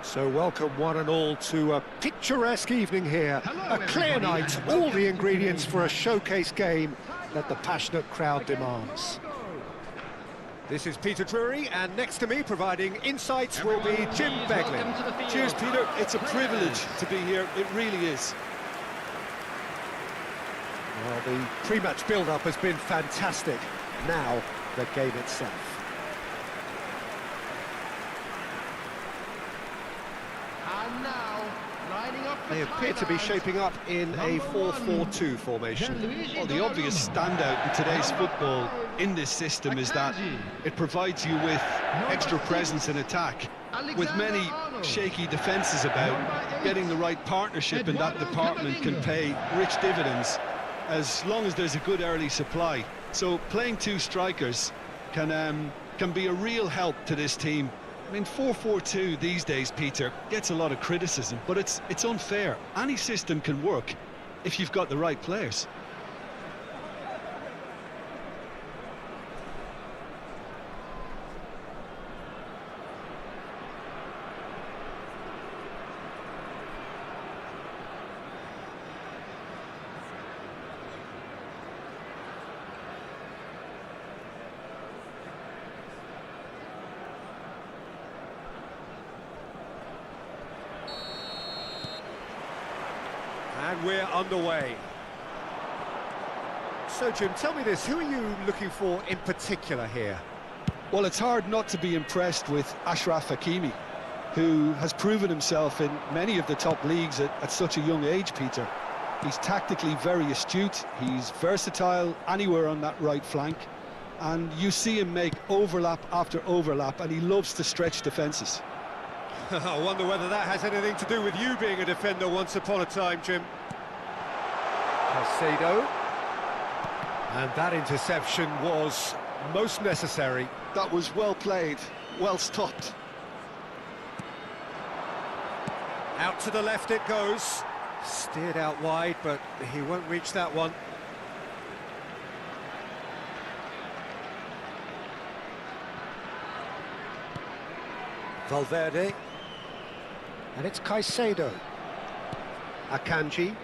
So welcome one and all to a picturesque evening here. A clear night, all the ingredients for a showcase game that the passionate crowd demands. This is Peter Drury, and next to me providing insights will be Jim Begley. Cheers, Peter. It's a privilege to be here. It really is. Well, the pre-match build-up has been fantastic. Now, the game itself. And now, lining up They appear to be shaping up in a 4-4-2 formation. Well, the obvious standout in today's football in this system is that it provides you with extra presence in attack. With many shaky defences about, getting the right partnership in that department can pay rich dividends as long as there's a good early supply. So playing two strikers can be a real help to this team. I mean, 4-4-2 these days, Peter, gets a lot of criticism, but it's unfair. Any system can work if you've got the right players. And we're underway. So, Jim, tell me this, who are you looking for in particular here? Well, it's hard not to be impressed with 𝗟𝗓𝗩𝗘, who has proven himself in many of the top leagues at such a young age, Peter. He's tactically very astute, he's versatile anywhere on that right flank, and you see him make overlap after overlap, and he loves to stretch defences. I wonder whether that has anything to do with you being a defender once upon a time, Jim. Caicedo. And that interception was most necessary. That was well played, well stopped. Out to the left it goes. Steered out wide, but he won't reach that one. Valverde. And it's Caicedo. Akanji.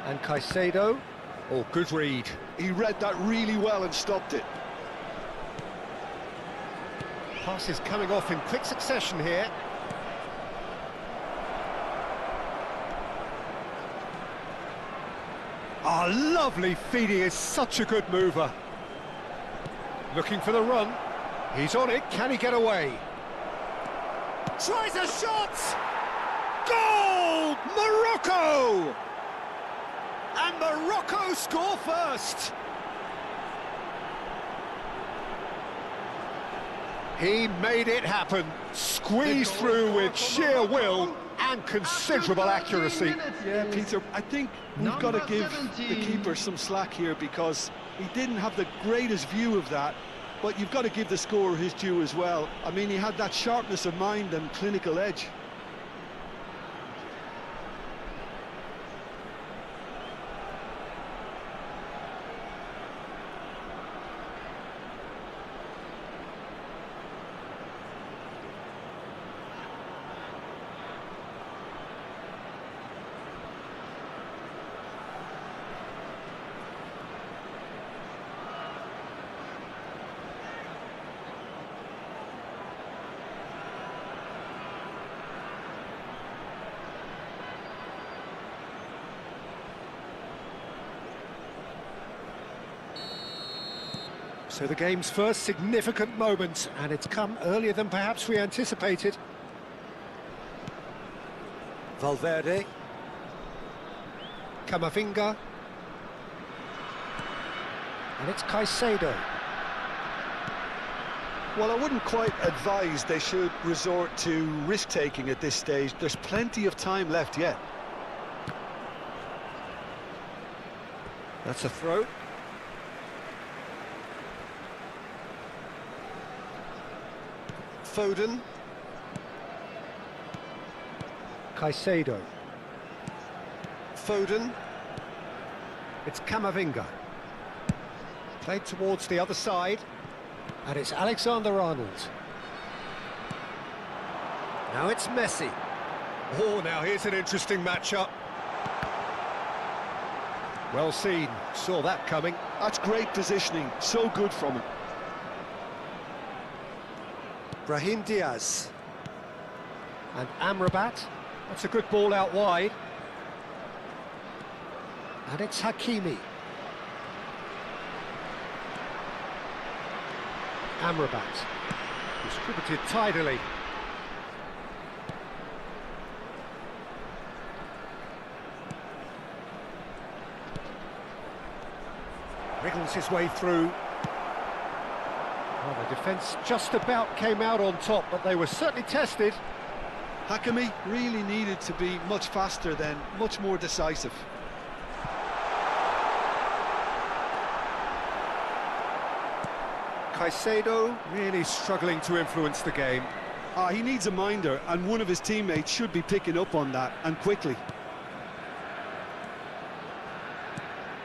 And Caicedo. Oh, good read. He read that really well and stopped it. Passes coming off in quick succession here. Ah, lovely feeding, is such a good mover. Looking for the run. He's on it, can he get away? Tries a shot! Goal! Morocco! And Morocco score first! He made it happen, squeezed through with sheer will and considerable accuracy. Yeah, Peter, I think we've got to give the keeper some slack here because he didn't have the greatest view of that. But you've got to give the scorer his due as well. I mean, he had that sharpness of mind and clinical edge. So the game's first significant moment, and it's come earlier than perhaps we anticipated. Valverde. Camavinga. And it's Caicedo. Well, I wouldn't quite advise they should resort to risk-taking at this stage. There's plenty of time left yet. That's a throw. Foden. Caicedo. Foden. It's Camavinga. Played towards the other side. And it's Alexander-Arnold. Now it's Messi. Oh, now here's an interesting matchup. Well seen, saw that coming. That's great positioning, so good from him. Brahim Diaz. And 𝗟𝗓𝗩𝗘. That's a good ball out wide. And it's Hakimi. 𝗟𝗓𝗪𝗓𝗏. Distributed tidily. Wriggles his way through. Well, the defence just about came out on top, but they were certainly tested. Hakimi really needed to be much faster then, much more decisive. Caicedo really struggling to influence the game. He needs a minder, and one of his teammates should be picking up on that, and quickly.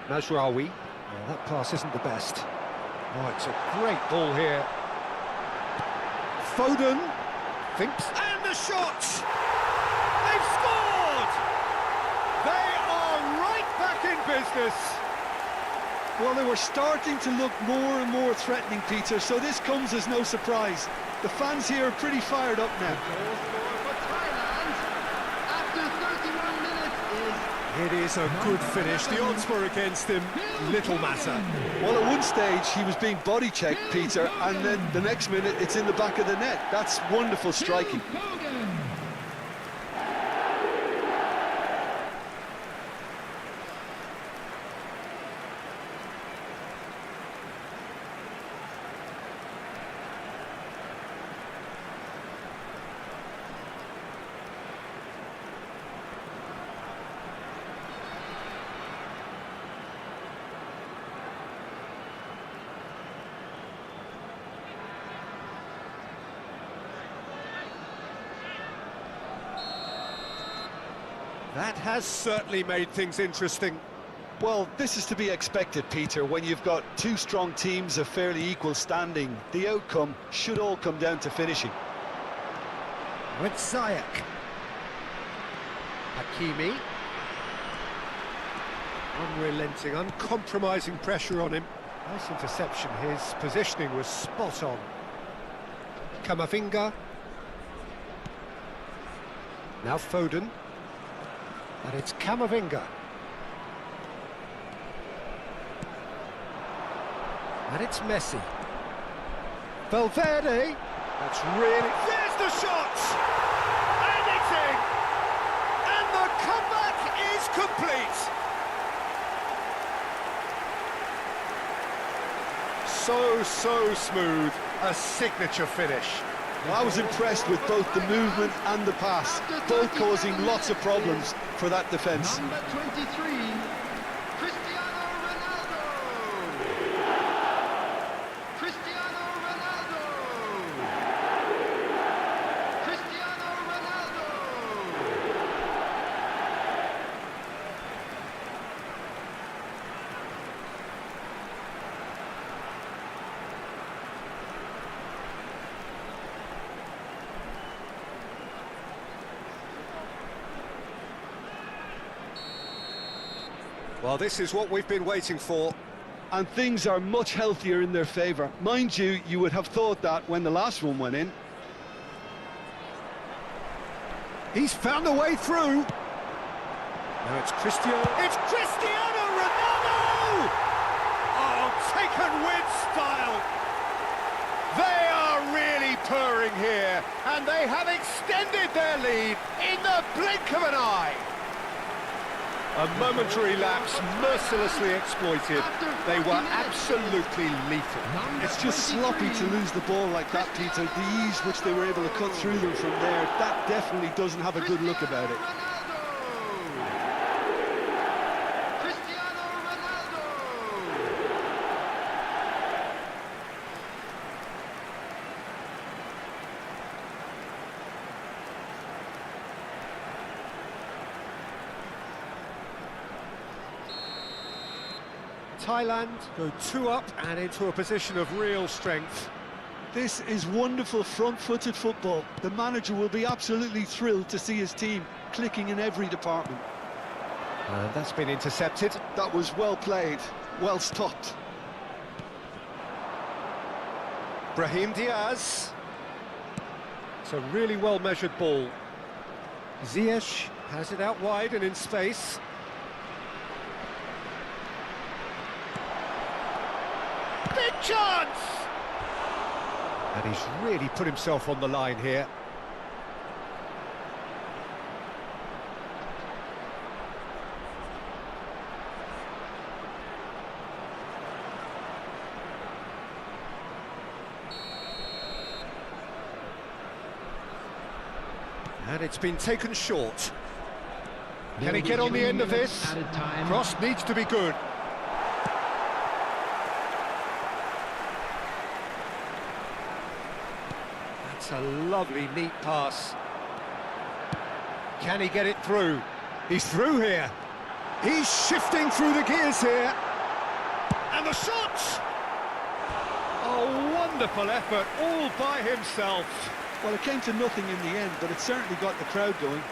Mazraoui. Well, that pass isn't the best. Oh, it's a great ball here. Foden thinks, and the shot! They've scored! They are right back in business. Well, they were starting to look more and more threatening, Peter, so this comes as no surprise. The fans here are pretty fired up now. It is a good finish. The odds were against him. Little matter. Well, at one stage, he was being body-checked, Peter, and then the next minute, it's in the back of the net. That's wonderful striking. That has certainly made things interesting. Well, this is to be expected, Peter, when you've got two strong teams of fairly equal standing. The outcome should all come down to finishing. With Ziyech. Hakimi. Unrelenting, uncompromising pressure on him. Nice interception. His positioning was spot on. Camavinga. Now Foden. And it's Camavinga. And it's Messi. Valverde. That's really... There's the shot! And it's in! And the comeback is complete! So smooth. A signature finish. Well, I was impressed with both the movement and the pass, both causing lots of problems for that defence. Number 23, Cristiano Ronaldo. Cristiano Ronaldo. Cristiano Ronaldo. Well, this is what we've been waiting for. And things are much healthier in their favour. Mind you, you would have thought that when the last one went in. He's found a way through. Now it's Cristiano. It's Cristiano Ronaldo! Oh, taken with style. They are really purring here, and they have extended their lead in the blink of an eye. A momentary lapse mercilessly exploited. They were absolutely lethal. It's just sloppy to lose the ball like that, Peter. The ease which they were able to cut through them from there, that definitely doesn't have a good look about it. Thailand go 2 up and into a position of real strength. This is wonderful front-footed football. The manager will be absolutely thrilled to see his team clicking in every department. And that's been intercepted. That was well played, well stopped. Brahim Diaz. It's a really well-measured ball. Ziyech has it out wide and in space. Big chance! And he's really put himself on the line here. And it's been taken short. Can he get on the end of this? Cross needs to be good. That's a lovely, neat pass. Can he get it through? He's through here. He's shifting through the gears here. And the shot! A wonderful effort, all by himself. Well, it came to nothing in the end, but it certainly got the crowd going.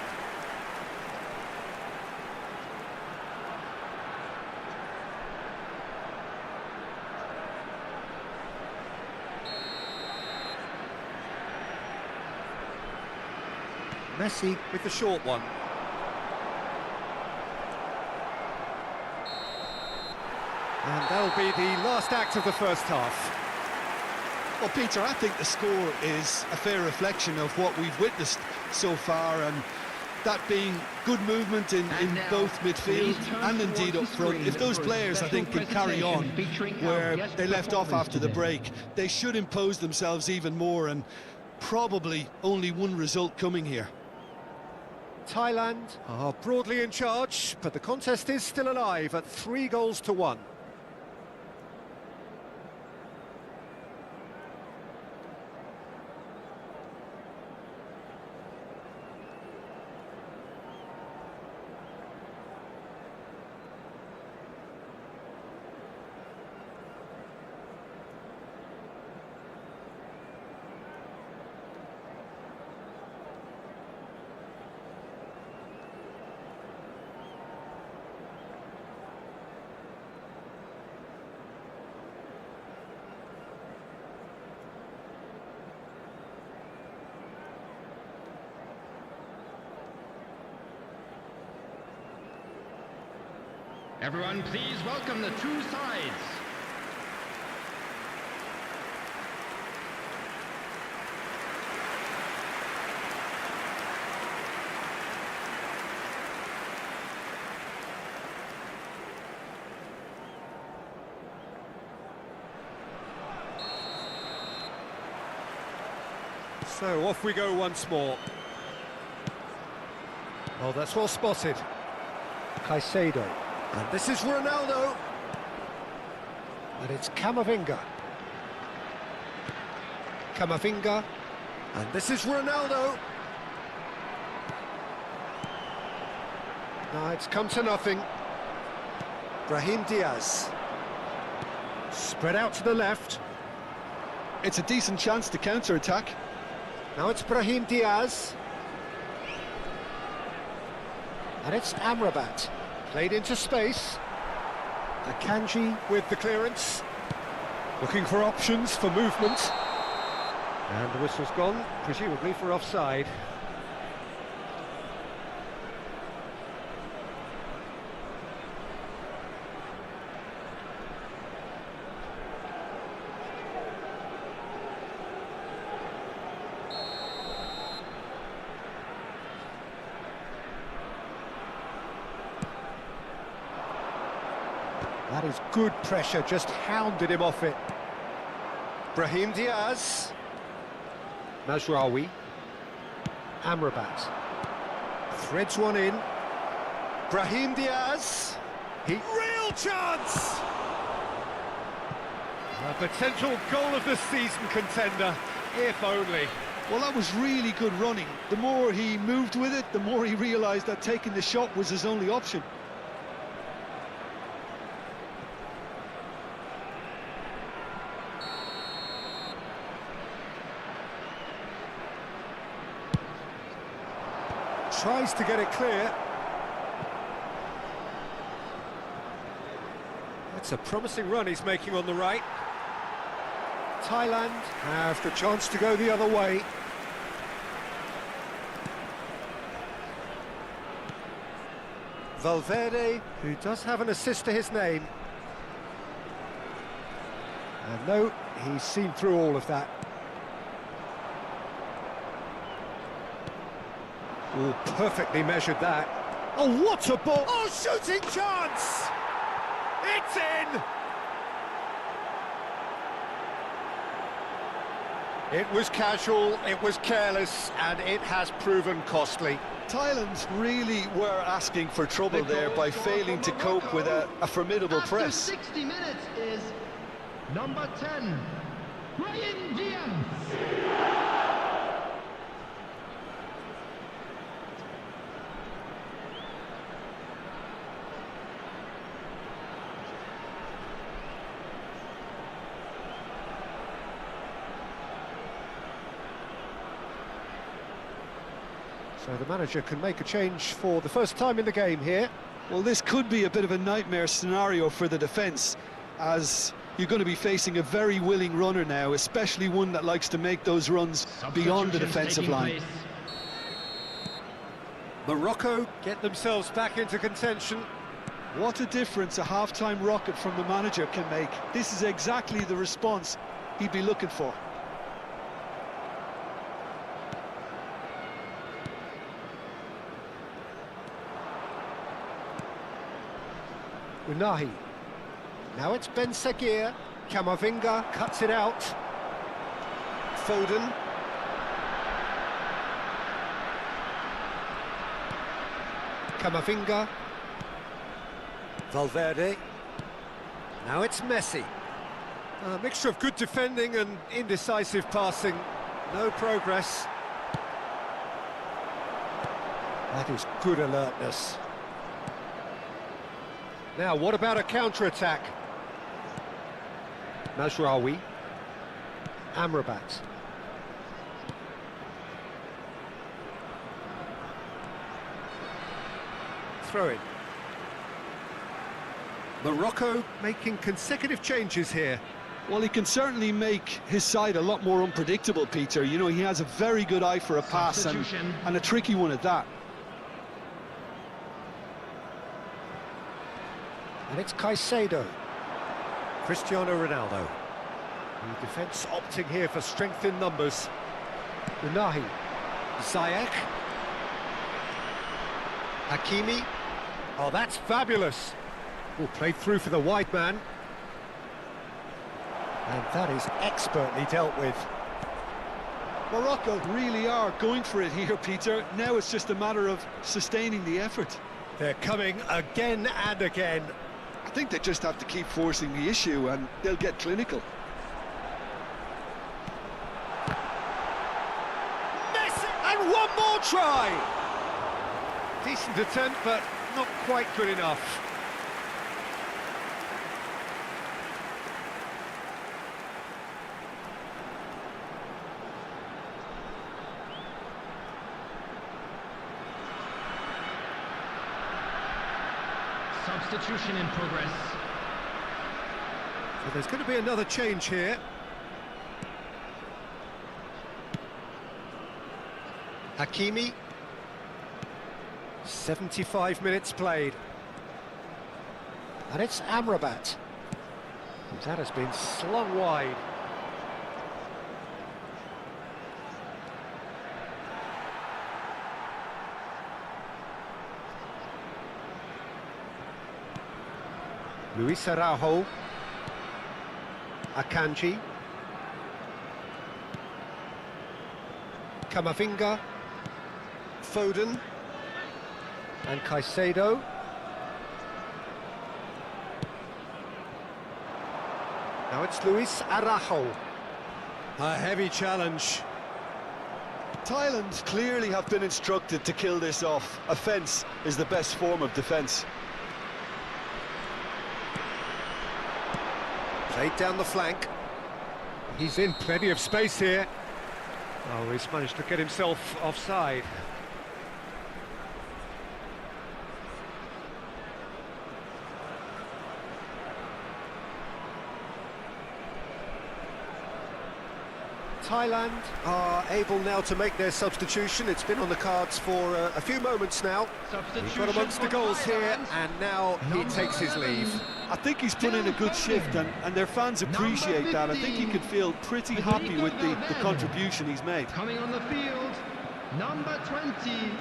Messi with the short one. And that'll be the last act of the first half. Well, Peter, I think the score is a fair reflection of what we've witnessed so far, and that being good movement in both midfield and indeed up front. If those players, I think, can carry on where they left off after the break, they should impose themselves even more, and probably only one result coming here. Thailand are broadly in charge, but the contest is still alive at 3-1. Everyone, please welcome the two sides. So off we go once more. Oh, that's well spotted. Caicedo. And this is Ronaldo. And it's Camavinga. Camavinga. And this is Ronaldo. Now it's come to nothing. Brahim Diaz. Spread out to the left. It's a decent chance to counter-attack. Now it's Brahim Diaz. And it's 𝗟𝗓𝗩𝗘. Played into space. Akanji with the clearance. Looking for options for movement. And the whistle's gone, presumably for offside. That is good pressure, just hounded him off it. Brahim Diaz. Mazraoui. 𝗟𝗓𝗩𝗘. Threads one in. Brahim Diaz. Real chance! A potential goal of the season contender, if only. Well, that was really good running. The more he moved with it, the more he realised that taking the shot was his only option. Tries to get it clear. That's a promising run he's making on the right. Thailand have the chance to go the other way. Valverde, who does have an assist to his name. And no, he's seen through all of that. Oh, perfectly measured that. Oh, what a ball! Oh, shooting chance! It's in! It was casual, it was careless, and it has proven costly. Thailand really were asking for trouble there by failing to cope with a formidable After press. 60 minutes is number 10, Ryan Diaz. So the manager can make a change for the first time in the game here. Well, this could be a bit of a nightmare scenario for the defence, as you're going to be facing a very willing runner now, especially one that likes to make those runs beyond the defensive line. Morocco get themselves back into contention. What a difference a half-time rocket from the manager can make. This is exactly the response he'd be looking for. Unahi. Now it's Ben Seguir. Camavinga cuts it out. Foden. Camavinga. Valverde. Now it's Messi. A mixture of good defending and indecisive passing. No progress. That is good alertness. Now, what about a counter-attack? Mazraoui. Amrabat. Throw in. Morocco making consecutive changes here. Well, he can certainly make his side a lot more unpredictable, Peter. You know, he has a very good eye for a pass and a tricky one at that. And it's Caicedo. Cristiano Ronaldo. The defence opting here for strength in numbers. Unahi. Ziyech. Hakimi. Oh, that's fabulous. Oh, played through for the wide man. And that is expertly dealt with. Morocco really are going for it here, Peter. Now it's just a matter of sustaining the effort. They're coming again and again. I think they just have to keep forcing the issue and they'll get clinical. Messi! And one more try! Decent attempt, but not quite good enough. Substitution in progress. So there's going to be another change here. Hakimi. 75 minutes played. And it's Amrabat. That has been slung wide. Luis Araujo. Akanji. Camavinga. Foden. And Caicedo. Now it's Luis Araujo. A heavy challenge. Thailand clearly have been instructed to kill this off. Offence is the best form of defence. Played down the flank. He's in plenty of space here. Oh, he's managed to get himself offside. Thailand are able now to make their substitution. It's been on the cards for a few moments now. He's got amongst the goals here, and now he takes his leave. I think he's put in a good shift, and their fans appreciate that. I think he can feel pretty happy with the contribution he's made. Coming on the field, number 20,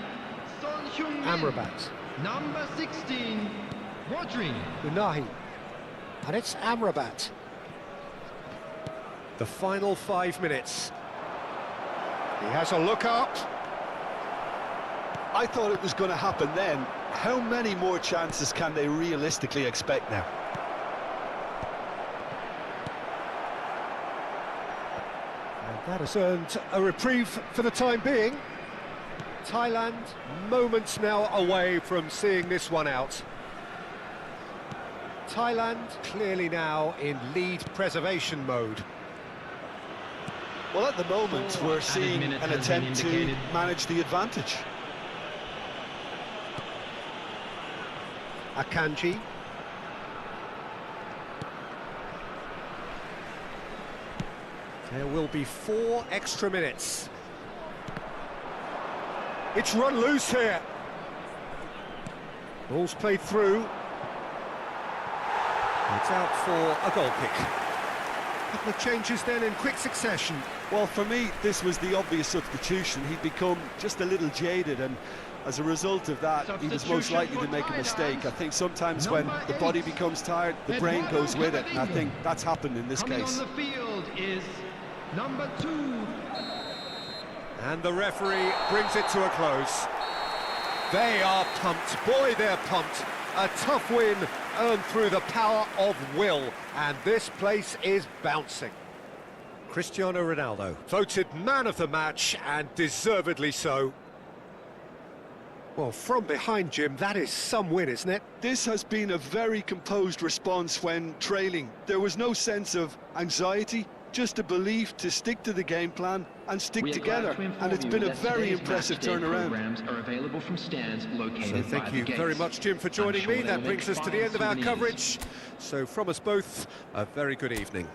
Son Heung-min. 𝗟𝗚𝗩𝗘. Number 16, Rodri. Unahi. And it's 𝗟𝗚𝗩𝗘. The final 5 minutes. He has a look up. I thought it was going to happen then. How many more chances can they realistically expect now? And that has earned a reprieve for the time being. Thailand, moments now away from seeing this one out. Thailand clearly now in lead preservation mode. Well, at the moment, we're seeing an attempt to manage the advantage. Akanji. There will be 4 extra minutes. It's run loose here. Ball's played through. It's out for a goal kick. Couple of changes then in quick succession. Well, for me, this was the obvious substitution. He'd become just a little jaded, and as a result of that, he was most likely to make a mistake. I think sometimes when the body becomes tired, the brain goes with it, and I think that's happened in this case. Coming on the field is number 2. And the referee brings it to a close. They are pumped. Boy, they're pumped. A tough win earned through the power of will, and this place is bouncing. Cristiano Ronaldo, voted man of the match, and deservedly so. Well, from behind, Jim, that is some win, isn't it? This has been a very composed response when trailing. There was no sense of anxiety, just a belief to stick to the game plan and stick together, and it's been a very impressive turnaround. Are available from stands located So thank you very much, Jim, for joining me. That brings us to the end of our coverage. So from us both, a very good evening.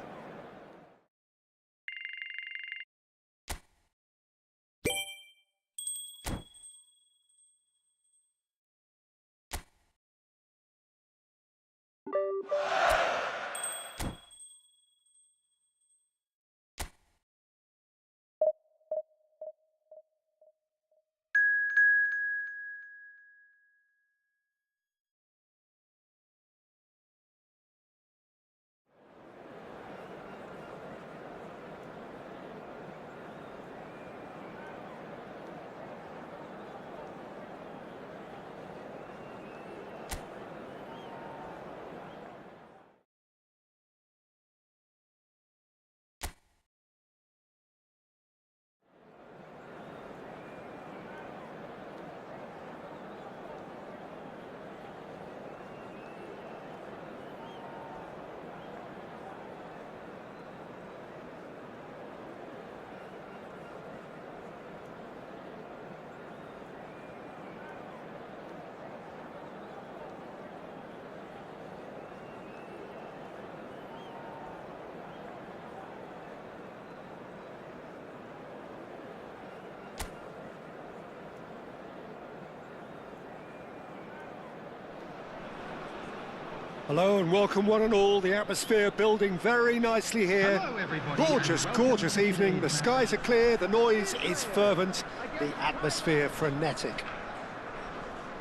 Hello and welcome one and all. The atmosphere building very nicely here. Hello, everybody. Gorgeous, gorgeous evening. The skies are clear, the noise is fervent, the atmosphere frenetic.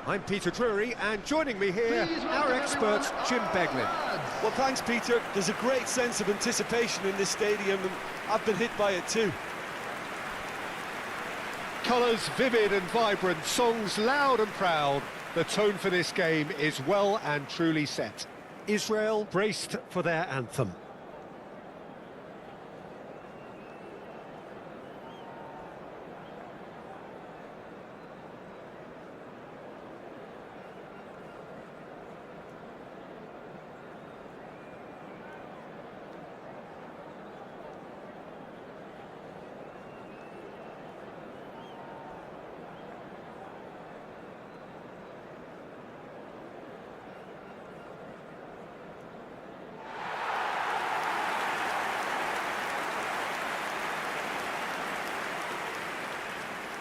I'm Peter Drury, and joining me here, our expert, Jim Beglin. Well, thanks, Peter. There's a great sense of anticipation in this stadium, and I've been hit by it too. Colours vivid and vibrant, songs loud and proud. The tone for this game is well and truly set. Israel braced for their anthem.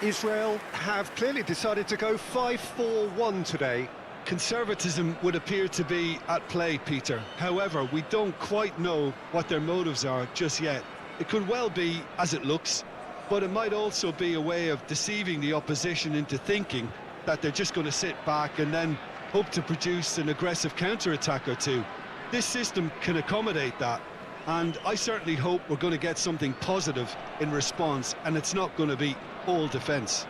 Israel have clearly decided to go 5-4-1 today. Conservatism would appear to be at play, Peter. However, we don't quite know what their motives are just yet. It could well be as it looks, but it might also be a way of deceiving the opposition into thinking that they're just going to sit back and then hope to produce an aggressive counter-attack or two. This system can accommodate that, and I certainly hope we're going to get something positive in response, and it's not going to be all defence.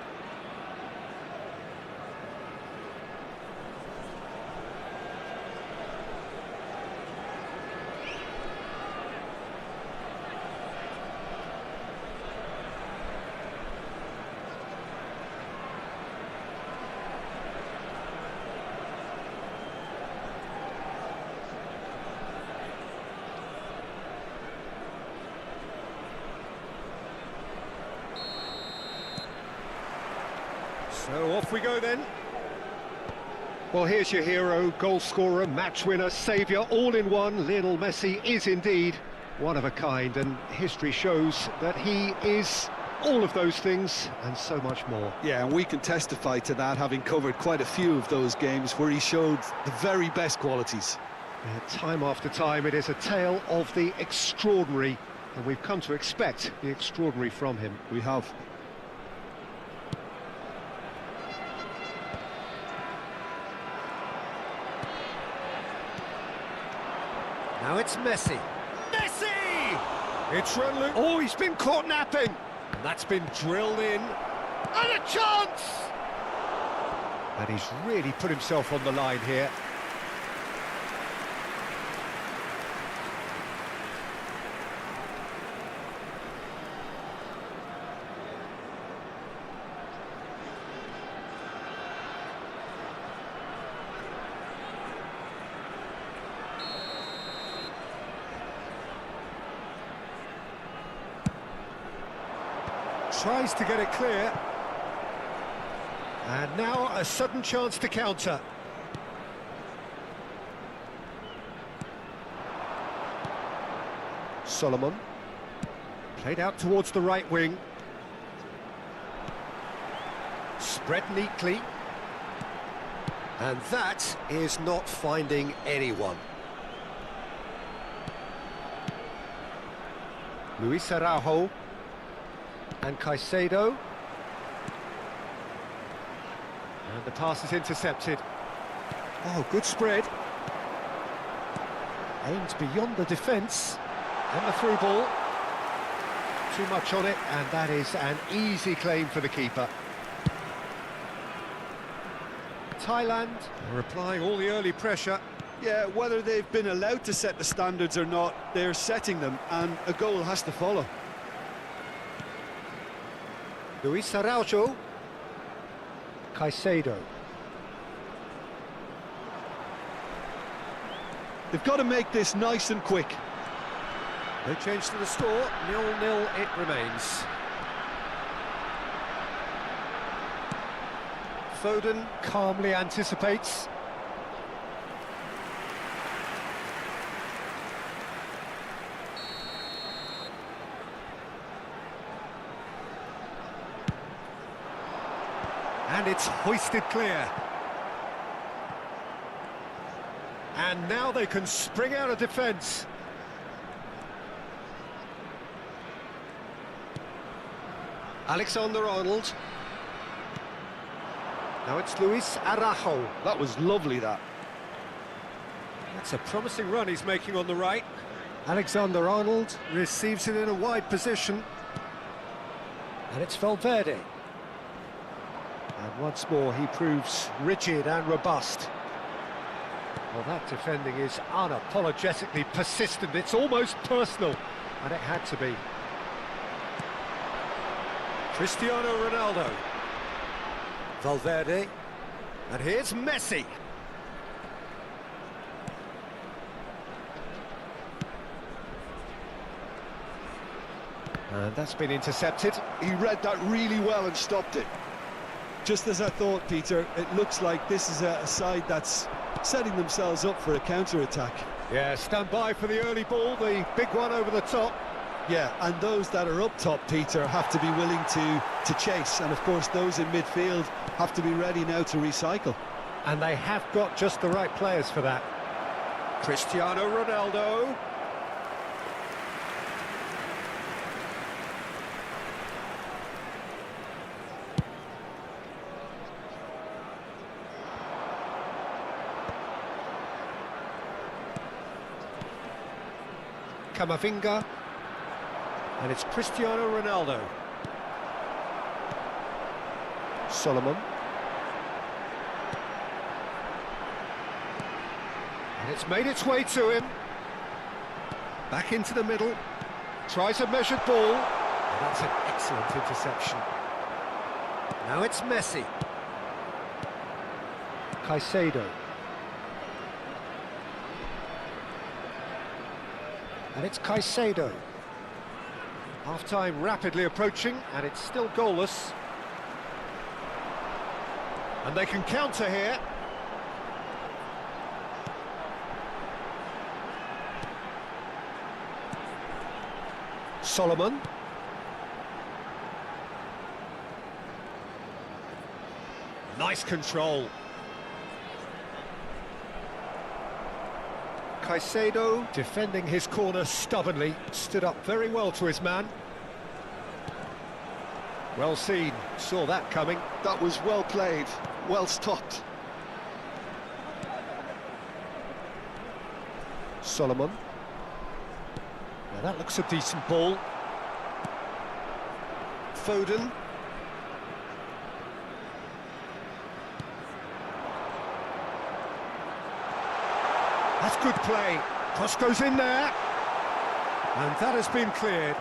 So off we go then. Well, here's your hero, goal scorer, match winner, saviour, all in one. Lionel Messi is indeed one of a kind, and history shows that he is all of those things and so much more. Yeah, and we can testify to that, having covered quite a few of those games where he showed the very best qualities. Time after time, it is a tale of the extraordinary, and we've come to expect the extraordinary from him. We have. Now it's Messi. Messi! It's run loose. Oh, he's been caught napping. And that's been drilled in. And a chance! And he's really put himself on the line here. Tries to get it clear. And now a sudden chance to counter. Solomon. Played out towards the right wing. Spread neatly. And that is not finding anyone. Luis Araujo. And Caicedo. And the pass is intercepted. Oh, good spread. Aimed beyond the defence. And the through ball. Too much on it, and that is an easy claim for the keeper. Thailand are applying all the early pressure. Yeah, whether they've been allowed to set the standards or not, they're setting them, and a goal has to follow. Luis Araujo. Caicedo. They've got to make this nice and quick. No change to the score, 0-0 it remains. Foden calmly anticipates. And it's hoisted clear. And now they can spring out of defence. Alexander-Arnold. Now it's Luis Araujo. That was lovely, that. That's a promising run he's making on the right. Alexander-Arnold receives it in a wide position. And it's Valverde. And once more he proves rigid and robust. Well, that defending is unapologetically persistent. It's almost personal, and it had to be. Cristiano Ronaldo. Valverde. And here's Messi. And that's been intercepted. He read that really well and stopped it. Just as I thought, Peter, it looks like this is a side that's setting themselves up for a counter-attack. Yeah, stand by for the early ball, the big one over the top. Yeah, and those that are up top, Peter, have to be willing to chase. And, of course, those in midfield have to be ready now to recycle. And they have got just the right players for that. Cristiano Ronaldo. Camavinga. And it's Cristiano Ronaldo. Solomon. And it's made its way to him. Back into the middle. Tries a measured ball. And that's an excellent interception. Now it's Messi. Caicedo. And it's Caicedo. Half-time rapidly approaching, and it's still goalless. And they can counter here. Solomon. Nice control. Caicedo, defending his corner stubbornly, stood up very well to his man. Well seen, saw that coming. That was well played, well stopped. Solomon. Now that looks a decent ball. Foden. That's good play. Cross goes in there. And that has been cleared.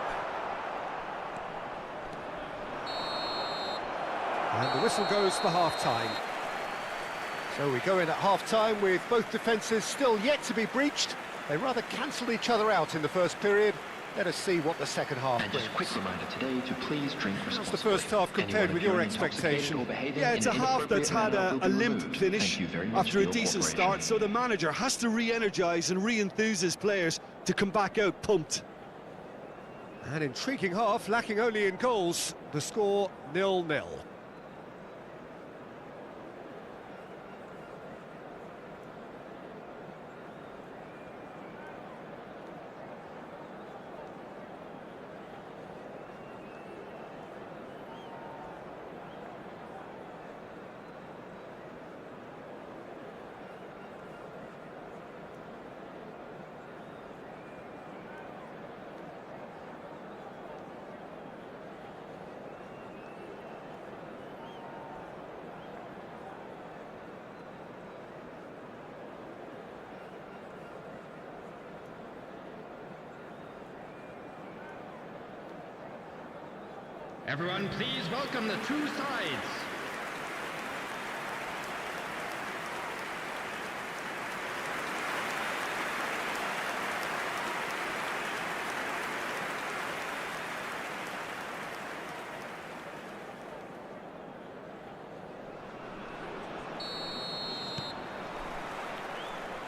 And the whistle goes for half-time. So we go in at half-time with both defences still yet to be breached. They rather cancelled each other out in the first period. Let us see what the second half brings. And just a quick reminder today to please drink responsibly. How's the first half compared with your expectation? Yeah, it's a half that's had a limp finish after a decent start, so the manager has to re-energise and re-enthuse his players to come back out pumped. An intriguing half, lacking only in goals. The score 0-0. Everyone, please welcome the two sides.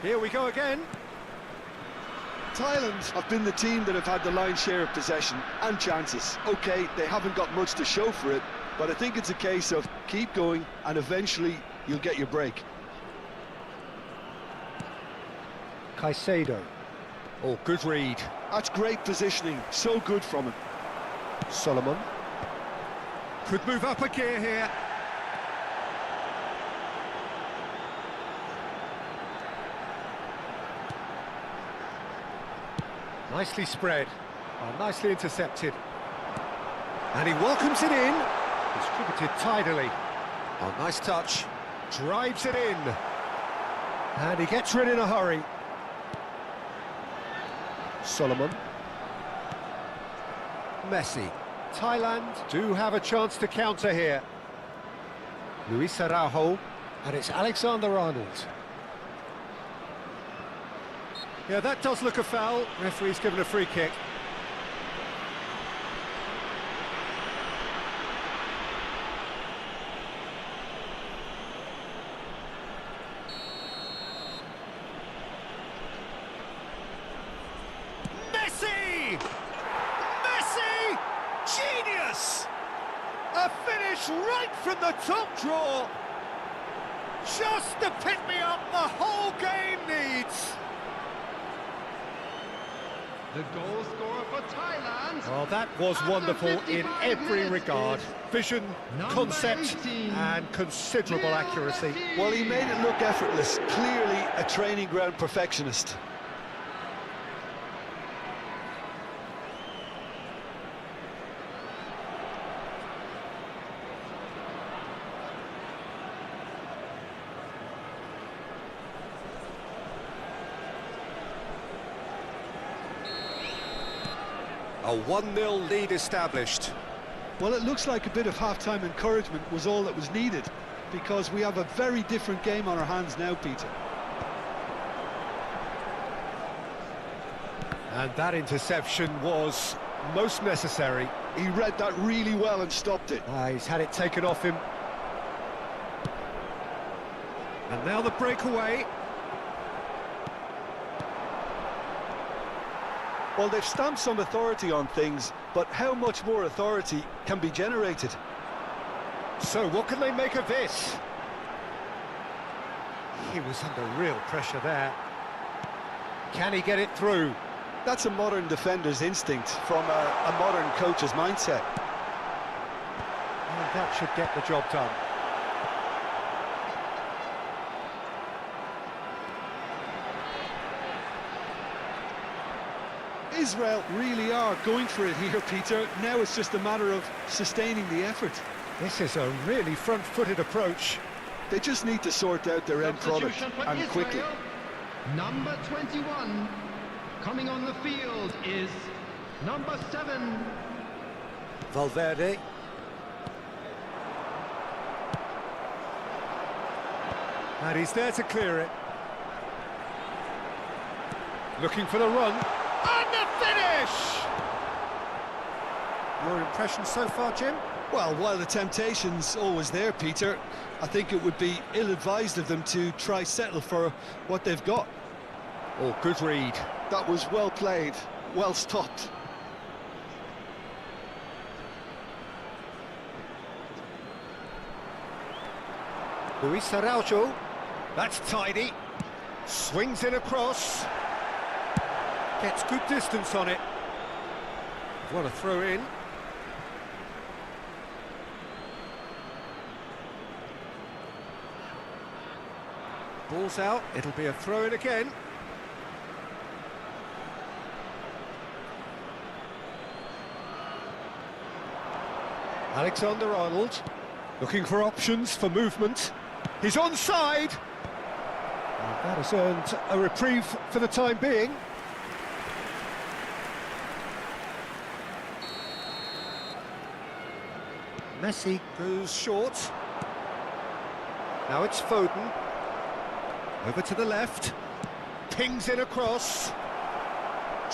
Here we go again. Thailand have been the team that have had the lion's share of possession and chances. OK, they haven't got much to show for it, but I think it's a case of keep going and eventually you'll get your break. Caicedo. Oh, good read. That's great positioning, so good from him. Solomon. Could move up a gear here. Nicely spread, nicely intercepted. And he welcomes it in, distributed tidily. Oh, nice touch, drives it in. And he gets rid in a hurry. Solomon. Messi. Thailand do have a chance to counter here. Luis Araujo, and it's Alexander-Arnold. Yeah, that does look a foul. Referee's given a free kick. Messi! finish right from the top draw. Just the pick-me-up the whole game needs. The goal scorer for Thailand. Well, that was After wonderful in 55 every minutes regard. is Vision, number concept 18, and considerable accuracy. Well, he made it look effortless. Clearly a training ground perfectionist. A 1-0 lead established. Well, it looks like a bit of half-time encouragement was all that was needed, because we have a very different game on our hands now, Peter. And that interception was most necessary. He read that really well and stopped it. He's had it taken off him. And now the breakaway. Well, they've stamped some authority on things, but how much more authority can be generated? So what can they make of this? He was under real pressure there. Can he get it through? That's a modern defender's instinct from a modern coach's mindset. And that should get the job done. Israel really are going for it here, Peter. Now it's just a matter of sustaining the effort. This is a really front-footed approach. They just need to sort out their end product, Substitution for and Israel. quickly. Number 21 coming on the field is number 7. Valverde. And he's there to clear it. Looking for the run. And the finish! Your impression so far, Jim? Well, while the temptation's always there, Peter, I think it would be ill-advised of them to try settle for what they've got. Oh, good read. That was well played, well stopped. Luis Araujo. That's tidy. Swings in across. Gets good distance on it. What a throw in. Ball's out. It'll be a throw in again. Alexander-Arnold looking for options for movement. He's onside. And that has earned a reprieve for the time being. Messi goes short. Now it's Foden. Over to the left. Pings in across.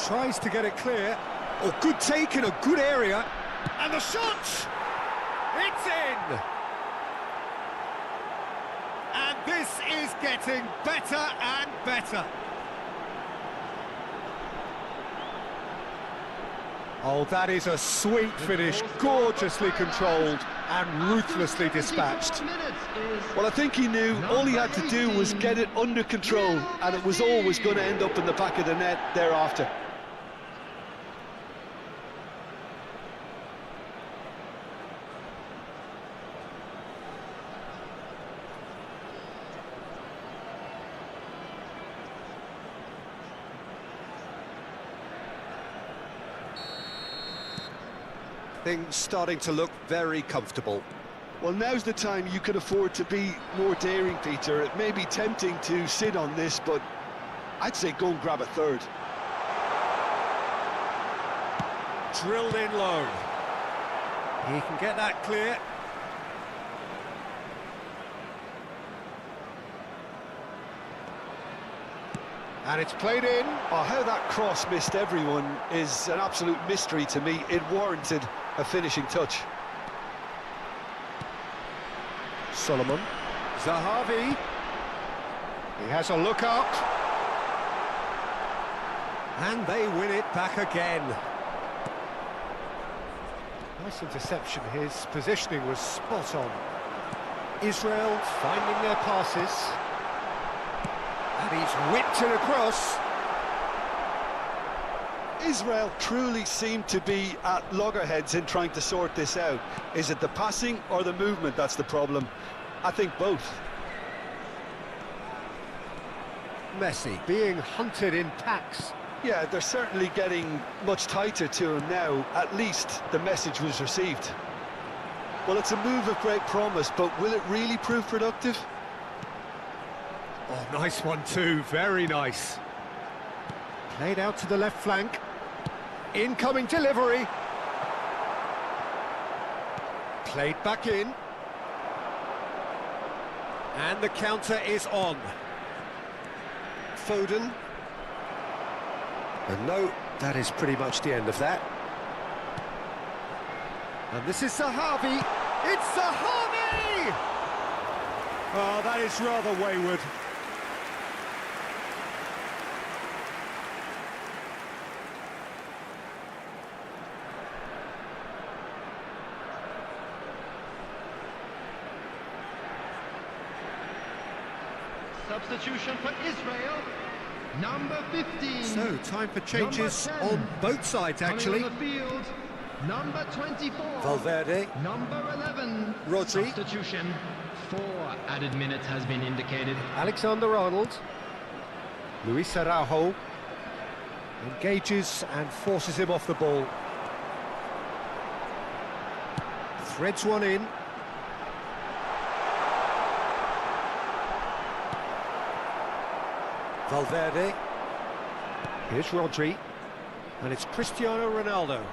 Tries to get it clear. Oh, good take in a good area. And the shot! It's in! And this is getting better and better. Oh, that is a sweet finish, gorgeously controlled and ruthlessly dispatched. Well, I think he knew all he had to do was get it under control, and it was always going to end up in the back of the net thereafter. Things starting to look very comfortable. Well, now's the time you can afford to be more daring, Peter. It may be tempting to sit on this, but I'd say go and grab a third. Drilled in low. He can get that clear. And it's played in. Oh, how that cross missed everyone is an absolute mystery to me. It warranted a finishing touch. Solomon. Zahavi. He has a look up. And they win it back again. Nice interception, his positioning was spot on. Israel finding their passes. And he's whipped it across. Israel truly seem to be at loggerheads in trying to sort this out. Is it the passing or the movement that's the problem? I think both. Messi being hunted in packs. Yeah, they're certainly getting much tighter to him now. At least the message was received. Well, it's a move of great promise, but will it really prove productive? Oh, nice one too, very nice. Played out to the left flank. Incoming delivery. Played back in. And the counter is on. Foden. And no, that is pretty much the end of that. And this is 𝗟𝗓𝗩𝗘. It's 𝗟𝗓𝗩𝗘! Oh, that is rather wayward. Substitution for Israel. Number 15. So, time for changes on both sides, actually. On the field, number 24. Valverde. Number 11. Rodri. Substitution. 4 added minutes has been indicated. Alexander-Arnold. Luis Araujo. Engages and forces him off the ball. Threads one in. Valverde. Here's Rodri. And it's Cristiano Ronaldo.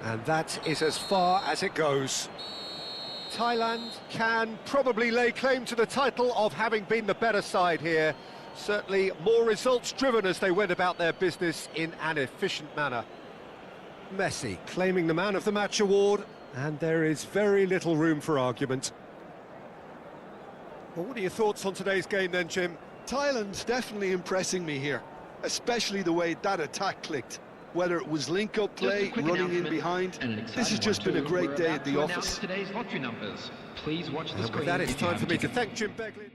And that is as far as it goes. Thailand can probably lay claim to the title of having been the better side here. Certainly more results-driven as they went about their business in an efficient manner. Messi claiming the Man of the Match award, and there is very little room for argument. Well, what are your thoughts on today's game then, Jim? Thailand's definitely impressing me here, especially the way that attack clicked. Whether it was link-up play, running in behind, this has just been a great day at the office. Today's lottery numbers. Please watch the And screen. with that, it's if you time have for a me to ticket. thank Jim Begley.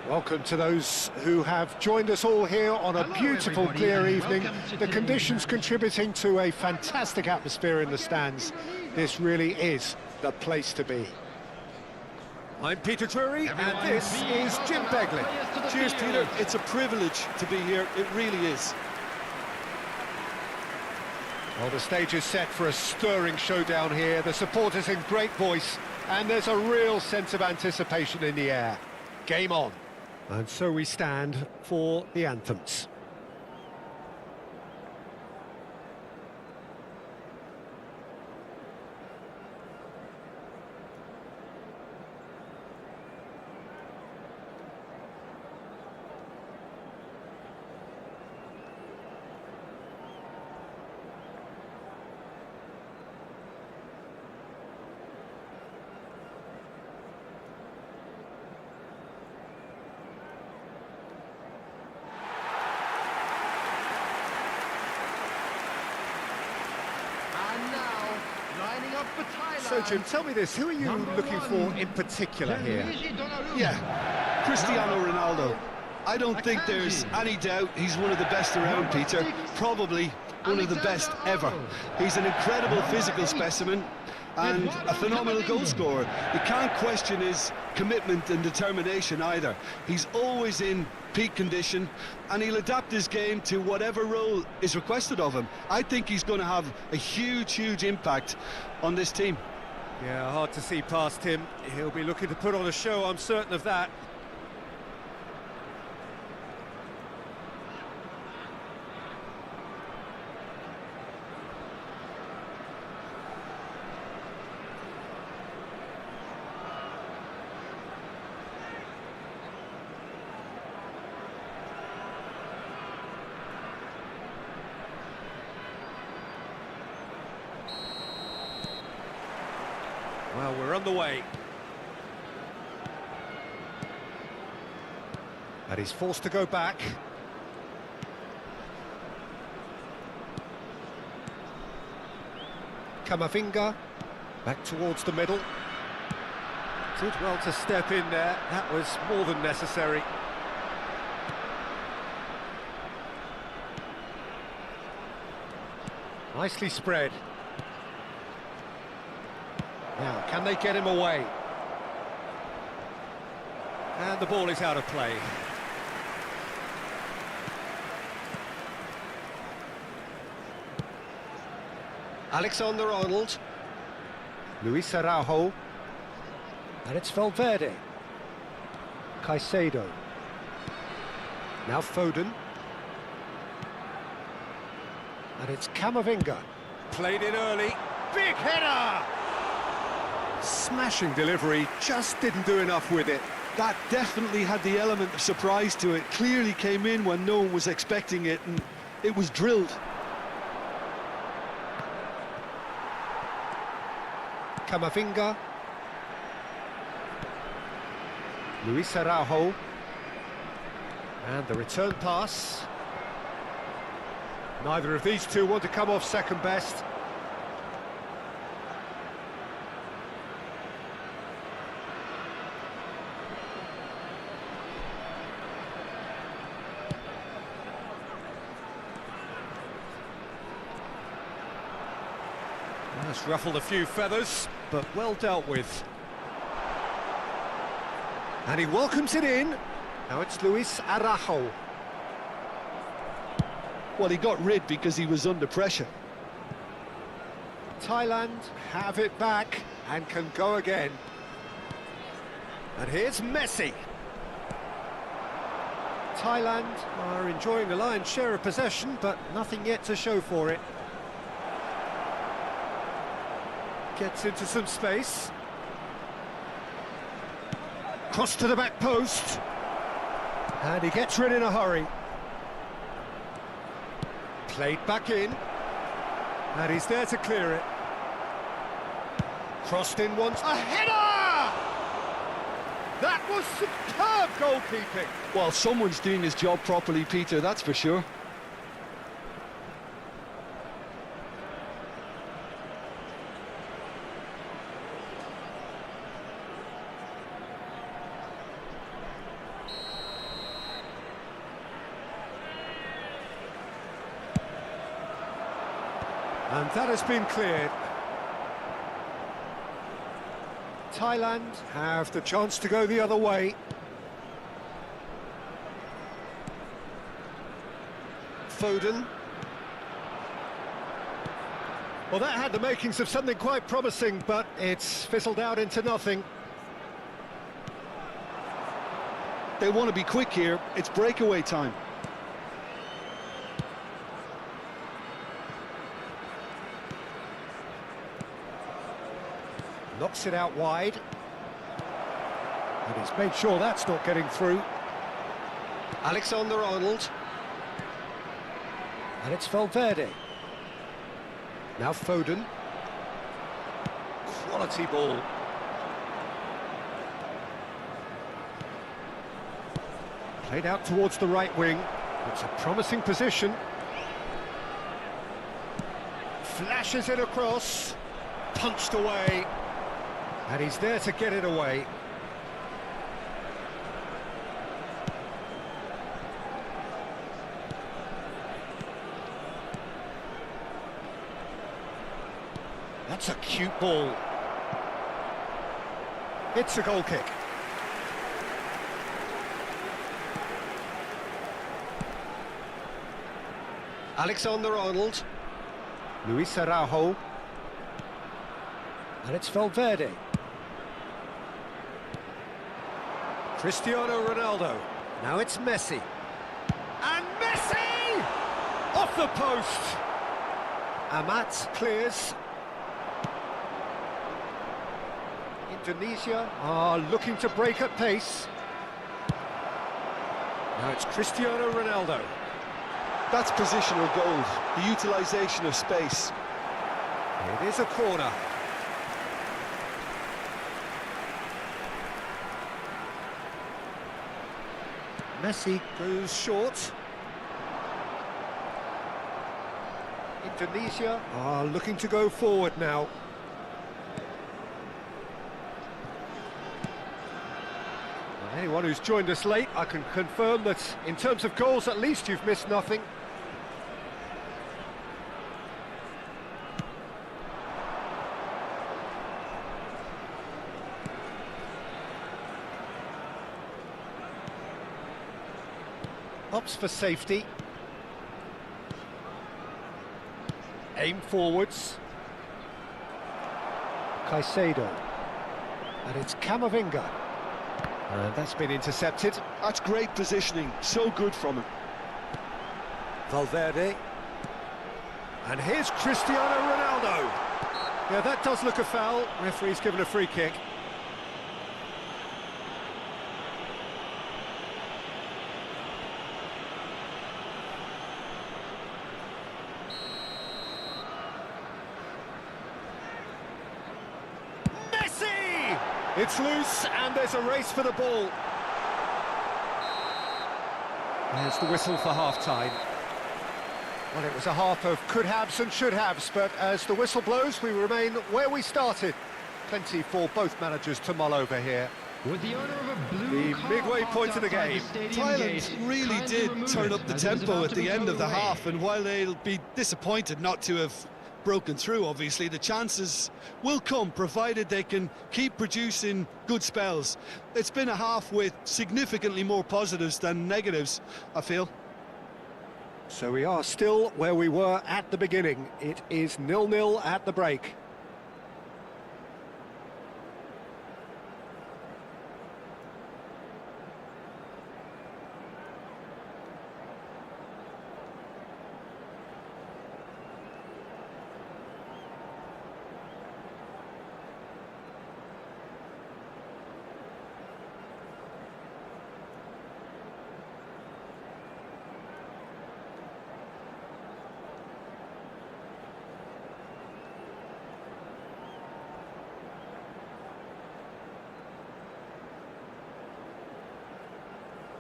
Welcome to those who have joined us all here on a beautiful, everybody, clear and evening. welcome to The today's conditions match. contributing to a fantastic atmosphere in the stands. This really is the place to be. I'm Peter Drury, and this is Jim Begley. Cheers, Peter. It's a privilege to be here. It really is. Well, the stage is set for a stirring showdown here. The supporters in great voice, and there's a real sense of anticipation in the air. Game on. And so we stand for the anthems. So, Jim, tell me this, who are you looking for in particular here? Yeah, Cristiano Ronaldo. I don't think there's any doubt he's one of the best around, Peter. Probably one of the best ever. He's an incredible physical specimen and a phenomenal goal scorer. You can't question his commitment and determination either. He's always in peak condition, and he'll adapt his game to whatever role is requested of him. I think he's going to have a huge impact on this team. Yeah, hard to see past him. He'll be looking to put on a show, I'm certain of that. Well, we're on the way. And he's forced to go back. 𝗟𝗓𝗩𝗘, back towards the middle. Did well to step in there, that was more than necessary. Nicely spread. Now, can they get him away? And the ball is out of play. Alexander-Arnold. Luis Araujo. And it's Valverde. Caicedo. Now Foden. And it's 𝗟𝗓𝗩𝗘. Played it early. Big header! Smashing delivery, just didn't do enough with it. That definitely had the element of surprise to it. Clearly came in when no one was expecting it, and it was drilled. 𝗟𝗓𝗩𝗘. Luis Araujo. And the return pass. Neither of these two want to come off second best. That's ruffled a few feathers, but well dealt with. And he welcomes it in. Now it's Luis Araujo. Well, he got rid because he was under pressure. Thailand have it back and can go again. And here's Messi. Thailand are enjoying a lion's share of possession, but nothing yet to show for it. Gets into some space. Cross to the back post. And he gets rid in a hurry. Played back in. And he's there to clear it. Crossed in once. A header! That was superb goalkeeping. Well, someone's doing his job properly, Peter, that's for sure. And that has been cleared. Thailand have the chance to go the other way. Foden. Well, that had the makings of something quite promising, but it's fizzled out into nothing. They want to be quick here. It's breakaway time. Knocks it out wide. And he's made sure that's not getting through. Alexander-Arnold. And it's Valverde. Now Foden. Quality ball. Played out towards the right wing. It's a promising position. Flashes it across. Punched away. And he's there to get it away. That's a cute ball. It's a goal kick. Alexander-Arnold. Luis Araujo. And it's Valverde. Cristiano Ronaldo. Now it's Messi. And Messi! Off the post! Amat clears. Indonesia are looking to break at pace. Now it's Cristiano Ronaldo. That's positional gold, the utilisation of space. It is a corner. Messi goes short. Indonesia are looking to go forward now. Well, anyone who's joined us late, I can confirm that in terms of goals, at least you've missed nothing. Opts for safety. Aim forwards. Caicedo. And it's Camavinga. And that's been intercepted. That's great positioning, so good from him. Valverde. And here's Cristiano Ronaldo. Yeah, that does look a foul. Referee's given a free kick. It's loose, and there's a race for the ball. There's the whistle for half-time. Well, it was a half of could-haves and should-haves, but as the whistle blows, we remain where we started. Plenty for both managers to mull over here. With the owner of a blue The midway point of the game. Thailand really did turn up the tempo at the end of the half, and while they'll be disappointed not to have broken through, obviously, the chances will come, provided they can keep producing good spells. It's been a half with significantly more positives than negatives, I feel. So we are still where we were at the beginning. It is 0-0 at the break.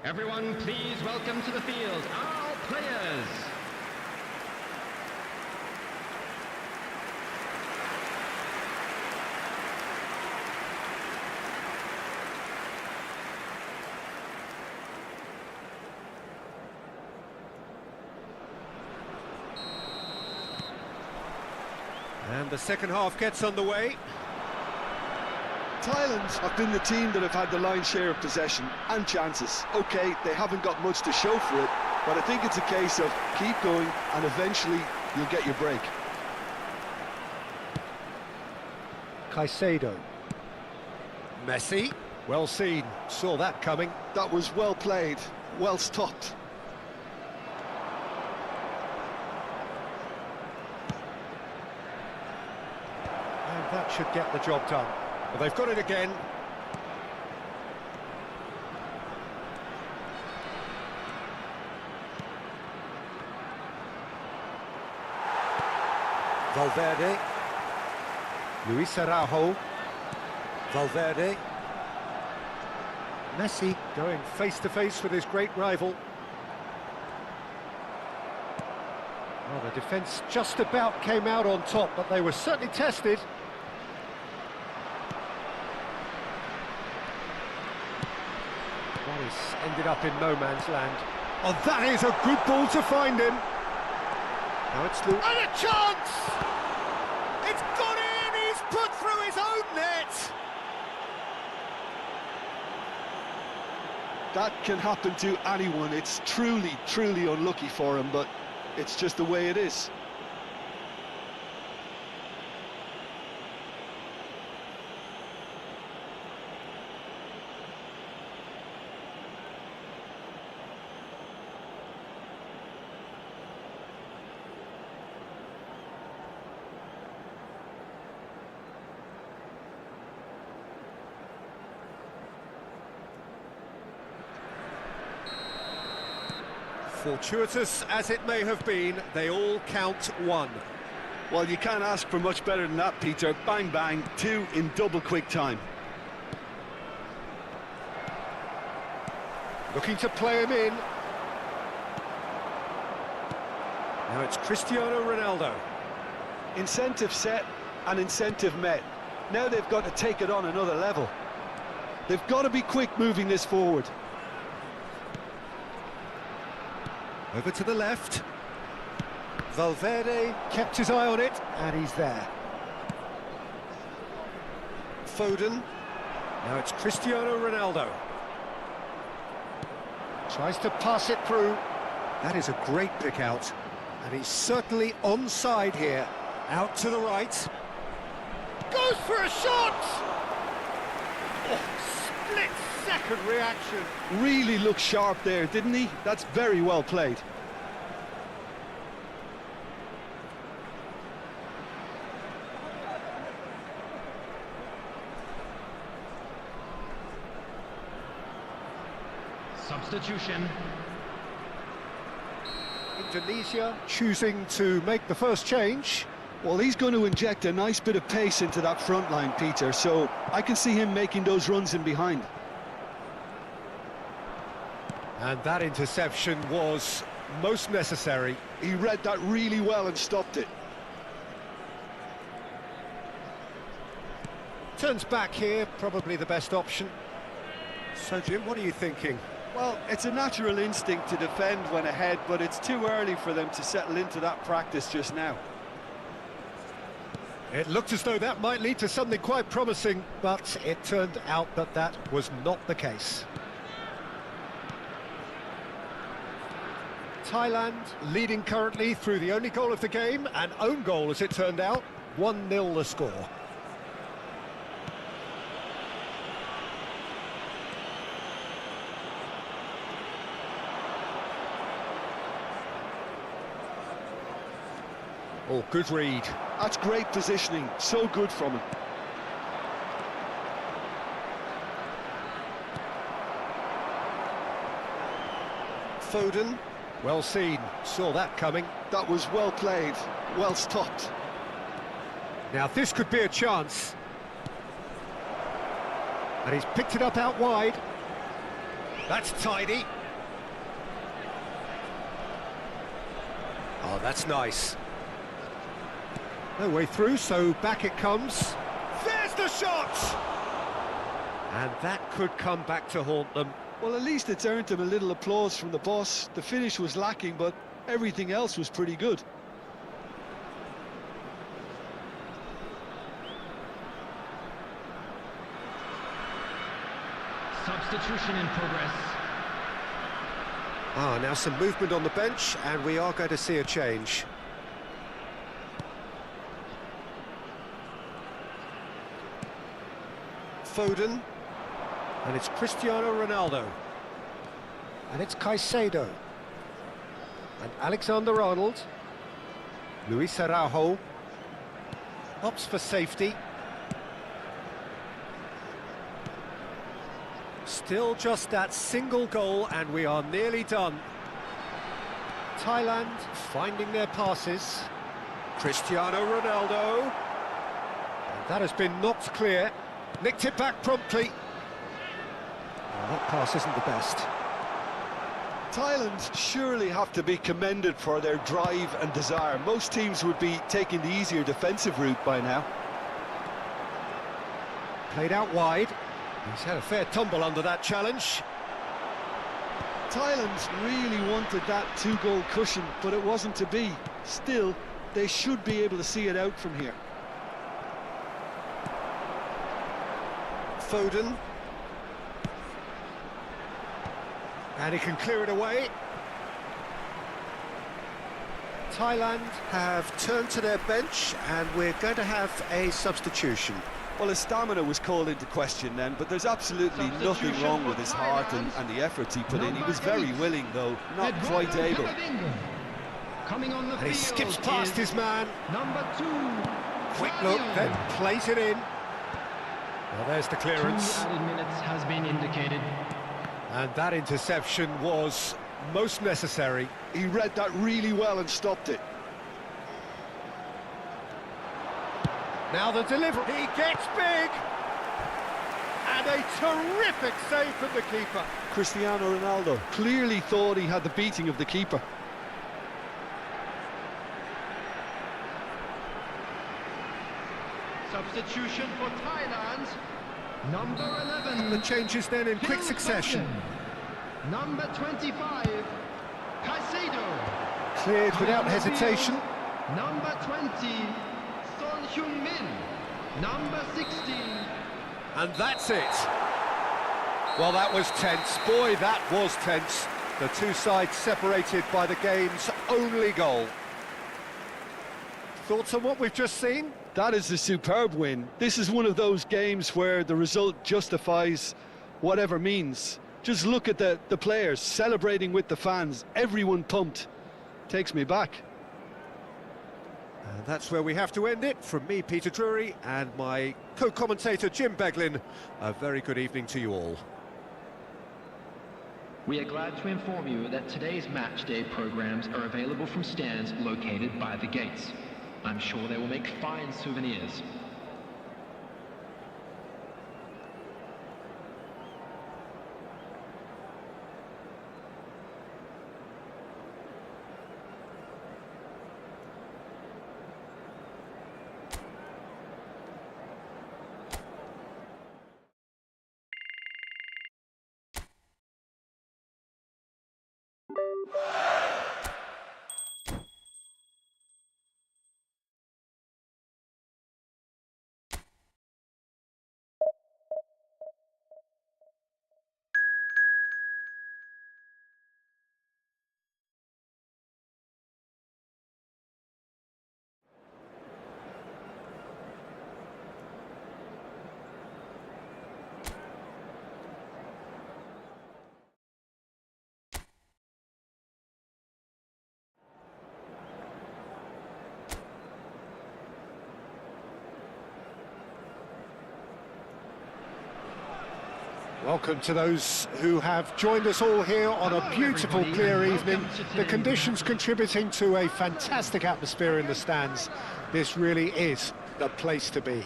Everyone, please welcome to the field our players. And the second half gets underway. Thailand have been the team that have had the lion's share of possession and chances. OK, they haven't got much to show for it, but I think it's a case of keep going and eventually you'll get your break. Caicedo. Messi. Well seen, saw that coming. That was well played, well stopped. And that should get the job done. Well, they've got it again. Valverde. Luis Araujo. Valverde. Messi going face-to-face with his great rival. Well, the defence just about came out on top, but they were certainly tested. That is ended up in no man's land. Oh, that is a good ball to find him. Now it's Luke. And a chance! It's gone in! He's put through his own net! That can happen to anyone. It's truly, truly unlucky for him, but it's just the way it is. Fortuitous as it may have been, they all count one. Well, you can't ask for much better than that, Peter. Bang, bang, two in double quick time. Looking to play him in. Now it's Cristiano Ronaldo. Incentive set and incentive met. Now they've got to take it on another level. They've got to be quick moving this forward. Over to the left. Valverde kept his eye on it, and he's there. Foden. Now it's Cristiano Ronaldo. Tries to pass it through. That is a great pick out. And he's certainly onside here. Out to the right. Goes for a shot! Oh, split-second reaction. Really looked sharp there, didn't he? That's very well played. Substitution. Indonesia choosing to make the first change. Well, he's going to inject a nice bit of pace into that front line, Peter, so I can see him making those runs in behind. And that interception was most necessary. He read that really well and stopped it. Turns back here, probably the best option. So, Jim, what are you thinking? Well, it's a natural instinct to defend when ahead, but it's too early for them to settle into that practice just now. It looked as though that might lead to something quite promising, but it turned out that that was not the case. Thailand leading currently through the only goal of the game, an own goal as it turned out, 1-0 the score. Oh, good read. That's great positioning, so good from him. Foden, well seen, saw that coming. That was well played, well stopped. Now this could be a chance. And he's picked it up out wide. That's tidy. Oh, that's nice. No way through, so back it comes. There's the shot! And that could come back to haunt them. Well, at least it's earned him a little applause from the boss. The finish was lacking, but everything else was pretty good. Substitution in progress. Now some movement on the bench, and we are going to see a change. Foden, and it's Cristiano Ronaldo, and it's Caicedo, and Alexander-Arnold, Luis Araujo, opts for safety. Still just that single goal, and we are nearly done. Thailand finding their passes. Cristiano Ronaldo. And that has been knocked clear. Nicked it back promptly. Well, that pass isn't the best. Thailand surely have to be commended for their drive and desire. Most teams would be taking the easier defensive route by now. Played out wide. He's had a fair tumble under that challenge. Thailand really wanted that two-goal cushion, but it wasn't to be. Still, they should be able to see it out from here. Foden. And he can clear it away. Thailand have turned to their bench, and we're going to have a substitution. Well, his stamina was called into question then, but there's absolutely nothing wrong with his heart and the efforts he put in. He was very willing, though, not quite able. Coming on the And he field skips past is his man. number 2. Quick look, then plays it in. Well, there's the 2 clearance. added minutes has been indicated. And that interception was most necessary. He read that really well and stopped it. Now the delivery. He gets big. And a terrific save from the keeper. Cristiano Ronaldo clearly thought he had the beating of the keeper. Substitution for Thailand. Number 11. The changes then in quick Phil succession. Foden. Number 25. Caicedo. Cleared without hesitation. Number 20. Son Heung-min. Number 16. And that's it. Well, that was tense. Boy, that was tense. The two sides separated by the game's only goal. Thoughts on what we've just seen? That is a superb win. This is one of those games where the result justifies whatever means. Just look at the players celebrating with the fans. Everyone pumped. Takes me back. And that's where we have to end it. From me, Peter Drury, and my co-commentator, Jim Beglin, a very good evening to you all. We are glad to inform you that today's match day programs are available from stands located by the gates. I'm sure they will make fine souvenirs. Welcome to those who have joined us all here on a beautiful, clear evening. The conditions contributing to a fantastic atmosphere in the stands. This really is the place to be.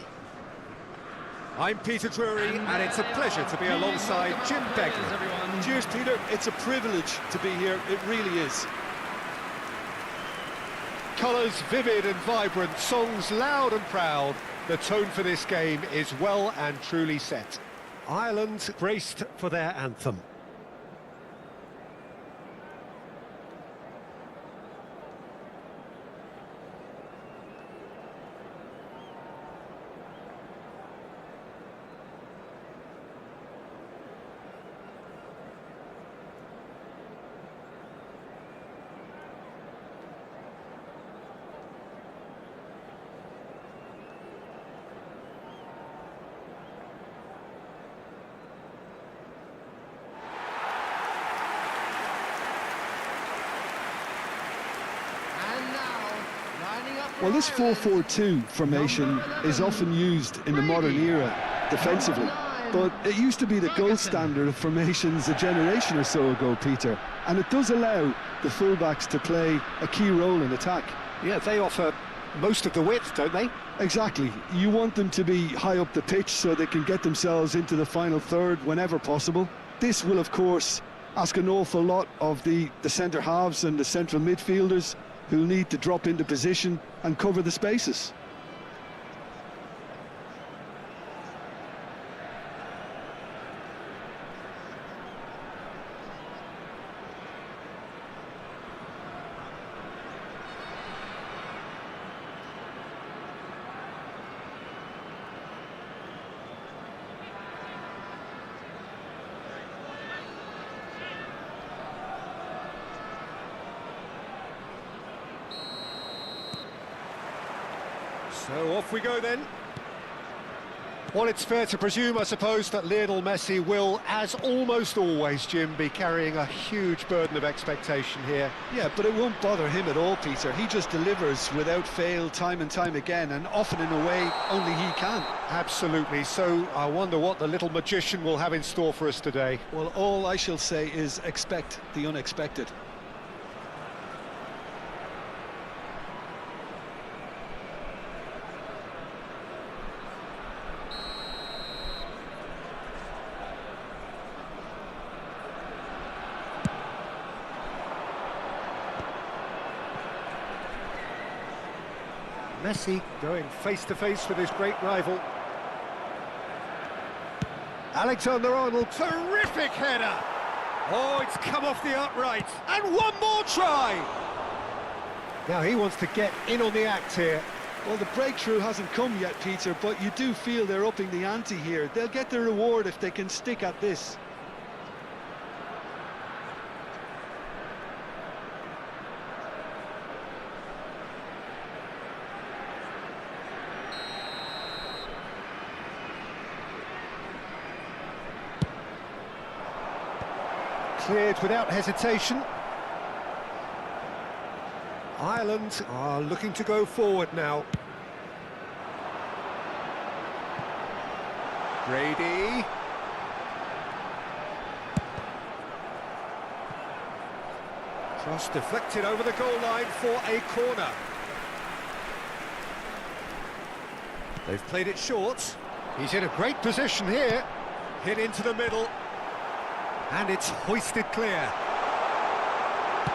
I'm Peter Drury, and it's a pleasure to be alongside Jim Beglin. Cheers, Peter. It's a privilege to be here. It really is. Colours vivid and vibrant, songs loud and proud. The tone for this game is well and truly set. Ireland braced for their anthem. Well, this 4-4-2 formation is often used in the modern era defensively, but it used to be the gold standard of formations a generation or so ago, Peter, and it does allow the fullbacks to play a key role in attack. Yeah, they offer most of the width, don't they? Exactly. You want them to be high up the pitch so they can get themselves into the final third whenever possible. This will, of course, ask an awful lot of the centre halves and the central midfielders, who'll need to drop into position and cover the spaces. So off we go then. Well, it's fair to presume, I suppose, that Lionel Messi will, as almost always, Jim, be carrying a huge burden of expectation here. Yeah, but it won't bother him at all, Peter. He just delivers without fail time and time again, and often in a way only he can. Absolutely. So I wonder what the little magician will have in store for us today. Well, all I shall say is expect the unexpected. Messi going face-to-face with his great rival. Alexander-Arnold, terrific header! Oh, it's come off the upright, and one more try! Now he wants to get in on the act here. Well, the breakthrough hasn't come yet, Peter, but you do feel they're upping the ante here. They'll get their reward if they can stick at this. Cleared without hesitation. Ireland are looking to go forward now. Brady. Cross deflected over the goal line for a corner. They've played it short. He's in a great position here. Hit into the middle. And it's hoisted clear.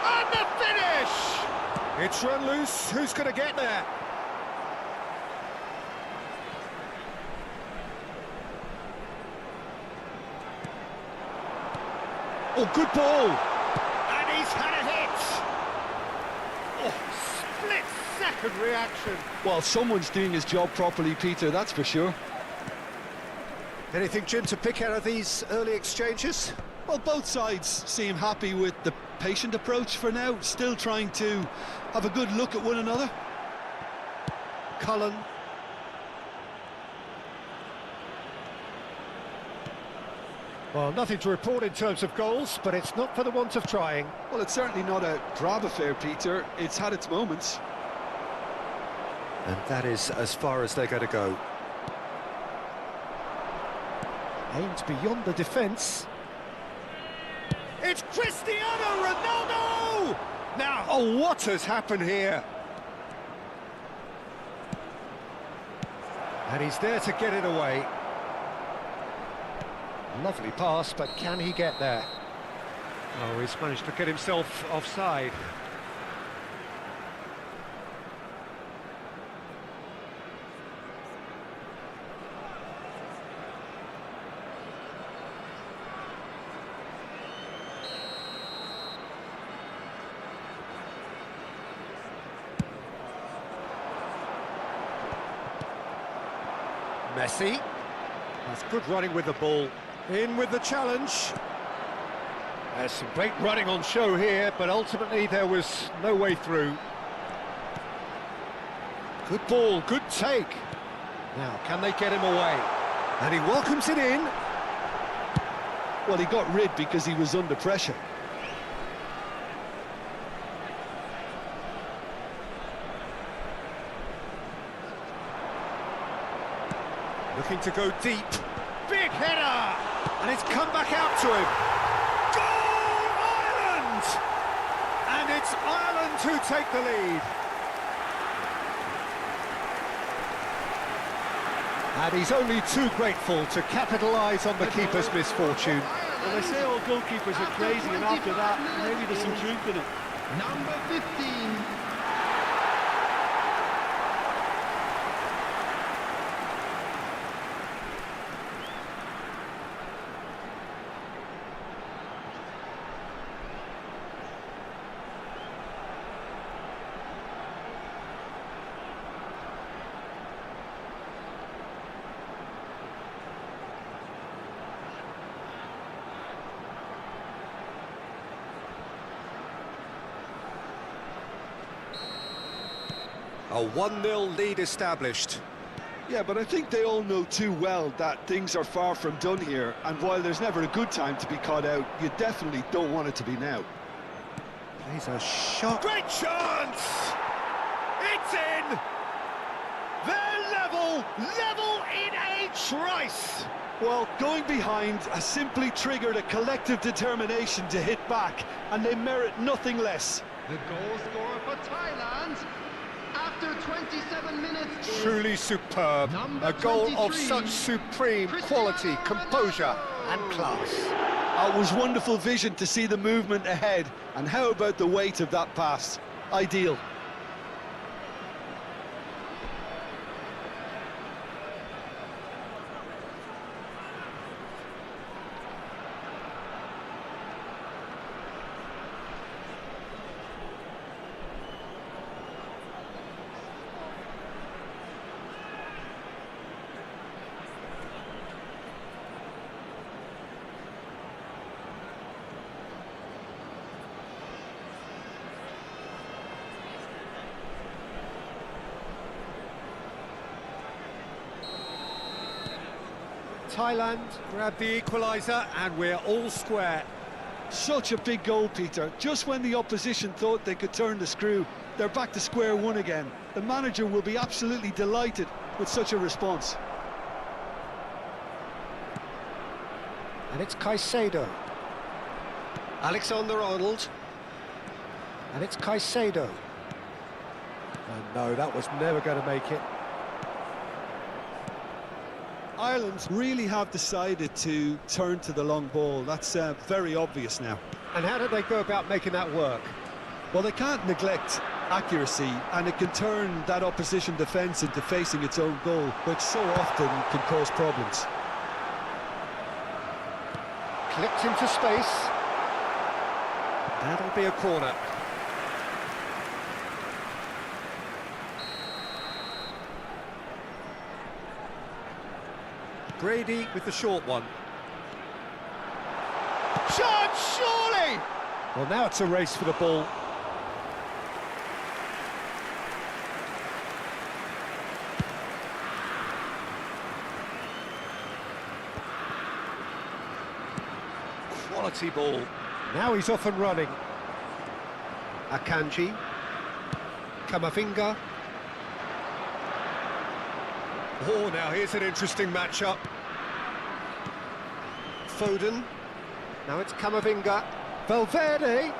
And the finish! It's run loose. Who's going to get there? Oh, good ball. And he's had a hit. Oh, split-second reaction. Well, someone's doing his job properly, Peter, that's for sure. Anything, Jim, to pick out of these early exchanges? Well, both sides seem happy with the patient approach for now, still trying to have a good look at one another. Cullen. Well, nothing to report in terms of goals, but it's not for the want of trying. Well, it's certainly not a drab affair, Peter. It's had its moments. And that is as far as they're going to go. Aimed beyond the defence. It's Cristiano Ronaldo! Now, oh, what has happened here? And he's there to get it away. Lovely pass, but can he get there? Oh, he's managed to get himself offside. Messi. That's good running with the ball. In with the challenge. There's some great running on show here, but ultimately there was no way through. Good ball, good take. Now, can they get him away? And he welcomes it in. Well, he got rid because he was under pressure. looking to go deep. Big header! And it's come back out to him. Goal, Ireland! And it's Ireland who take the lead. And he's only too grateful to capitalise on the keeper's misfortune. Well, they say all goalkeepers are crazy, and after that, maybe there's some truth in it. Number 15. A 1-0 lead established. Yeah, but I think they all know too well that things are far from done here, and while there's never a good time to be caught out, you definitely don't want it to be now. Plays a shot. Great chance! It's in! They're level in a trice! Well, going behind has simply triggered a collective determination to hit back, and they merit nothing less. The goal scorer for Thailand after 27 minutes. Truly superb. A goal of such supreme quality, composure and class. It was wonderful vision to see the movement ahead, and how about the weight of that pass? Ideal. Thailand grab the equaliser and we're all square. Such a big goal, Peter. Just when the opposition thought they could turn the screw, they're back to square one again. The manager will be absolutely delighted with such a response. And it's Caicedo. Alexander-Arnold. And it's Caicedo. And no, that was never going to make it. Ireland really have decided to turn to the long ball. That's very obvious now. And how did they go about making that work? Well, they can't neglect accuracy, and it can turn that opposition defence into facing its own goal, which so often can cause problems. Clipped into space. That'll be a corner. Brady with the short one. Chance, surely! Well, now it's a race for the ball. Quality ball. Now he's off and running. Akanji. Camavinga. Oh, now here's an interesting matchup. Foden. Now it's Camavinga. Valverde.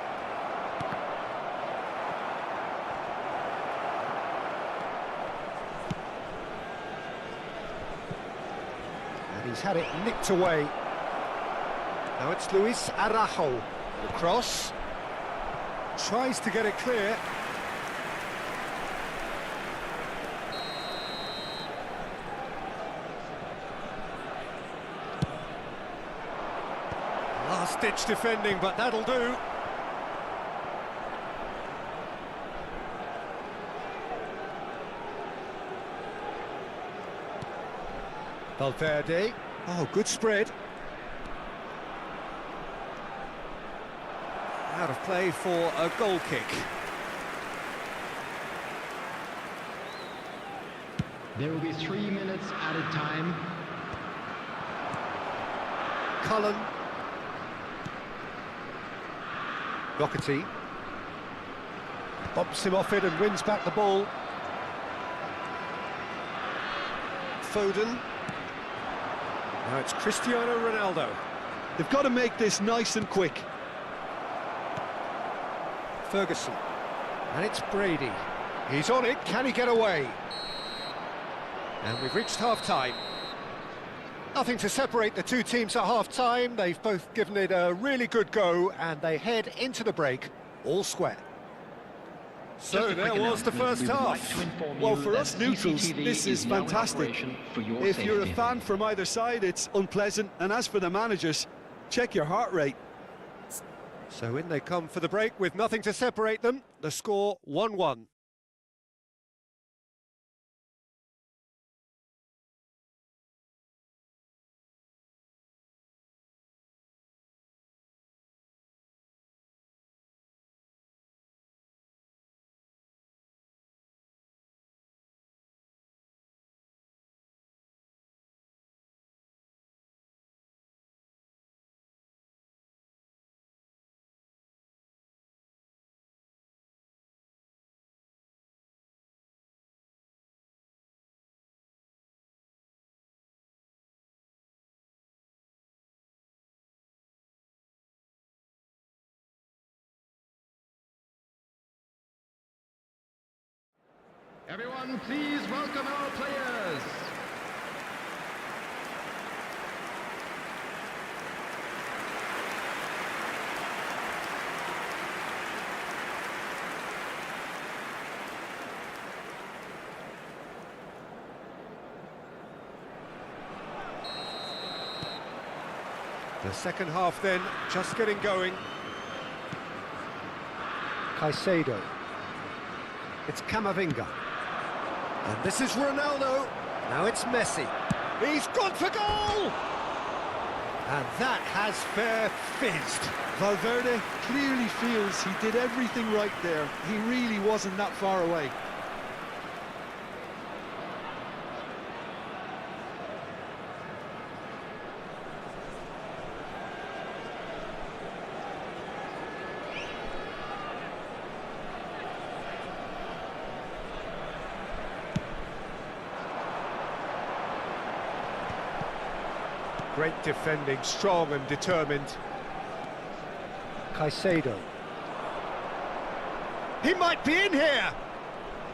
And he's had it nicked away. Now it's Luis Araujo. The cross. Tries to get it clear. Last-ditch defending, but that'll do. Valverde. Oh, good spread. Out of play for a goal kick. There will be 3 minutes added time. Cullen. Doherty. Bumps him off it and wins back the ball. Foden. Now it's Cristiano Ronaldo. They've got to make this nice and quick. Ferguson. And it's Brady. He's on it, can he get away? And we've reached half-time. Nothing to separate the two teams at half-time. They've both given it a really good go, and they head into the break all square. So there was the first half. Well, for us neutrals, this is fantastic. If you're a fan from either side, it's unpleasant. And as for the managers, check your heart rate. So in they come for the break with nothing to separate them. The score 1-1. Everyone, please welcome our players. The second half then, just getting going. Caicedo. It's 𝗟𝗓𝗩𝗘. And this is Ronaldo. Now it's Messi. He's gone for goal! And that has fair fizzed. Valverde clearly feels he did everything right there. He really wasn't that far away. Great defending, strong and determined. Caicedo. He might be in here!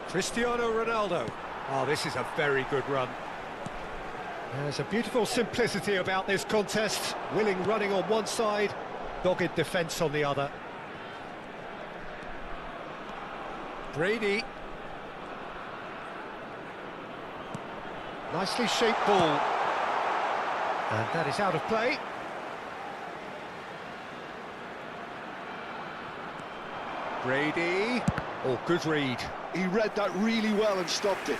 Cristiano Ronaldo. Oh, this is a very good run. There's a beautiful simplicity about this contest. Willing running on one side, dogged defence on the other. Brady. Nicely shaped ball. And that is out of play. Brady. Oh, good read. He read that really well and stopped it.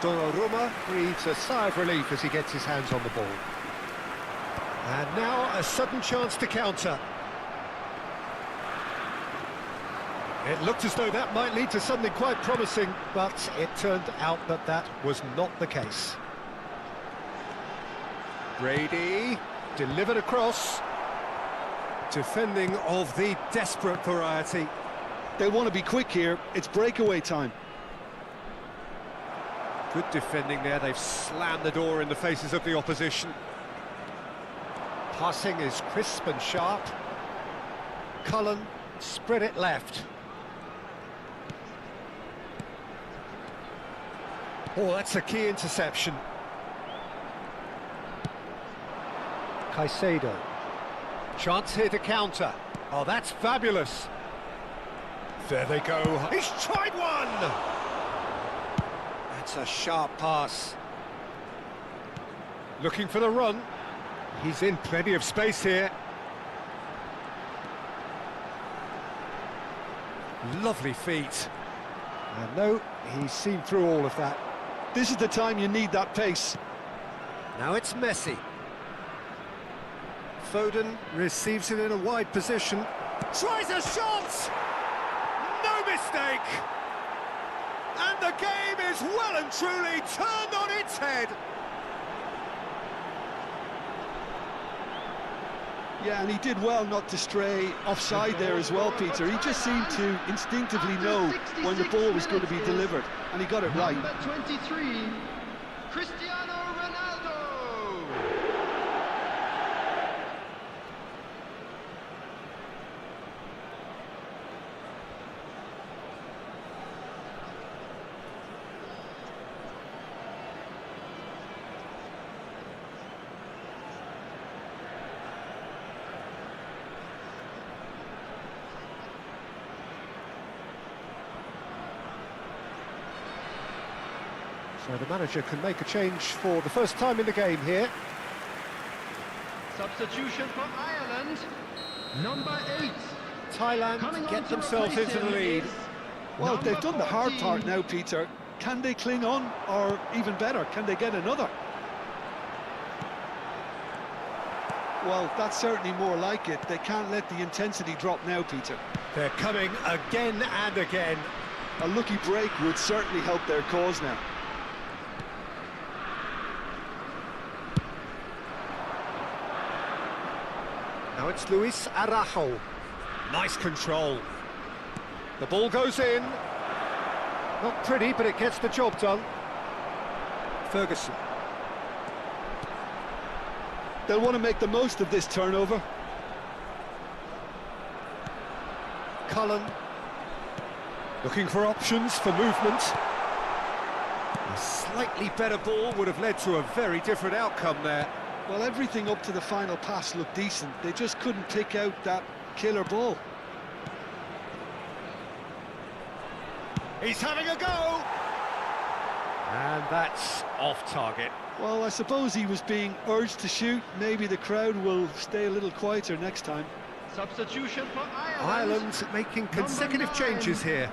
Donnarumma breathes a sigh of relief as he gets his hands on the ball. And now a sudden chance to counter. It looked as though that might lead to something quite promising, but it turned out that that was not the case. Brady delivered across. Defending of the desperate variety. They want to be quick here. It's breakaway time. Good defending there. They've slammed the door in the faces of the opposition. Passing is crisp and sharp. Cullen spread it left. Oh, that's a key interception. Caicedo. Chance here to counter. Oh, that's fabulous. There they go. He's tried one! That's a sharp pass. Looking for the run. He's in plenty of space here. Lovely feet. And no, he's seen through all of that. This is the time you need that pace. Now it's Messi. Foden receives it in a wide position. Tries a shot! No mistake! And the game is well and truly turned on its head. Yeah, and he did well not to stray offside there as well, Peter. He just seemed to instinctively know when the ball was going to be delivered, and he got it right. Number 23, Cristiano Ronaldo. So the manager can make a change for the first time in the game here. Substitution for Ireland, number 8. Thailand get themselves into the lead. Well, they've done the hard part now, Peter. Can they cling on, or even better, can they get another? Well, that's certainly more like it. They can't let the intensity drop now, Peter. They're coming again and again. A lucky break would certainly help their cause now. Now it's Luis Araujo. Nice control. The ball goes in. Not pretty, but it gets the job done. Ferguson. They'll want to make the most of this turnover. Cullen. Looking for options for movement. A slightly better ball would have led to a very different outcome there. Well, everything up to the final pass looked decent. They just couldn't pick out that killer ball. He's having a go! And that's off target. Well, I suppose he was being urged to shoot. Maybe the crowd will stay a little quieter next time. Substitution for Ireland. Ireland making consecutive changes here.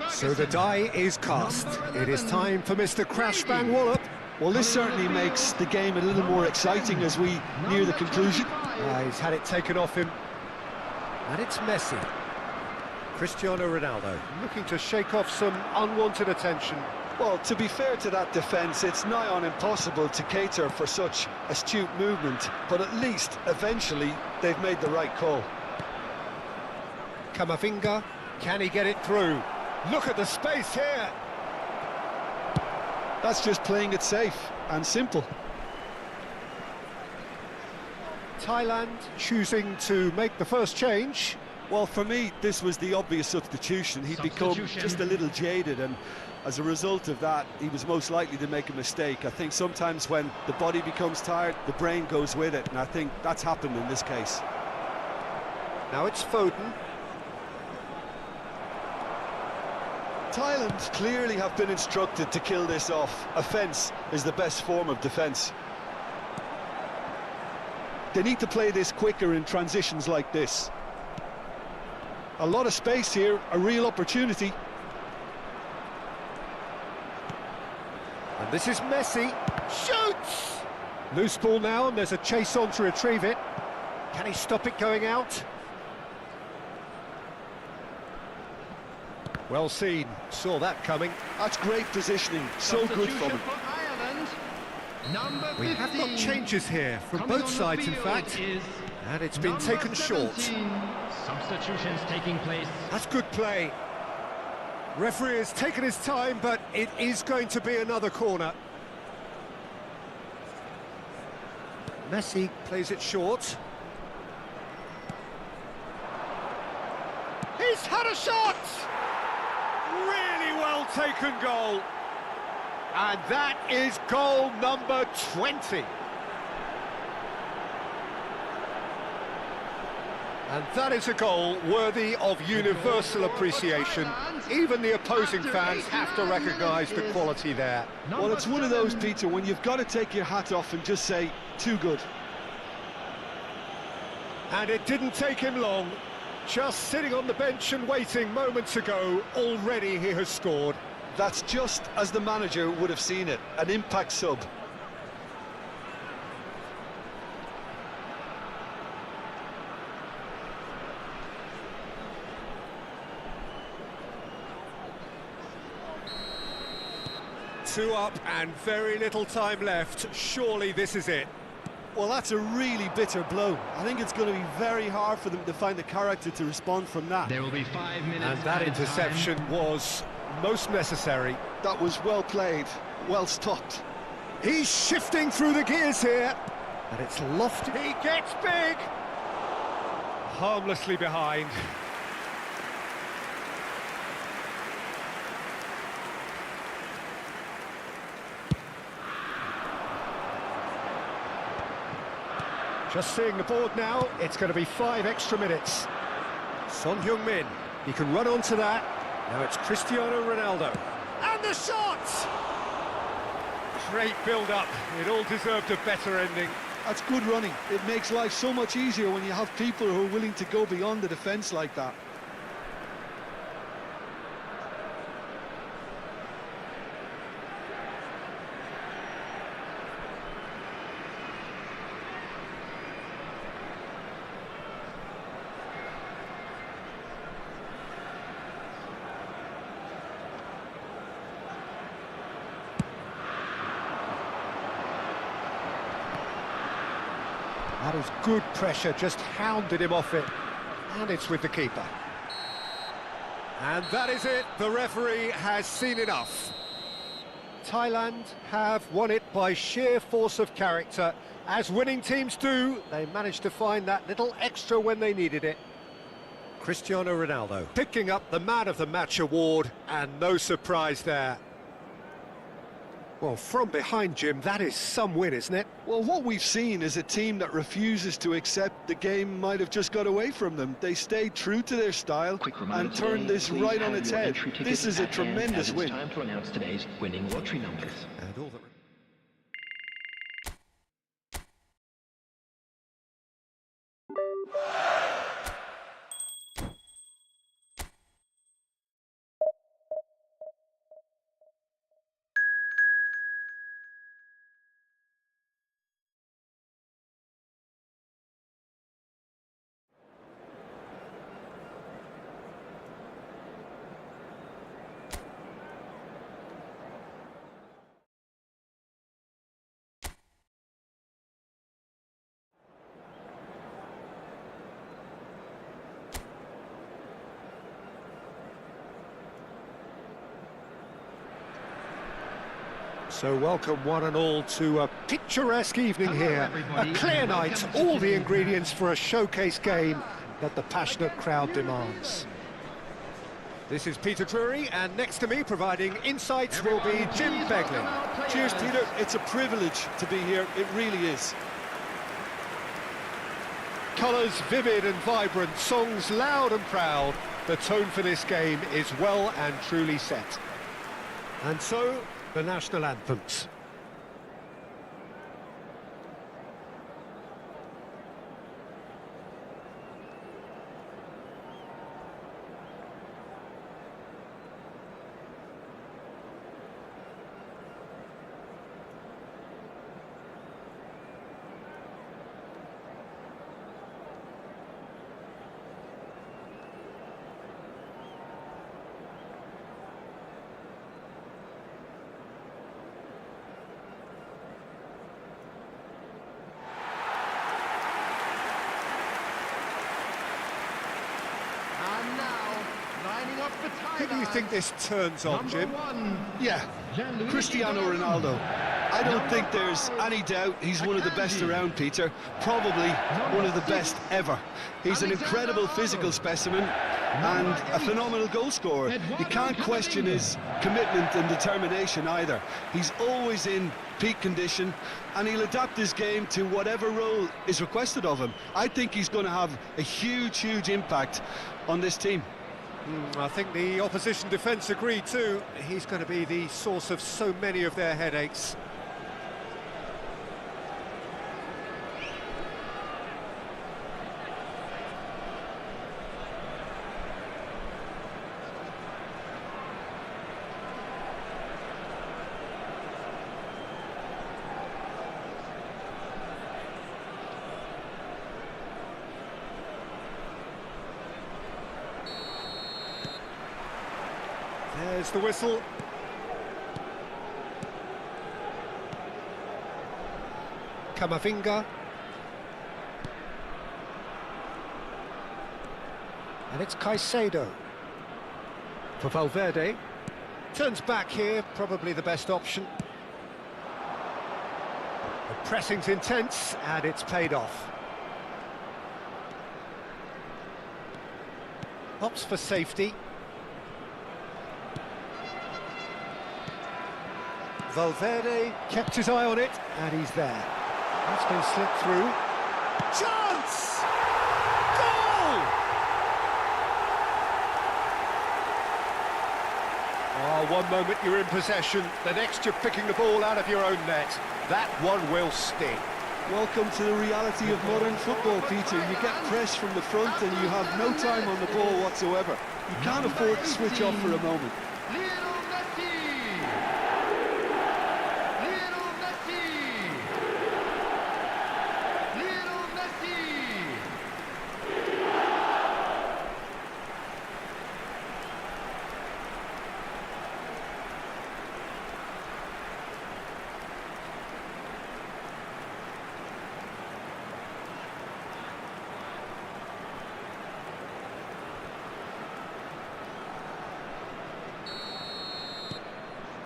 So the die is cast. It is time for Mr. Crash Bang Wallop. Well, this certainly makes the game a little more exciting as we near the conclusion. He's had it taken off him. And it's Messi. Cristiano Ronaldo looking to shake off some unwanted attention. Well, to be fair to that defence, it's nigh on impossible to cater for such astute movement, but at least, eventually, they've made the right call. Camavinga, can he get it through? Look at the space here! That's just playing it safe and simple. Thailand choosing to make the first change. Well, for me, this was the obvious substitution. He'd become just a little jaded, and as a result of that, he was most likely to make a mistake. I think sometimes when the body becomes tired, the brain goes with it, and I think that's happened in this case. Now it's Foden. Thailand clearly have been instructed to kill this off. Offence is the best form of defence. They need to play this quicker in transitions like this. A lot of space here, a real opportunity. And this is Messi. Shoots! Loose ball now, and there's a chase on to retrieve it. Can he stop it going out? Well seen, saw that coming. That's great positioning, so good from him. For Ireland, number 15. We have got changes here from both sides, in fact, and it's been taken short. Substitutions taking place. That's good play. Referee has taken his time, but it is going to be another corner. Messi plays it short. He's had a shot! Really well taken goal. And that is goal number 20. And that is a goal worthy of universal appreciation. Even the opposing fans have to recognise the quality there. Well, it's one of those, Peter, when you've got to take your hat off and just say, too good. And it didn't take him long. Just sitting on the bench and waiting moments ago, already he has scored. That's just as the manager would have seen it, an impact sub. Two up and very little time left. Surely this is it. Well, that's a really bitter blow. I think it's going to be very hard for them to find the character to respond from that. There will be 5 minutes. And that added interception time. was most necessary. That was well played, well stopped. He's shifting through the gears here. And it's lofty. He gets big. Harmlessly behind. Just seeing the board now, it's going to be 5 extra minutes. Son Heung-min, he can run onto that. Now it's Cristiano Ronaldo. And the shot! Great build-up. It all deserved a better ending. That's good running. It makes life so much easier when you have people who are willing to go beyond the defence like that. That is good pressure, just hounded him off it. And it's with the keeper. And that is it, the referee has seen enough. Thailand have won it by sheer force of character. As winning teams do, they managed to find that little extra when they needed it. Cristiano Ronaldo picking up the Man of the Match award, and no surprise there. Well, from behind, Jim, that is some win, isn't it? Well, what we've seen is a team that refuses to accept the game might have just got away from them. They stayed true to their style and turned this right on its head. This is a tremendous win. It's time to announce today's winning lottery numbers. And all the... So welcome one and all to a picturesque evening here. A clear night, all the ingredients for a showcase game that the passionate crowd demands. This is Peter Drury, and next to me providing insights will be Jim Beglin. Cheers, Peter. It's a privilege to be here. It really is. Colours vivid and vibrant, songs loud and proud. The tone for this game is well and truly set. And so, the national anthems. Who do you think this turns on, Jim? Yeah, Cristiano Ronaldo. I don't think there's any doubt he's one of the best around, Peter. Probably one of the best ever. He's an incredible physical specimen and a phenomenal goal scorer. You can't question his commitment and determination either. He's always in peak condition, and he'll adapt his game to whatever role is requested of him. I think he's going to have a huge impact on this team. I think the opposition defence agree too. He's going to be the source of so many of their headaches. There's the whistle. Camavinga, And it's Caicedo. For Valverde. Turns back here, probably the best option. The pressing's intense, and it's paid off. Opts for safety. Valverde kept his eye on it, and he's there. That's been slipped through. Chance! Goal! Oh, one moment you're in possession, the next you're picking the ball out of your own net. That one will sting. Welcome to the reality of modern football, Peter. You get pressed from the front and you have no time on the ball whatsoever. You can't afford to switch off for a moment.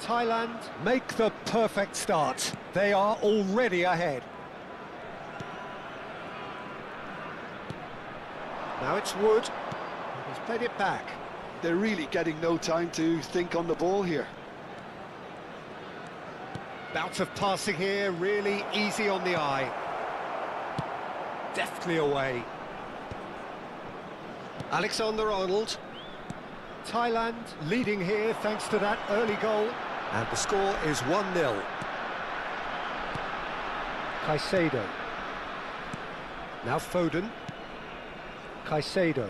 Thailand make the perfect start. They are already ahead. Now it's Wood. He's played it back. They're really getting no time to think on the ball here. Bout of passing here, really easy on the eye. Deftly away. Alexander-Arnold. Thailand leading here thanks to that early goal. And the score is 1-0. Caicedo. Now Foden. Caicedo.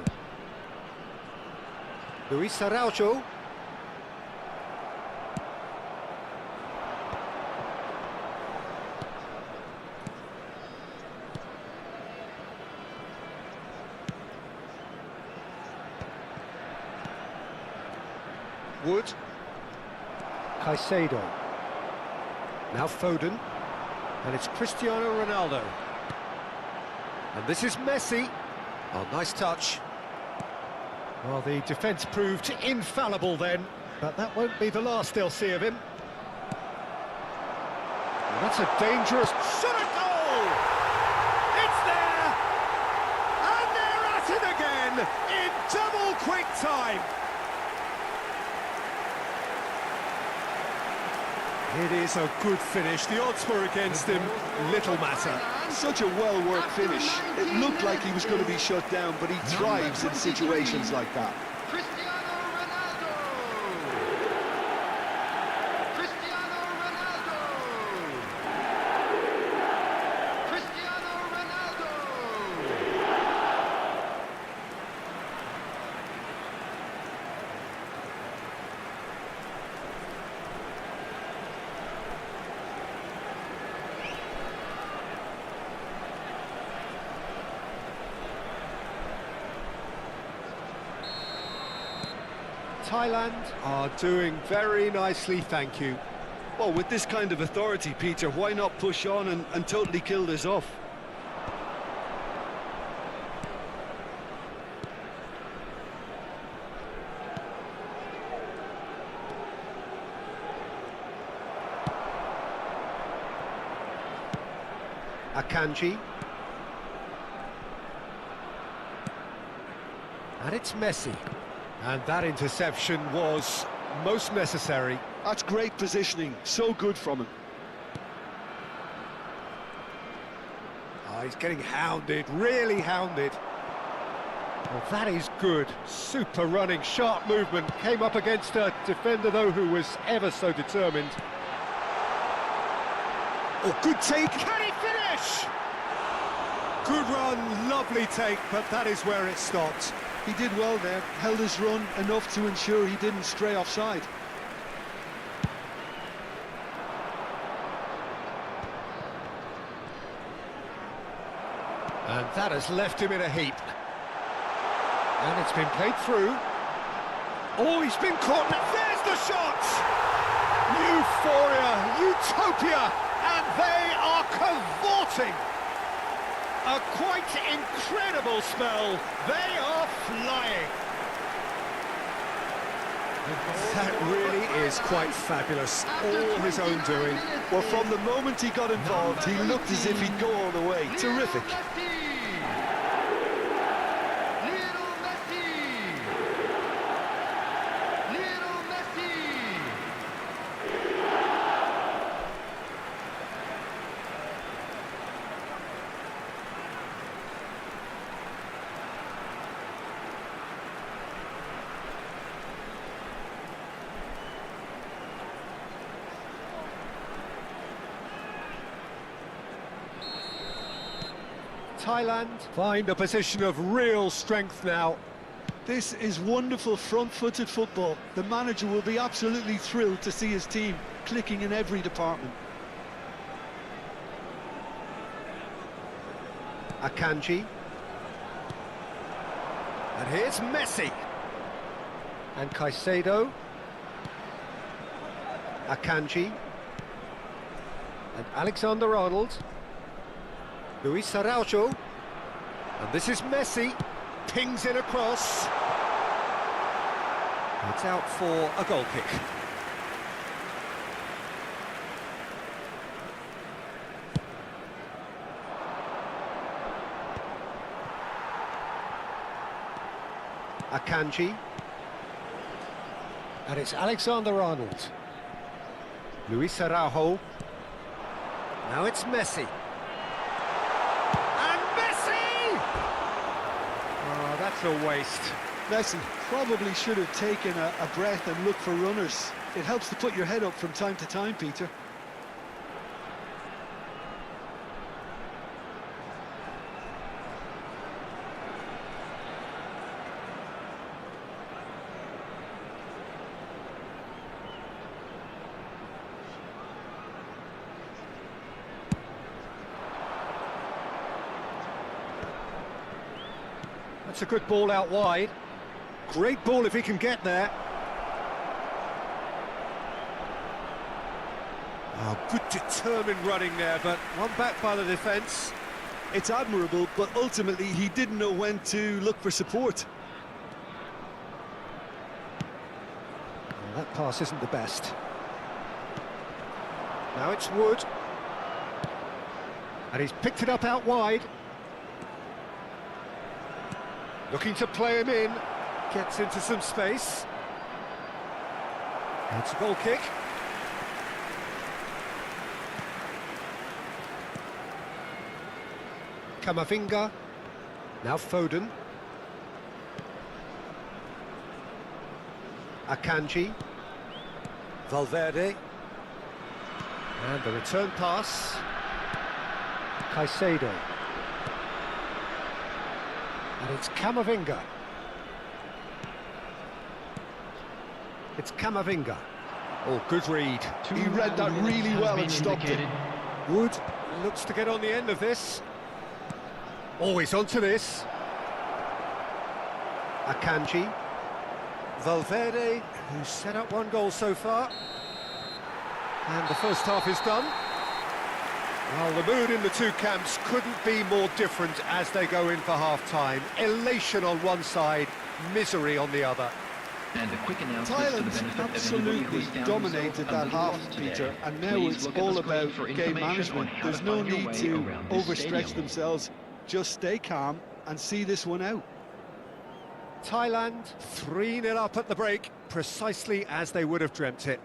Luis Araujo. Wood. Caicedo. Now Foden. And it's Cristiano Ronaldo. And this is Messi. Oh, nice touch. Well, the defence proved infallible then, but that won't be the last they'll see of him. Well, that's a dangerous shot at goal! It's there! And they're at it again in double quick time! It is a good finish. The odds were against him. Little matter. Such a well-worked finish. It looked like he was going to be shut down, but he thrives in situations like that. Thailand are doing very nicely, thank you. Well, with this kind of authority, Peter, why not push on and totally kill this off? Akanji. And it's Messi. And that interception was most necessary. That's great positioning, so good from him. Oh, he's getting hounded, really hounded. Well, that is good. Super running, sharp movement. Came up against a defender, though, who was ever so determined. Oh, good take. Can he finish? Good run, lovely take, but that is where it stopped. He did well there, held his run enough to ensure he didn't stray offside. And that has left him in a heap. And it's been played through. Oh, he's been caught. There's the shot! Euphoria, utopia, and they are cavorting. A quite incredible spell. They are flying. That really is quite fabulous. All his own doing. Well, from the moment he got involved, he looked as if he'd go all the way. Terrific. Thailand find a position of real strength now. This is wonderful front-footed football. The manager will be absolutely thrilled to see his team clicking in every department. Akanji. And here's Messi. And Caicedo. Akanji. And Alexander-Arnold. 𝗟𝗓𝗩𝗘. And this is Messi. Pings it across. It's out for a goal kick. Akanji. And it's Alexander-Arnold. 𝗟𝗓𝗩𝗘. Now it's Messi. And Messi! Oh, that's a waste. Messi probably should have taken a breath and looked for runners. It helps to put your head up from time to time, Peter. That's a good ball out wide. Great ball if he can get there. Oh, good determined running there, but one back by the defence. It's admirable, but ultimately he didn't know when to look for support. Well, that pass isn't the best. Now it's Wood. And he's picked it up out wide. Looking to play him in. Gets into some space. That's a goal kick. Camavinga. Now Foden. Akanji. Valverde. And the return pass. Caicedo. And it's Camavinga. It's Camavinga. Oh, good read. He read that really well and stopped it. Wood looks to get on the end of this. Always onto this. Akanji. Valverde, who's set up one goal so far. And the first half is done. Well, the mood in the two camps couldn't be more different as they go in for half-time. Elation on one side, misery on the other. And a quick announcement for the Thailand benefit of absolutely anybody who's down dominated the that half, today. Peter, and now Please it's look at all the screen about for game information on management. how There's to no find your need way to around this overstretch stadium. themselves. Just stay calm and see this one out. Thailand 3-0 up at the break, precisely as they would have dreamt it.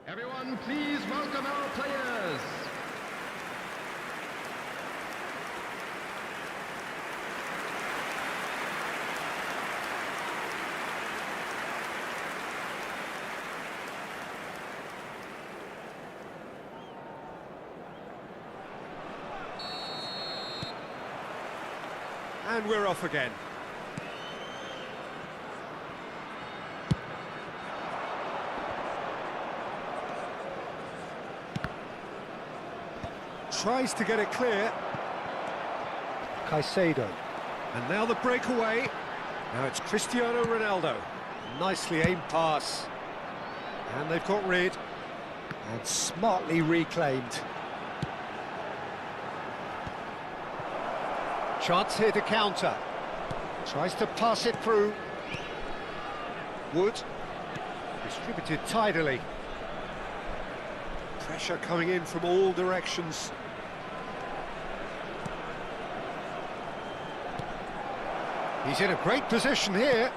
Everyone, please welcome our players. And we're off again. Tries to get it clear. Caicedo. And now the breakaway. Now it's Cristiano Ronaldo. Nicely aimed pass. And they've got rid. And smartly reclaimed. Chance here to counter. Tries to pass it through. Wood. Distributed tidily. Pressure coming in from all directions. He's in a great position here.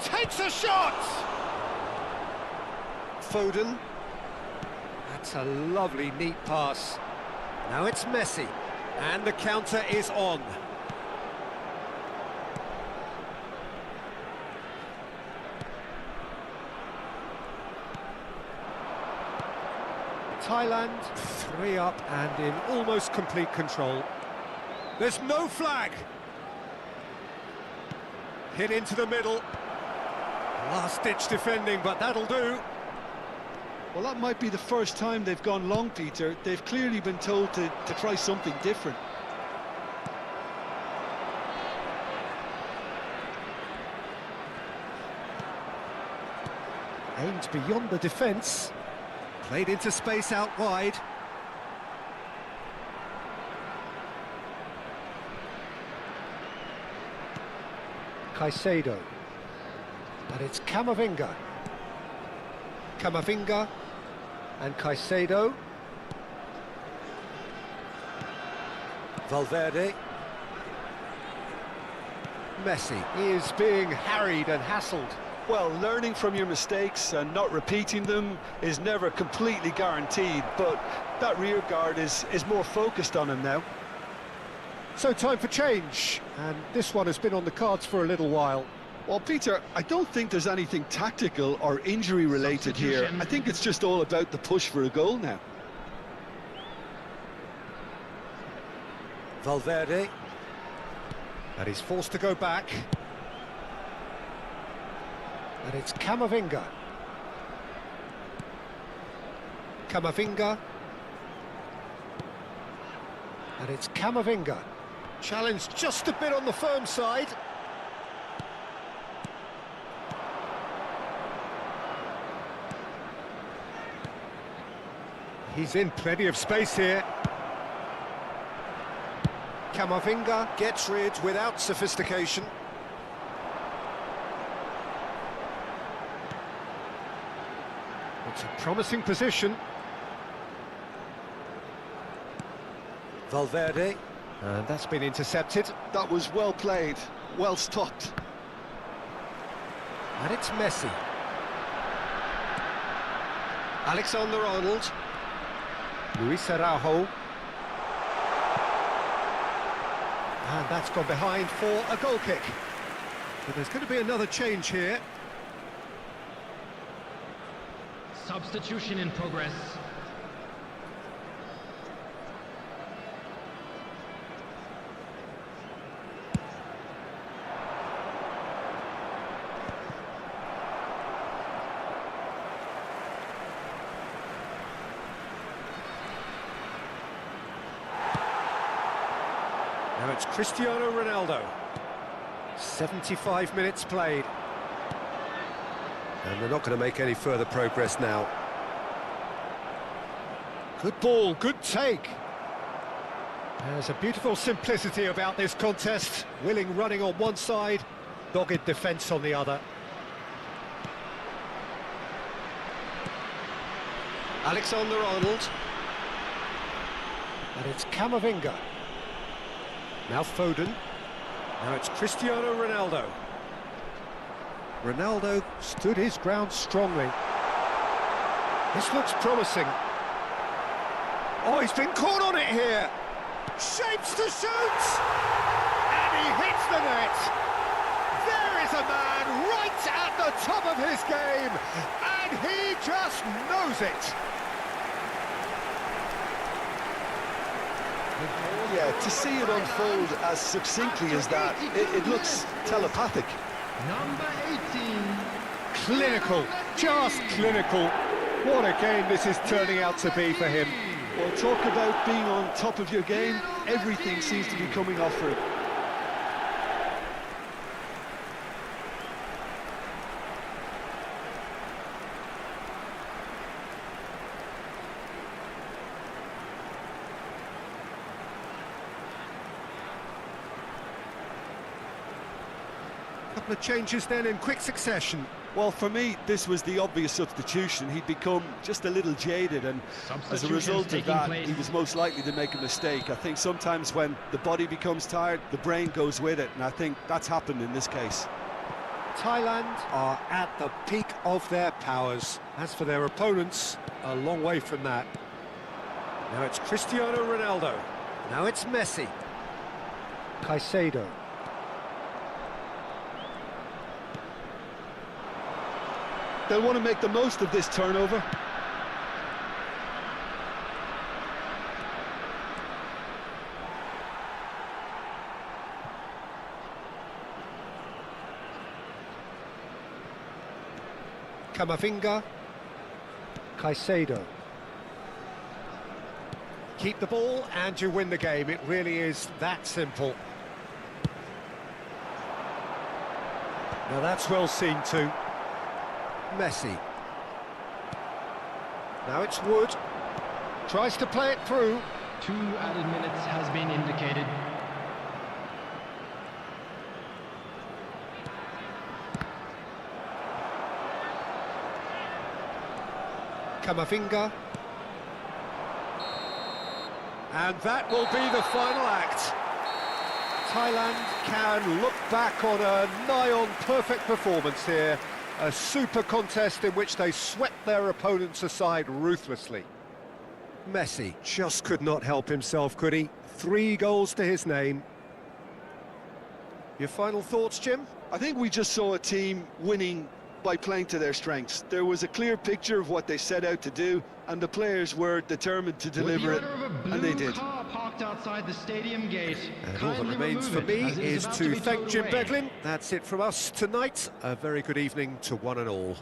Takes a shot! Foden. That's a lovely, neat pass. Now it's Messi. And the counter is on. Thailand, 3 up and in almost complete control. There's no flag. Hit into the middle. Last-ditch defending, but that'll do. Well, that might be the first time they've gone long, Peter. They've clearly been told to try something different. Aimed beyond the defence. Played into space out wide. Caicedo. And it's Camavinga. Camavinga and Caicedo. Valverde. Messi is being harried and hassled. Well, learning from your mistakes and not repeating them is never completely guaranteed, but that rear guard is more focused on him now. So time for change, and this one has been on the cards for a little while. Well, Peter, I don't think there's anything tactical or injury-related here. I think it's just all about the push for a goal now. Valverde. And he's forced to go back. And it's Camavinga. Camavinga. And it's Camavinga. Challenged just a bit on the firm side. He's in plenty of space here. Camavinga gets rid without sophistication. It's a promising position. Valverde. And that's been intercepted. That was well played, well stopped. And it's Messi. Alexander-Arnold. Luis Araujo. And that's gone behind for a goal kick. But there's going to be another change here. Substitution in progress. Now it's Cristiano Ronaldo. 75 minutes played. And they're not going to make any further progress now. Good ball, good take. There's a beautiful simplicity about this contest. Willing running on one side, dogged defence on the other. Alexander-Arnold. And it's Camavinga. Now Foden. Now it's Cristiano Ronaldo. Ronaldo stood his ground strongly. This looks promising. Oh, he's been caught on it here. Shapes to shoot! And he hits the net. There is a man right at the top of his game, and he just knows it. Yeah, to see it unfold as succinctly as that, it looks telepathic. Number 18. Clinical, just clinical. What a game this is turning out to be for him. Well, talk about being on top of your game. Everything seems to be coming off for him. Couple of changes then in quick succession. Well, for me, this was the obvious substitution. He'd become just a little jaded, and as a result of that, he was most likely to make a mistake. I think sometimes when the body becomes tired, the brain goes with it, and I think that's happened in this case. Thailand are at the peak of their powers. As for their opponents, a long way from that. Now it's Cristiano Ronaldo. Now it's Messi. Caicedo. They'll want to make the most of this turnover. Camavinga. Caicedo. Keep the ball and you win the game. It really is that simple. Now that's well seen too. Messi. Now it's Wood. Tries to play it through. 2 added minutes has been indicated. Camavinga. And that will be the final act. Thailand can look back on a nigh-on perfect performance here. A super contest in which they swept their opponents aside ruthlessly. Messi just could not help himself, could he? 3 goals to his name. Your final thoughts, Jim? I think we just saw a team winning by playing to their strengths. There was a clear picture of what they set out to do, and the players were determined to deliver it, and they did. Car parked outside the stadium gate. And all that remains for me is to thank Jim Beglin. That's it from us tonight. A very good evening to one and all.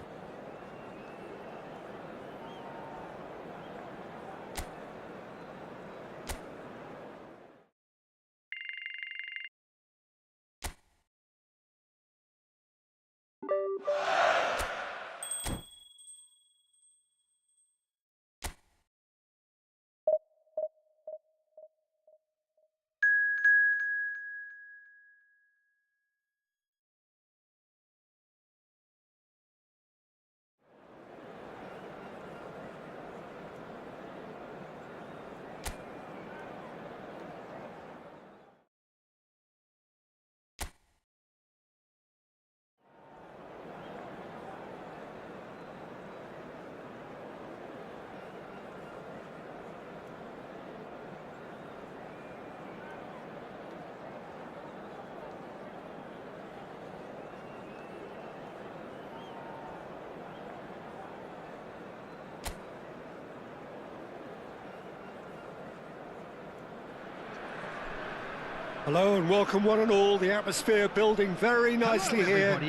Hello and welcome one and all. The atmosphere building very nicely here.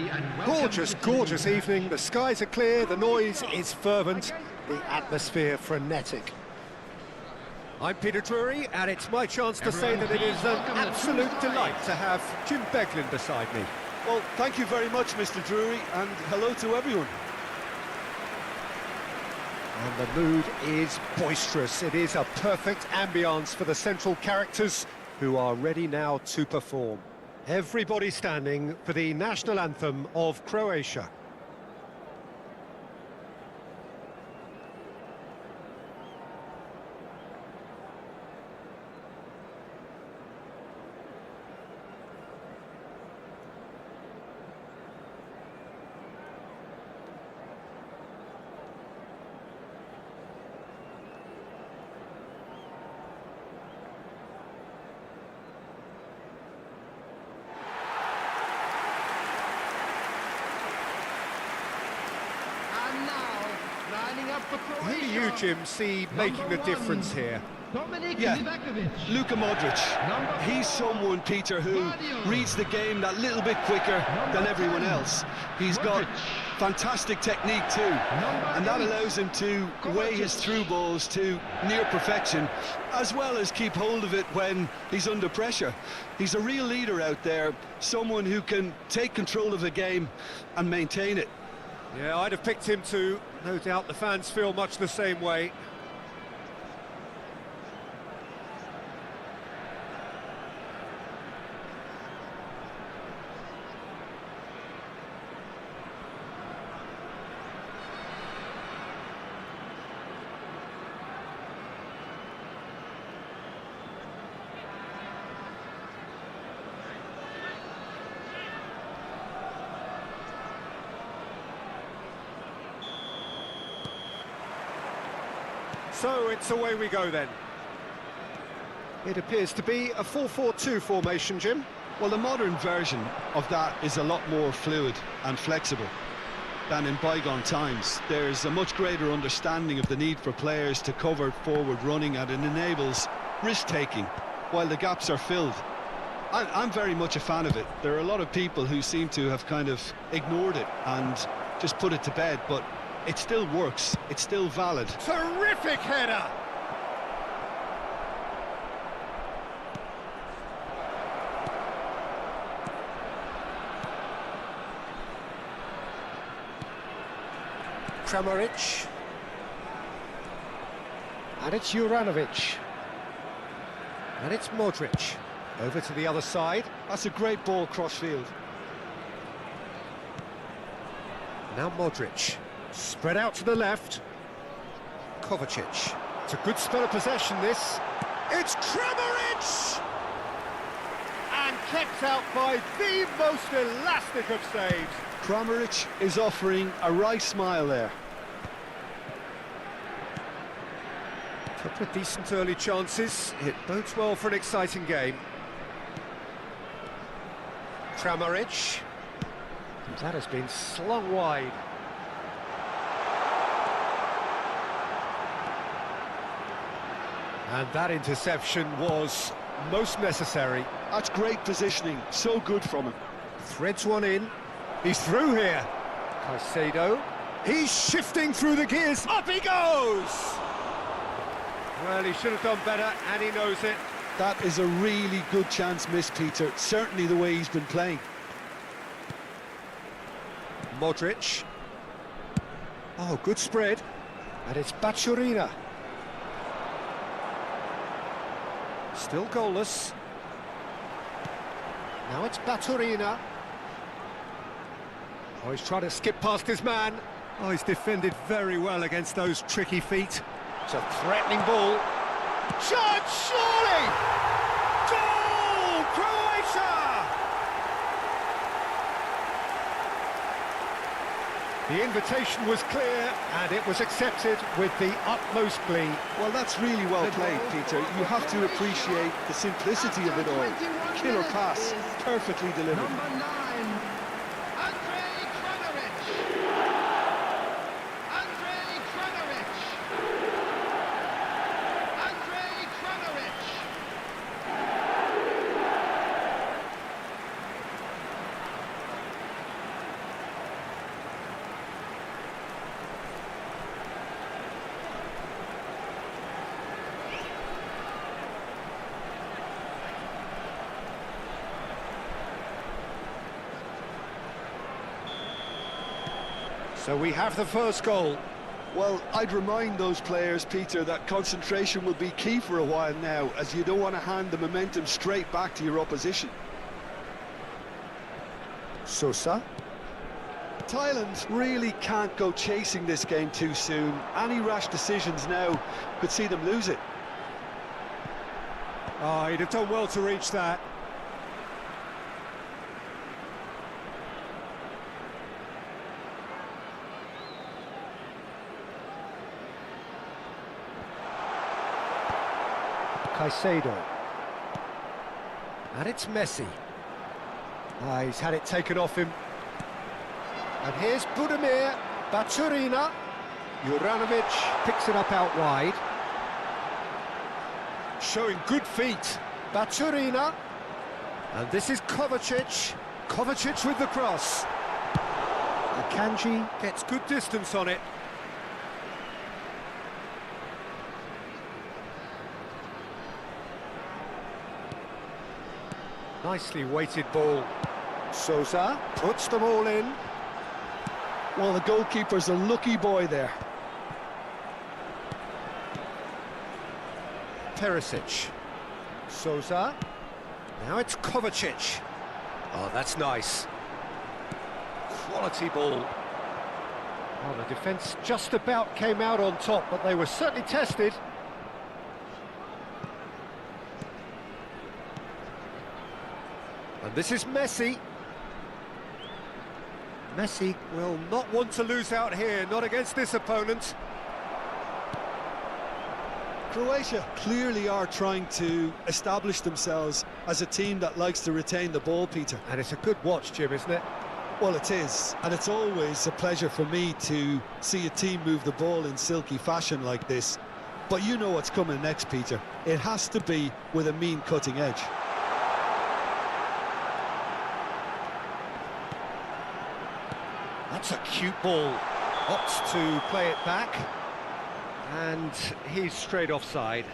Gorgeous, gorgeous evening. The skies are clear, the noise is fervent, the atmosphere frenetic. I'm Peter Drury, and it's my chance to say that it is an absolute delight to have Jim Beglin beside me. Well, thank you very much, Mr. Drury, and hello to everyone. And the mood is boisterous. It is a perfect ambience for the central characters, who are ready now to perform. Everybody standing for the national anthem of Croatia. lining up for Who Croatia. do you, Jim, see making the difference here? Yeah, Luka Modric. He's someone, Peter, who reads the game that little bit quicker than everyone else. He's got fantastic technique too, and that allows him to weigh his through balls to near perfection, as well as keep hold of it when he's under pressure. He's a real leader out there, someone who can take control of the game and maintain it. Yeah, I'd have picked him too. No doubt the fans feel much the same way. So it's away we go then. It appears to be a 4-4-2 formation, Jim. Well, the modern version of that is a lot more fluid and flexible than in bygone times. There's a much greater understanding of the need for players to cover forward running, and it enables risk-taking while the gaps are filled. I'm very much a fan of it. There are a lot of people who seem to have kind of ignored it and just put it to bed, but it still works, it's still valid. Terrific header! Kramaric. And it's Juranovic. And it's Modric. Over to the other side. That's a great ball cross-field. Now Modric. Spread out to the left. Kovacic. It's a good spell of possession, this. It's Kramaric! And kept out by the most elastic of saves. Kramaric is offering a wry smile there. Couple of decent early chances. It bodes well for an exciting game. Kramaric. That has been slung wide. And that interception was most necessary. That's great positioning, so good from him. Threads one in. He's through here. Caicedo. He's shifting through the gears. Up he goes! Well, he should have done better, and he knows it. That is a really good chance missed, Peter. Certainly the way he's been playing. Modric. Oh, good spread. And it's 𝗟𝗓𝗓. Still goalless. Now it's 𝗟𝗓𝗓. Oh, he's trying to skip past his man. Oh, he's defended very well against those tricky feet. It's a threatening ball. Shot, surely! Goal! Croatia! The invitation was clear, and it was accepted with the utmost glee. Well, that's really well played, Peter. You have to appreciate the simplicity of it all. Killer pass, perfectly delivered. Number 9, Andrej Kramaric. Andrej Kramaric. Andrej Kramaric. So we have the first goal. Well, I'd remind those players, Peter, that concentration will be key for a while now, as you don't want to hand the momentum straight back to your opposition. Sosa. Thailand really can't go chasing this game too soon. Any rash decisions now could see them lose it. Oh, he'd have done well to reach that. Caicedo. And it's Messi. Ah, he's had it taken off him. And here's Budimir 𝗟𝗓𝗓. Juranovic picks it up out wide. Showing good feet. 𝗟𝗓𝗩𝗘. And this is Kovacic. Kovacic with the cross. Akanji gets good distance on it. Nicely weighted ball. Sousa puts them all in. Well, the goalkeeper's a lucky boy there. Perisic. Sousa. Now it's Kovacic. Oh, that's nice. Quality ball. Well, the defence just about came out on top, but they were certainly tested. And this is Messi. Messi will not want to lose out here, not against this opponent. Croatia clearly are trying to establish themselves as a team that likes to retain the ball, Peter. And it's a good watch, Jim, isn't it? Well, it is, and it's always a pleasure for me to see a team move the ball in silky fashion like this. But you know what's coming next, Peter. It has to be with a mean cutting edge. That's a cute ball. Opts to play it back. And he's straight offside.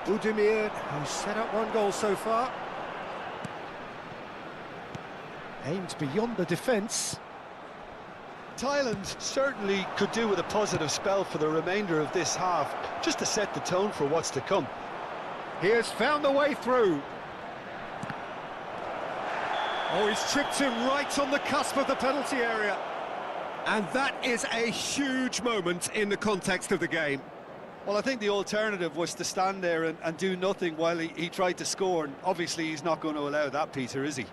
Budimir, who's set up one goal so far. Aimed beyond the defence. Thailand certainly could do with a positive spell for the remainder of this half, just to set the tone for what's to come. He has found the way through. Oh, he's tripped him right on the cusp of the penalty area. And that is a huge moment in the context of the game. Well, I think the alternative was to stand there and do nothing while he tried to score, and obviously he's not going to allow that, Peter, is he?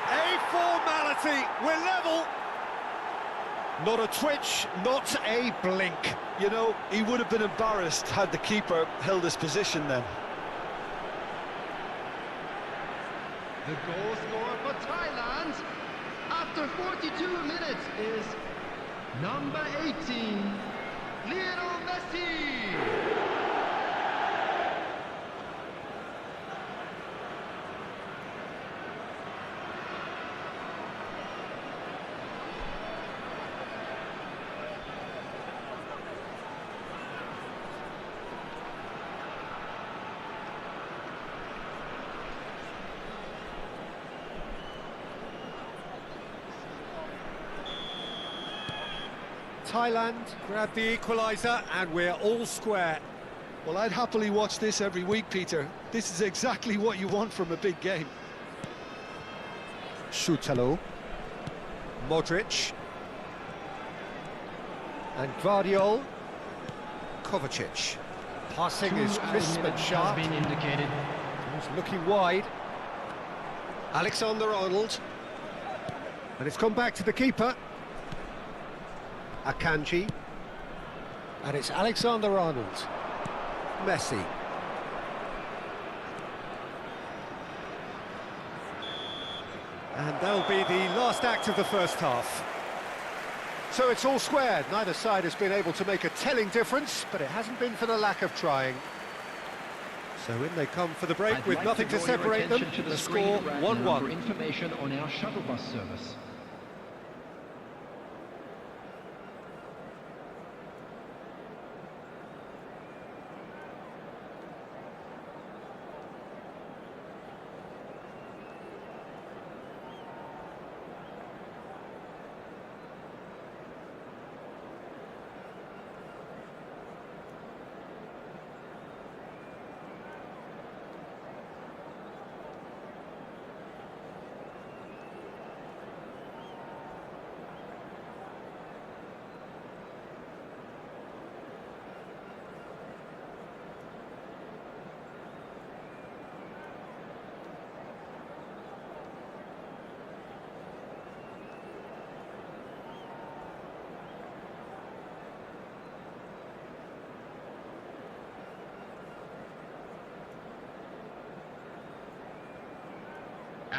A formality, we're level. Not a twitch, not a blink. You know, he would have been embarrassed had the keeper held his position then. The goal scorer for Thailand after 42 minutes is number 18, Lionel Messi. Thailand grab the equaliser and we're all square. Well, I'd happily watch this every week, Peter. This is exactly what you want from a big game. 𝗟𝗜𝗩𝗘. Modric. And 𝗟𝗩𝗪. Kovacic. Passing is crisp and sharp. Has been indicated. He's looking wide. Alexander-Arnold. And it's gone back to the keeper. Akanji. And it's Alexander-Arnold. Messi. And that'll be the last act of the first half. So it's all squared. Neither side has been able to make a telling difference, but it hasn't been for the lack of trying. So in they come for the break with nothing to separate them. The score 1-1. For information on our shuttle bus service.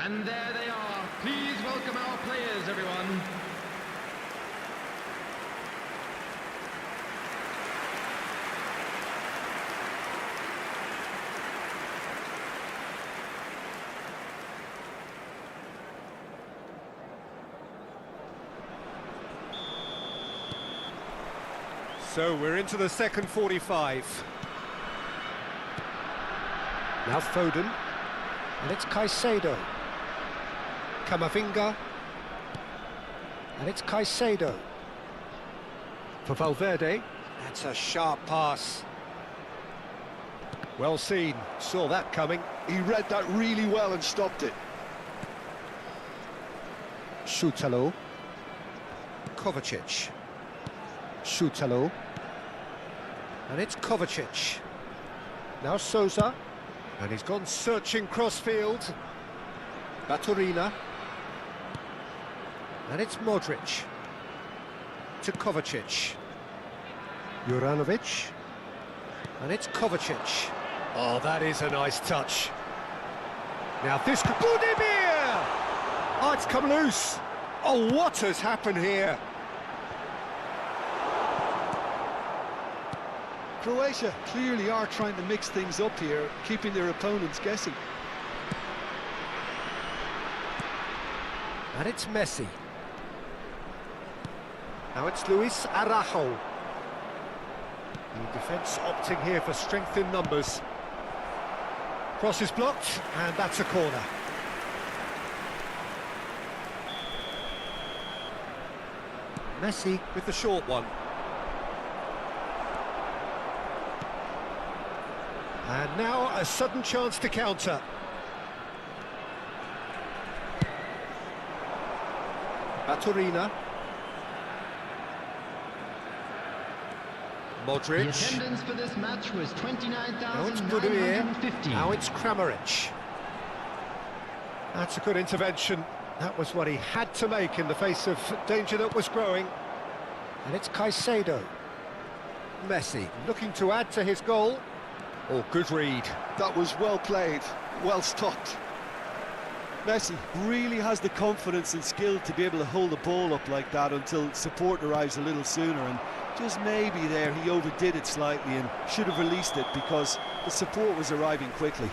And there they are. Please welcome our players, everyone. So we're into the second 45. Now Foden, and it's Caicedo. Camavinga, and it's Caicedo. For Valverde, that's a sharp pass. Well seen, saw that coming. He read that really well and stopped it. 𝗟𝗜𝗩𝗘. Kovacic. 𝗟𝗜𝗘. And it's Kovacic. Now Sousa. And he's gone searching crossfield. Baturina. And it's Modric. To Kovacic. Juranovic. And it's Kovacic. Oh, that is a nice touch. Now this could... Budimir! Oh, it's come loose. Oh, what has happened here? Croatia clearly are trying to mix things up here, keeping their opponents guessing. And it's Messi. Now it's Luis Araujo. The defence opting here for strength in numbers. Cross is blocked, and that's a corner. Messi with the short one. And now a sudden chance to counter. Baturina. Modric. The attendance for this match was Now it's Budimir. 29,950. Now it's 𝗟𝗓𝗩𝗘. That's a good intervention. That was what he had to make in the face of danger that was growing. And it's Caicedo. Messi looking to add to his goal. Oh, good read. That was well played, well stopped. Messi really has the confidence and skill to be able to hold the ball up like that until support arrives a little sooner, and just maybe there he overdid it slightly and should have released it because the support was arriving quickly.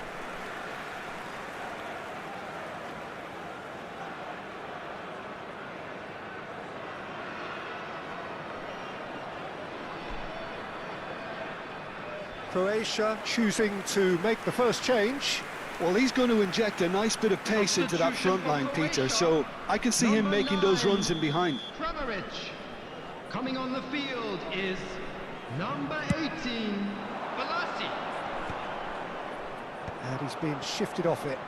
Croatia choosing to make the first change. Well, he's going to inject a nice bit of pace into that front line, Peter, so I can see him making those runs in behind. 𝗟𝗓𝗩𝗘. Coming on the field is number 18, Balassi. And he's been shifted off it.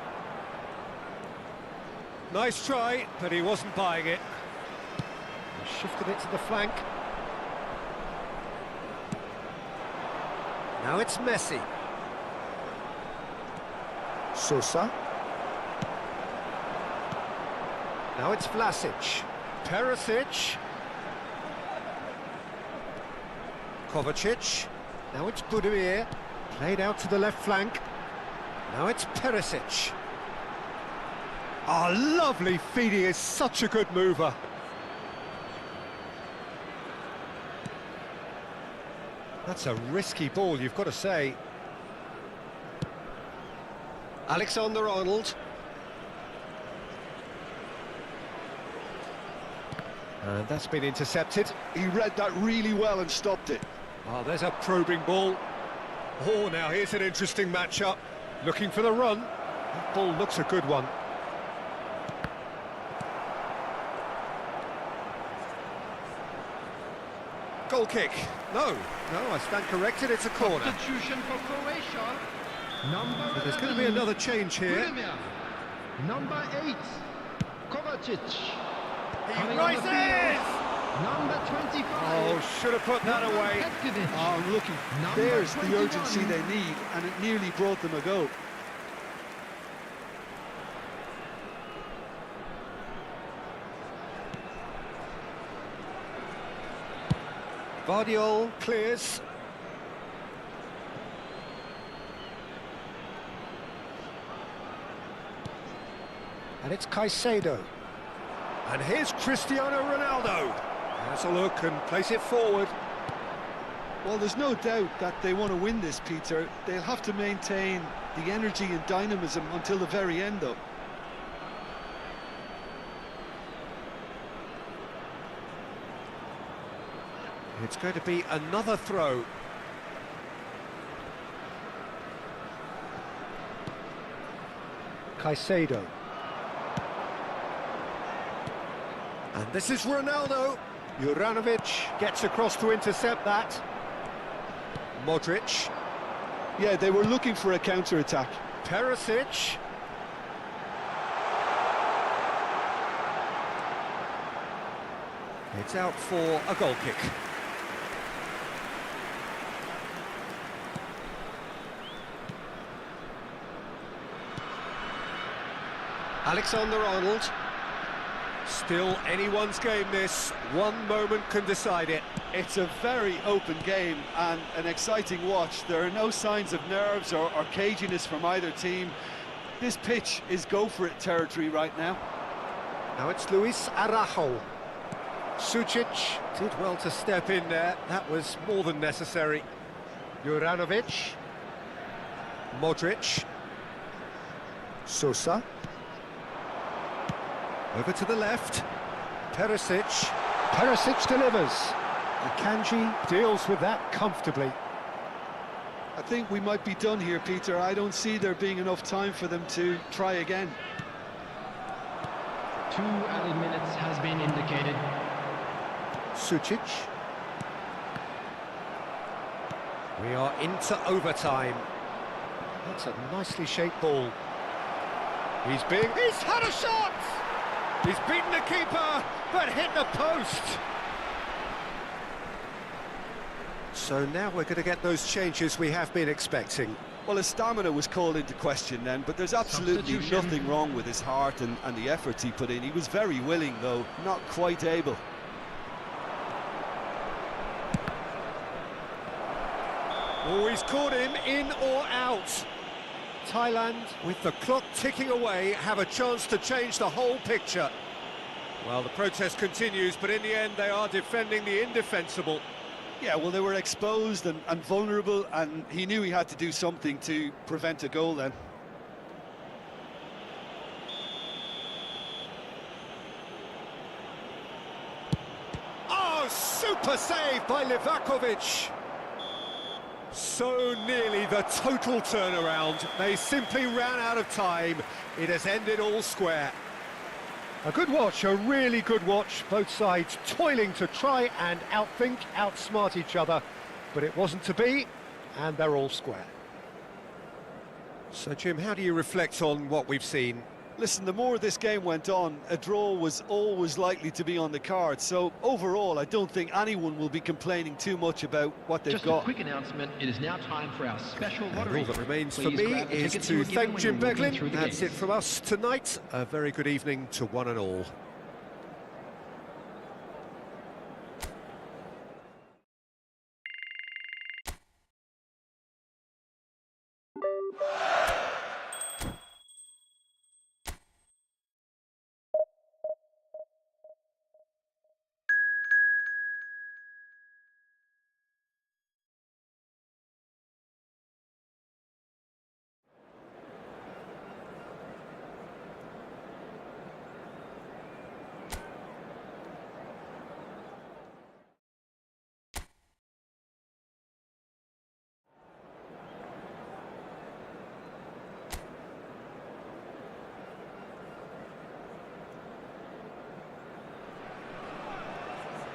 Nice try, but he wasn't buying it. He shifted it to the flank. Now it's Messi. Sousa. Now it's Vlasic. Perisic. Kovacic. Now it's Budimir. Played out to the left flank. Now it's Perisic. Oh, lovely feed. He is such a good mover. That's a risky ball, you've got to say. Alexander-Arnold. And that's been intercepted. He read that really well and stopped it. Oh, there's a probing ball. Oh, now here's an interesting matchup. Looking for the run. That ball looks a good one. Goal kick. No, I stand corrected, it's a corner. Substitution for Croatia. Number But there's going to be 11, another change here. Budimir. Number 8, Kovacic. He Coming on the rises! field, number 25. Oh, should have put that away. 𝗟𝗓𝗙. Oh, looky, Number there's the 21. urgency they need, and it nearly brought them a goal. Vardiol clears. And it's Caicedo. And here's Cristiano Ronaldo. Has a look and place it forward. Well, there's no doubt that they want to win this, Peter. They'll have to maintain the energy and dynamism until the very end, though. It's going to be another throw. Caicedo. And this is Ronaldo. 𝗟𝗜𝗩𝗘 gets across to intercept that. Modric. Yeah, they were looking for a counter-attack. Perisic. It's out for a goal kick. Alexander-Arnold. Still anyone's game, this. One moment can decide it. It's a very open game and an exciting watch. There are no signs of nerves or caginess from either team. This pitch is go-for-it territory right now. Now it's Luis Araujo. Sucic did well to step in there. That was more than necessary. 𝗟𝗓𝗩𝗘. Modric. Sosa. Over to the left. Perisic. Perisic delivers. Akanji deals with that comfortably. I think we might be done here, Peter. I don't see there being enough time for them to try again. 2 added minutes has been indicated. Sucic. We are into overtime. That's a nicely shaped ball. He's had a shot! He's beaten the keeper, but hit the post. So now we're going to get those changes we have been expecting. Well, his stamina was called into question then, but there's absolutely nothing wrong with his heart and the efforts he put in. He was very willing, though, not quite able. Oh, he's caught him in or out. Thailand, with the clock ticking away, have a chance to change the whole picture. Well, the protest continues, but in the end they are defending the indefensible. Yeah, well, they were exposed and vulnerable, and he knew he had to do something to prevent a goal then. Oh, super save by Livakovic. So nearly the total turnaround. They simply ran out of time. It has ended all square. A good watch, a really good watch. Both sides toiling to try and outthink, outsmart each other. But it wasn't to be, and they're all square. So, Jim, how do you reflect on what we've seen? Listen, the more this game went on, a draw was always likely to be on the card. So, overall, I don't think anyone will be complaining too much about what they've got. Just a quick announcement, it is now time for our special lottery. And all that remains for Please me grab the is tickets to you were given thank when Jim you were walking Beglin. through the That's gates. it from us tonight. A very good evening to one and all.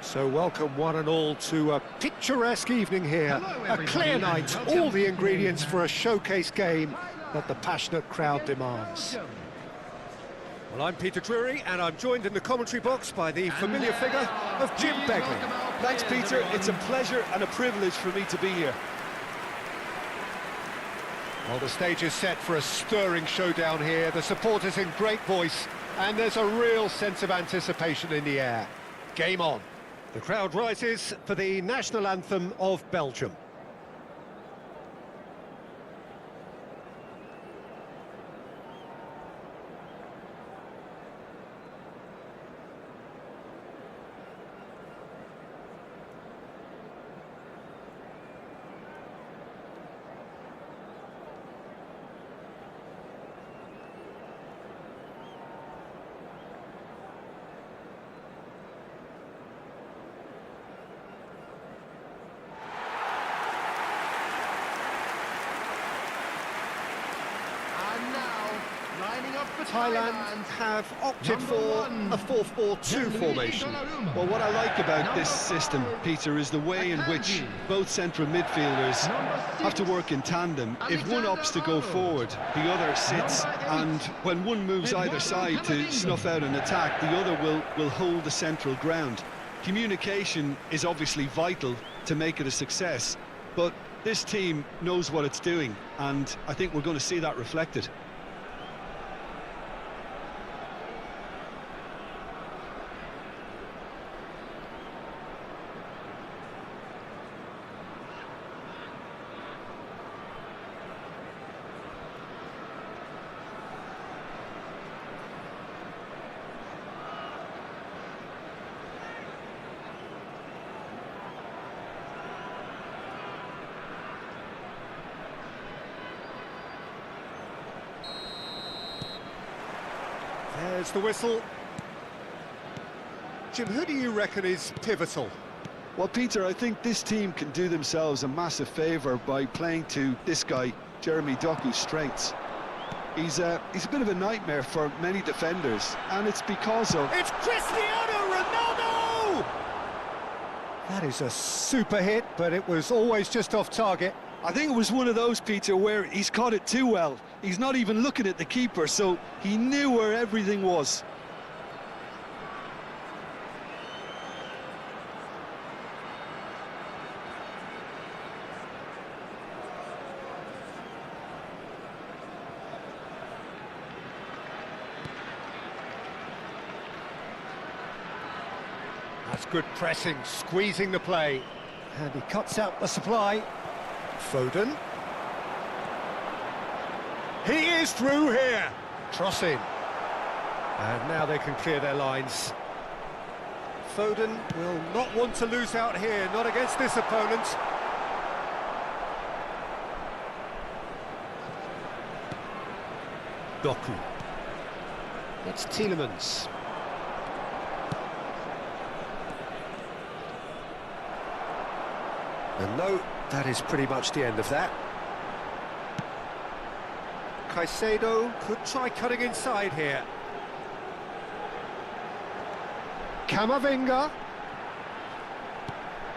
So welcome one and all to a picturesque evening here. A clear night, all the ingredients for a showcase game that the passionate crowd demands. Well, I'm Peter Drury, and I'm joined in the commentary box by the familiar figure of Jim Beglin. Thanks, Peter. It's a pleasure and a privilege for me to be here. Well, the stage is set for a stirring showdown here. The supporters in great voice, and there's a real sense of anticipation in the air. Game on. The crowd rises for the national anthem of Belgium. Thailand have opted for a 4-4-2 formation. Well, what I like about this system, Peter, is the way in which both central midfielders have to work in tandem. If one opts to go forward, the other sits, and when one moves either side to snuff out an attack, the other will hold the central ground. Communication is obviously vital to make it a success, but this team knows what it's doing, and I think we're going to see that reflected. There's the whistle. Jim, who do you reckon is pivotal? Well, Peter, I think this team can do themselves a massive favour by playing to this guy, 𝗟𝗓𝗩𝗘's strengths. He's a bit of a nightmare for many defenders, and it's because of... It's Cristiano Ronaldo! That is a super hit, but it was always just off target. I think it was one of those, Peter, where he's caught it too well. He's not even looking at the keeper, so he knew where everything was. That's good pressing, squeezing the play. And he cuts out the supply. Foden. He is through here. Cross in. And now they can clear their lines. Foden will not want to lose out here, not against this opponent. Doku. It's Tielemans. And no, that is pretty much the end of that. Caicedo could try cutting inside here. Camavinga.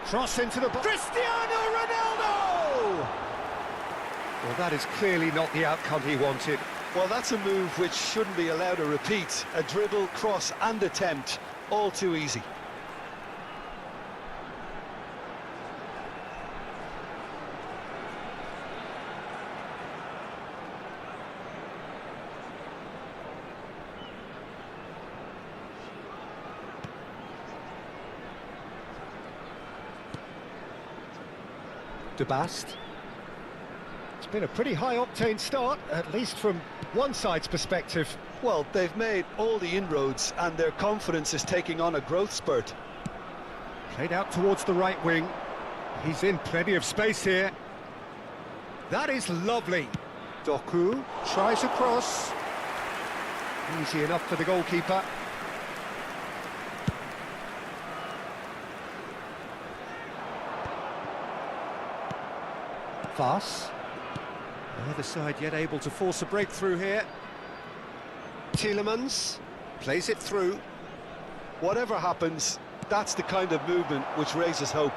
Cross into the box. Cristiano Ronaldo! Well, that is clearly not the outcome he wanted. Well, that's a move which shouldn't be allowed to repeat. A dribble, cross and attempt, all too easy. De Bast. It's been a pretty high-octane start, at least from one side's perspective. Well, they've made all the inroads and their confidence is taking on a growth spurt. Played out towards the right wing. He's in plenty of space here. That is lovely. Doku tries a cross. Easy enough for the goalkeeper. Fas. The other side yet able to force a breakthrough here. Tielemans plays it through. Whatever happens, that's the kind of movement which raises hope.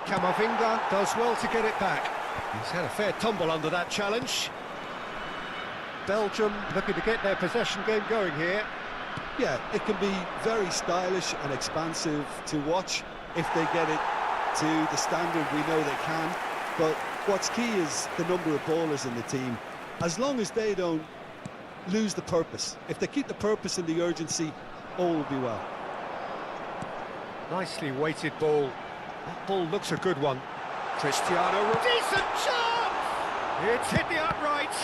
Camavinga does well to get it back. He's had a fair tumble under that challenge. Belgium looking to get their possession game going here. Yeah, it can be very stylish and expansive to watch if they get it to the standard we know they can. But what's key is the number of ballers in the team. As long as they don't lose the purpose, if they keep the purpose and the urgency, all will be well. Nicely weighted ball. That ball looks a good one. Cristiano, decent chance! It's hit the upright.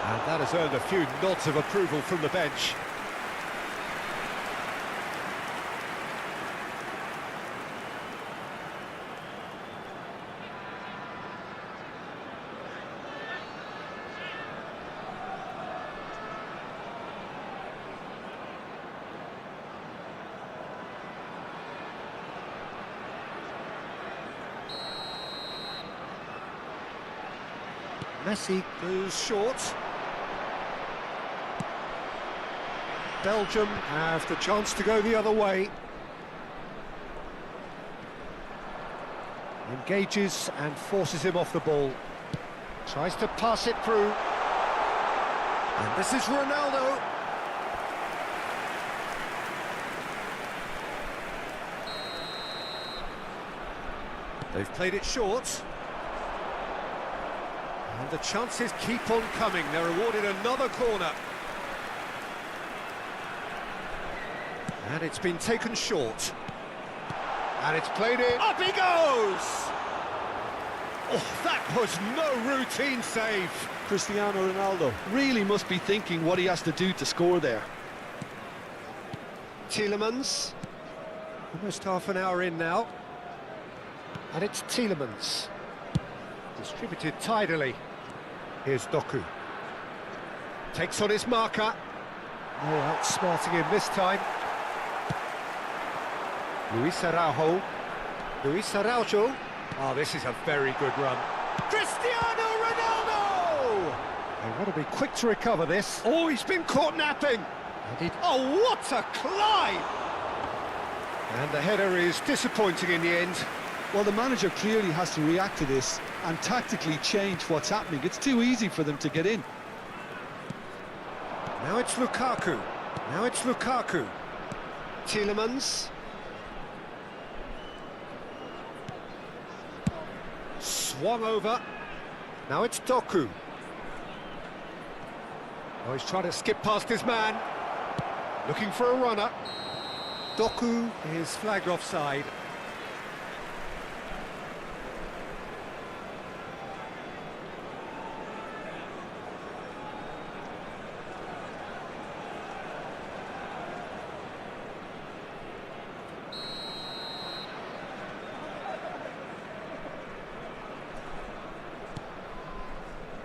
And that has earned a few nods of approval from the bench. Messi goes short. Belgium have the chance to go the other way. Engages and forces him off the ball. Tries to pass it through. And this is Ronaldo. They've played it short. And the chances keep on coming. They're awarded another corner. And it's been taken short. And it's played in. Up he goes! Oh, that was no routine save. Cristiano Ronaldo really must be thinking what he has to do to score there. Tielemans. Almost half an hour in now. And it's Tielemans. Distributed tidily. Here's Doku. Takes on his marker. No outsmarting him this time. Luis Araujo. Luis Araujo. Oh, this is a very good run. Cristiano Ronaldo! They want to be quick to recover this. Oh, he's been caught napping. Oh, what a climb! And the header is disappointing in the end. Well, the manager clearly has to react to this and tactically change what's happening. It's too easy for them to get in. Now it's Lukaku. Now it's Lukaku. Tielemans. Swung over. Now it's Doku. Oh, he's trying to skip past his man. Looking for a runner. Doku is flagged offside.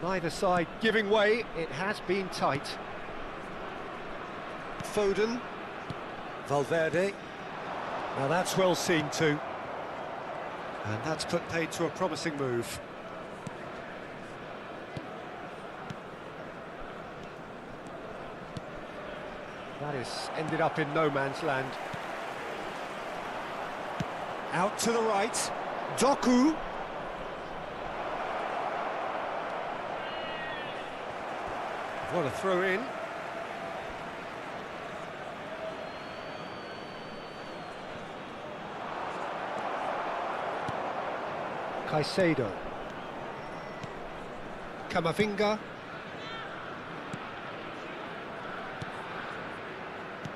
Neither side giving way. It has been tight. Foden. Valverde. Now that's well seen too. And that's put paid to a promising move. That is ended up in no man's land. Out to the right. Doku. What a throw in. Caicedo. Camavinga.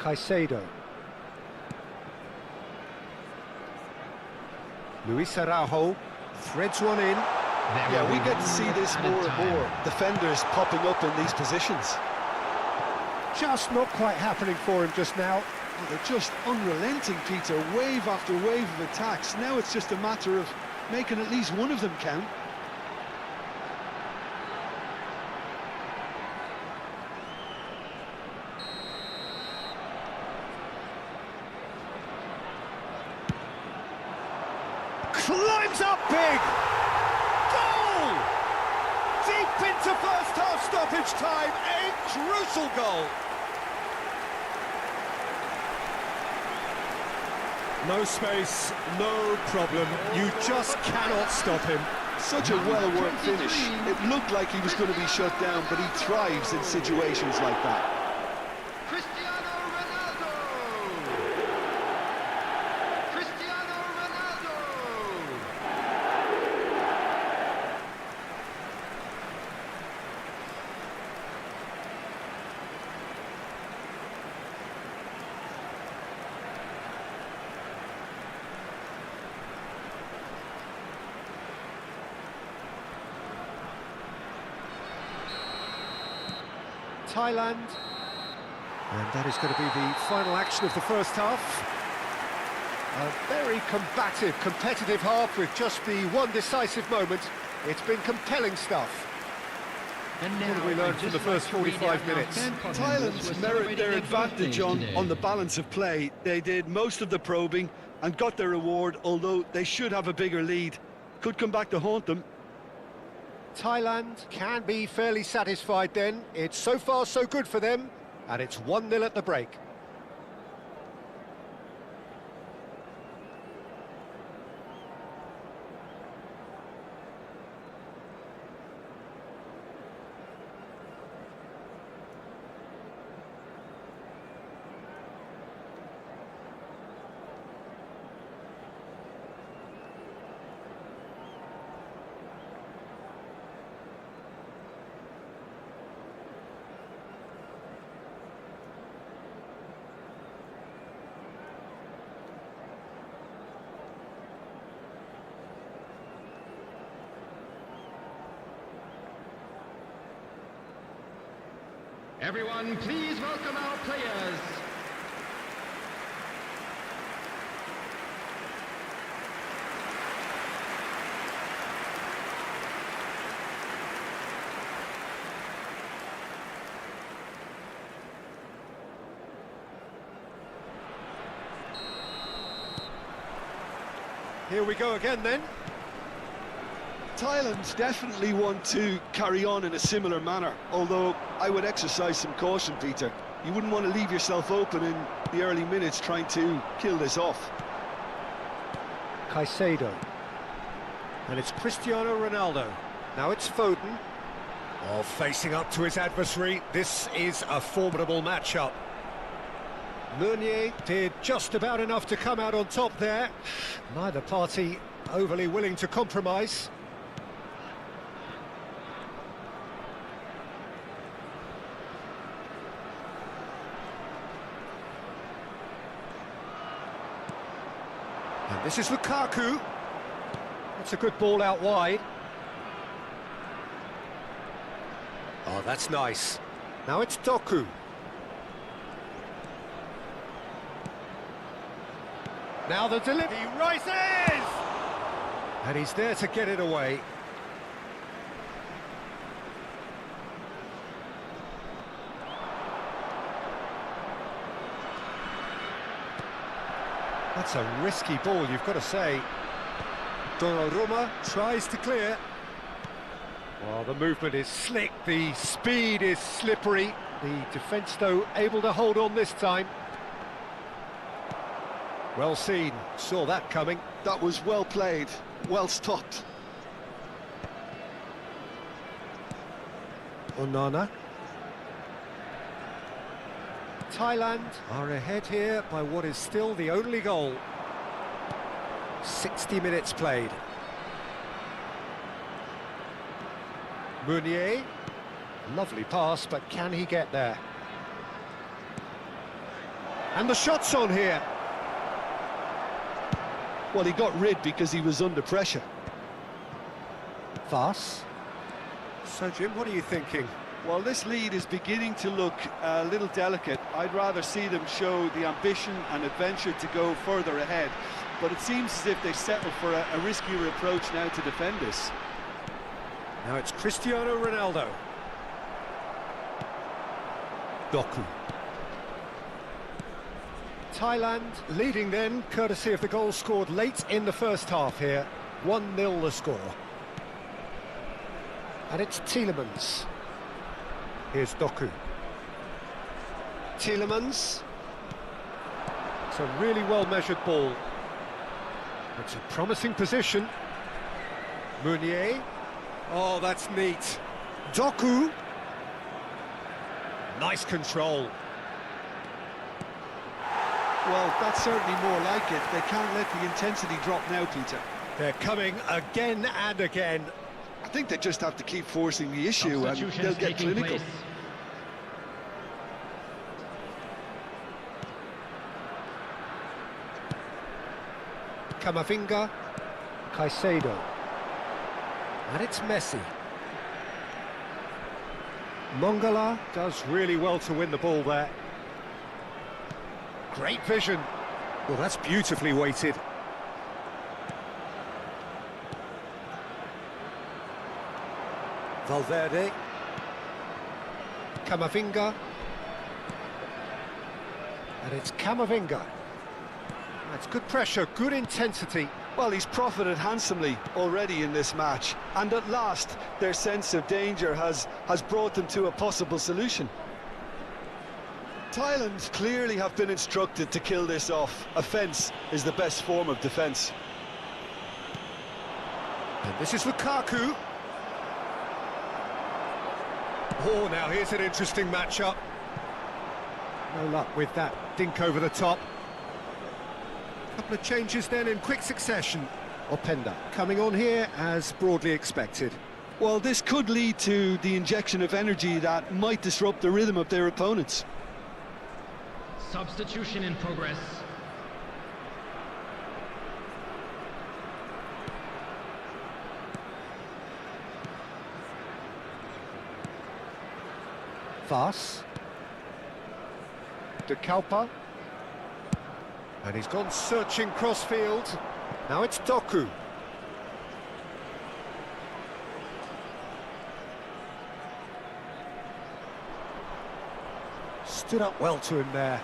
Caicedo. Luis Araujo threads one in. Yeah, we get to see this more and more. Defenders popping up in these positions. Just not quite happening for him just now. Well, they're just unrelenting, Peter. Wave after wave of attacks. Now it's just a matter of making at least one of them count. Climbs up big! Goal! Deep into first half stoppage time, a crucial goal. No space, no problem. You just cannot stop him. Such a well-worked finish. It looked like he was going to be shut down, but he thrives in situations like that. Cristiano Ronaldo! Cristiano Ronaldo! Thailand. And that is going to be the final action of the first half. A very combative, competitive half with just the one decisive moment. It's been compelling stuff. And What have we learned from the first 45 minutes? Thailand merit their advantage on the balance of play. They did most of the probing and got their reward, although they should have a bigger lead. Could come back to haunt them. Thailand can be fairly satisfied then. It's so far so good for them, and it's 1-0 at the break. Everyone, please welcome our players. Here we go again then. Thailand definitely want to carry on in a similar manner, although I would exercise some caution, Peter. You wouldn't want to leave yourself open in the early minutes trying to kill this off. Caicedo. And it's Cristiano Ronaldo. Now it's Foden. Oh, facing up to his adversary. This is a formidable matchup. Meunier did just about enough to come out on top there. Neither party overly willing to compromise. And this is Lukaku. That's a good ball out wide. Oh, that's nice. Now it's Doku. Now the delivery. He rises! And he's there to get it away. That's a risky ball, you've got to say. Donnarumma tries to clear. Well, the movement is slick, the speed is slippery. The defence, though, able to hold on this time. Well seen, saw that coming. That was well played, well stopped. Onana. Thailand are ahead here by what is still the only goal. 60 minutes played. Meunier. Lovely pass, but can he get there? And the shot's on here. Well, he got rid because he was under pressure. Vas. So, Jim, what are you thinking? Well, this lead is beginning to look a little delicate. I'd rather see them show the ambition and adventure to go further ahead. But it seems as if they settle for a riskier approach now to defend this. Now it's Cristiano Ronaldo. Doku. Thailand leading then, courtesy of the goal scored late in the first half here. 1-0 the score. And it's Tielemans. Here's Doku. Tielemans. It's a really well-measured ball. It's a promising position. Meunier. Oh, that's neat. Doku. Nice control. Well, that's certainly more like it. They can't let the intensity drop now, Peter. They're coming again and again. I think they just have to keep forcing the issue and they'll get clinical. Camavinga. Caicedo. And it's Messi. Mongala does really well to win the ball there. Great vision. Well, that's beautifully weighted. Valverde. Camavinga. And it's Camavinga. That's good pressure, good intensity. Well, he's profited handsomely already in this match, and at last their sense of danger has brought them to a possible solution. Thailand clearly have been instructed to kill this off. Offence is the best form of defence. And this is Lukaku. Oh, now here's an interesting matchup. No luck with that dink over the top. Couple of changes then in quick succession. Openda coming on here as broadly expected. Well, this could lead to the injection of energy that might disrupt the rhythm of their opponents. Substitution in progress. Vas. 𝗟𝗑𝗩𝗘. And he's gone searching crossfield. Now it's Doku. Stood up well to him there.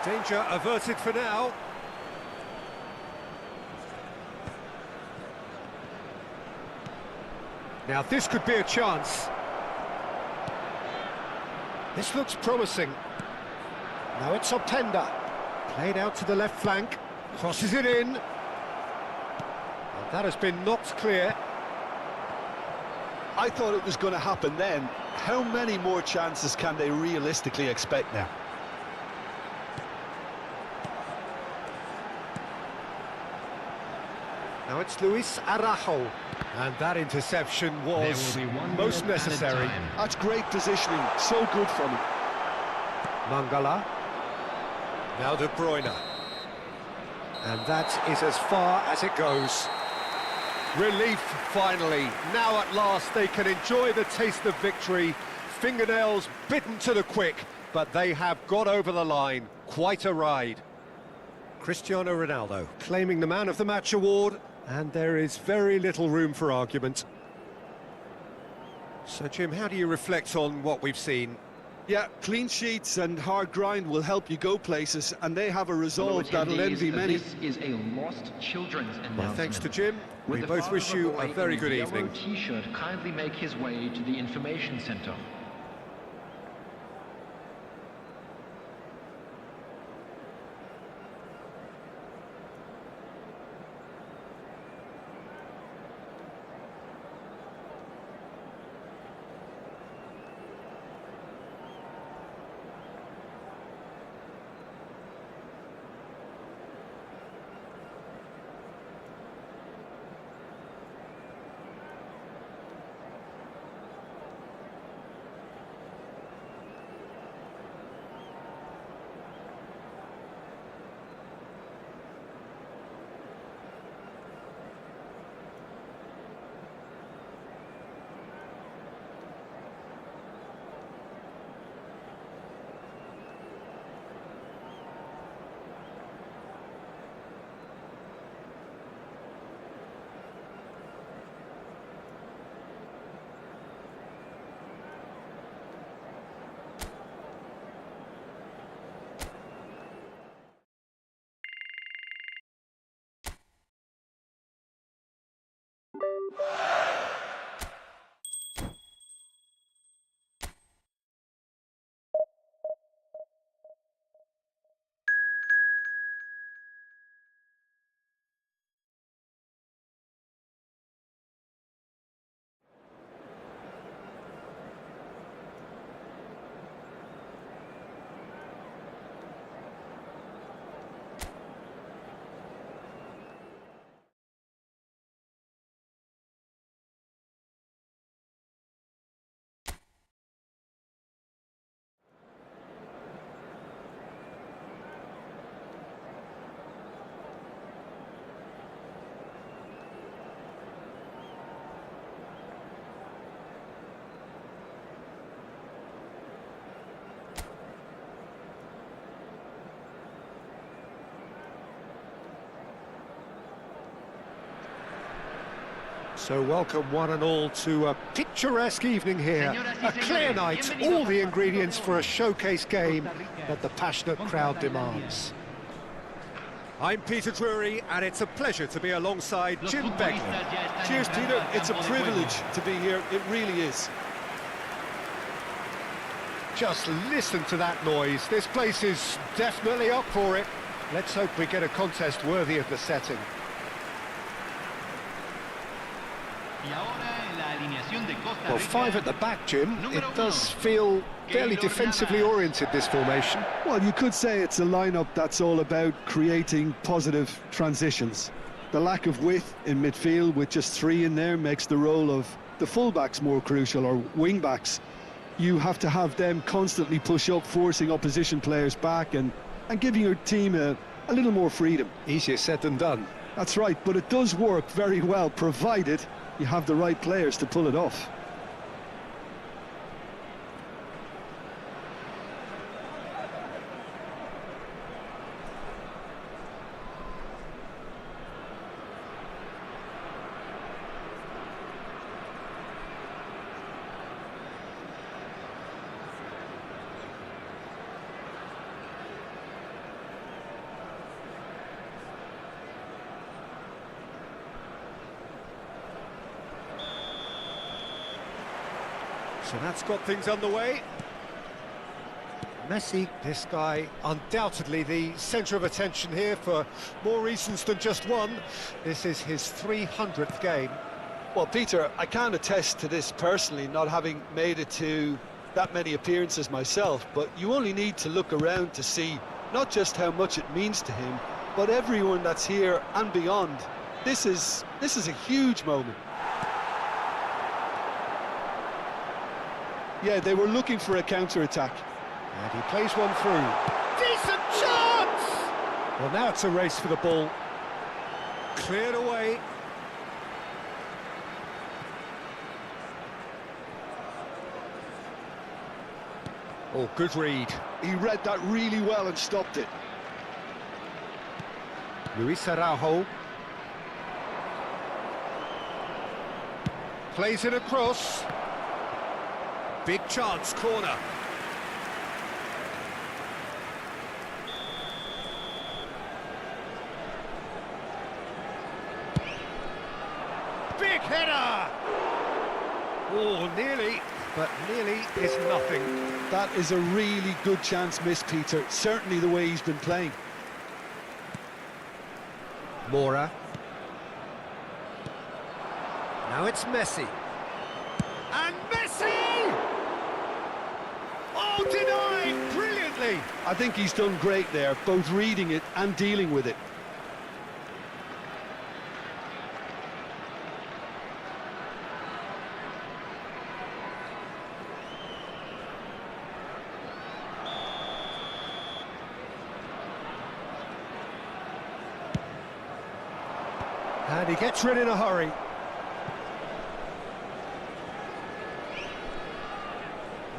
Danger averted for now. Now this could be a chance. This looks promising. Now it's Openda. Played out to the left flank. Crosses it in. And that has been knocked clear. I thought it was going to happen then. How many more chances can they realistically expect now? Now it's Luis Araujo. And that interception was most necessary. That's great positioning, so good from him. Mangala. Now De Bruyne. And that is as far as it goes. Relief, finally. Now at last they can enjoy the taste of victory. Fingernails bitten to the quick, but they have got over the line. Quite a ride. Cristiano Ronaldo claiming the Man of the Match award, and there is very little room for argument. So, Jim, how do you reflect on what we've seen? Yeah, clean sheets and hard grind will help you go places, and they have a resolve that'll envy many. This is a lost children's announcement. Well, thanks to Jim, we both wish you a very good evening. T-shirt kindly make his way to the information centre. So welcome one and all to a picturesque evening here. A clear night, all the ingredients for a showcase game that the passionate crowd demands. I'm Peter Drury, and it's a pleasure to be alongside Jim Begley. Cheers, Peter. It's a privilege to be here. It really is. Just listen to that noise. This place is definitely up for it. Let's hope we get a contest worthy of the setting. Well, 5 at the back, Jim. It does feel fairly defensively oriented, this formation. Well, you could say it's a lineup that's all about creating positive transitions. The lack of width in midfield with just 3 in there makes the role of the fullbacks more crucial, or wing-backs. You have to have them constantly push up, forcing opposition players back and giving your team a little more freedom. Easier said than done. That's right, but it does work very well, provided you have the right players to pull it off. So that's got things underway. Messi, this guy, undoubtedly the centre of attention here for more reasons than just one. This is his 300th game. Well, Peter, I can't attest to this personally, not having made it to that many appearances myself, but you only need to look around to see not just how much it means to him, but everyone that's here and beyond. This is a huge moment. Yeah, they were looking for a counter-attack. And he plays one through. Decent chance! Well, now it's a race for the ball. Cleared away. Oh, good read. He read that really well and stopped it. Luis Araujo. Plays it across. Big chance, corner. Big header! Oh, nearly, but nearly is nothing. That is a really good chance missed, Peter. Certainly the way he's been playing. Mora. Now it's Messi. And Messi! Oh, denied brilliantly! I think he's done great there, both reading it and dealing with it. And he gets rid in a hurry.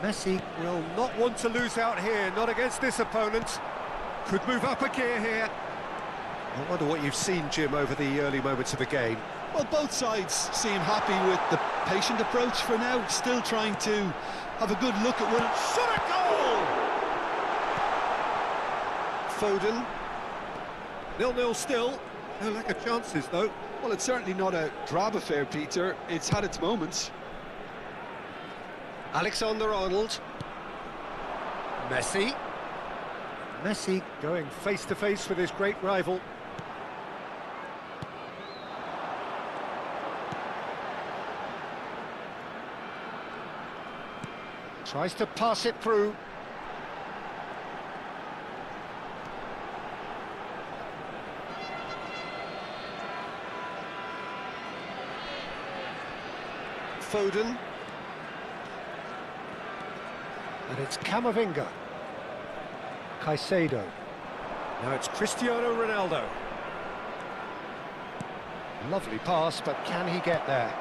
Messi will not want to lose out here, not against this opponent. Could move up a gear here. I wonder what you've seen, Jim, over the early moments of the game. Well, both sides seem happy with the patient approach for now, still trying to have a good look at one. Shot a goal! Foden. 0-0 still. No lack of chances, though. Well, it's certainly not a drab affair, Peter. It's had its moments. Alexander-Arnold. Messi. Messi going face-to-face with his great rival. Tries to pass it through. Foden. And it's Camavinga. Caicedo. Now it's Cristiano Ronaldo. Lovely pass, but can he get there?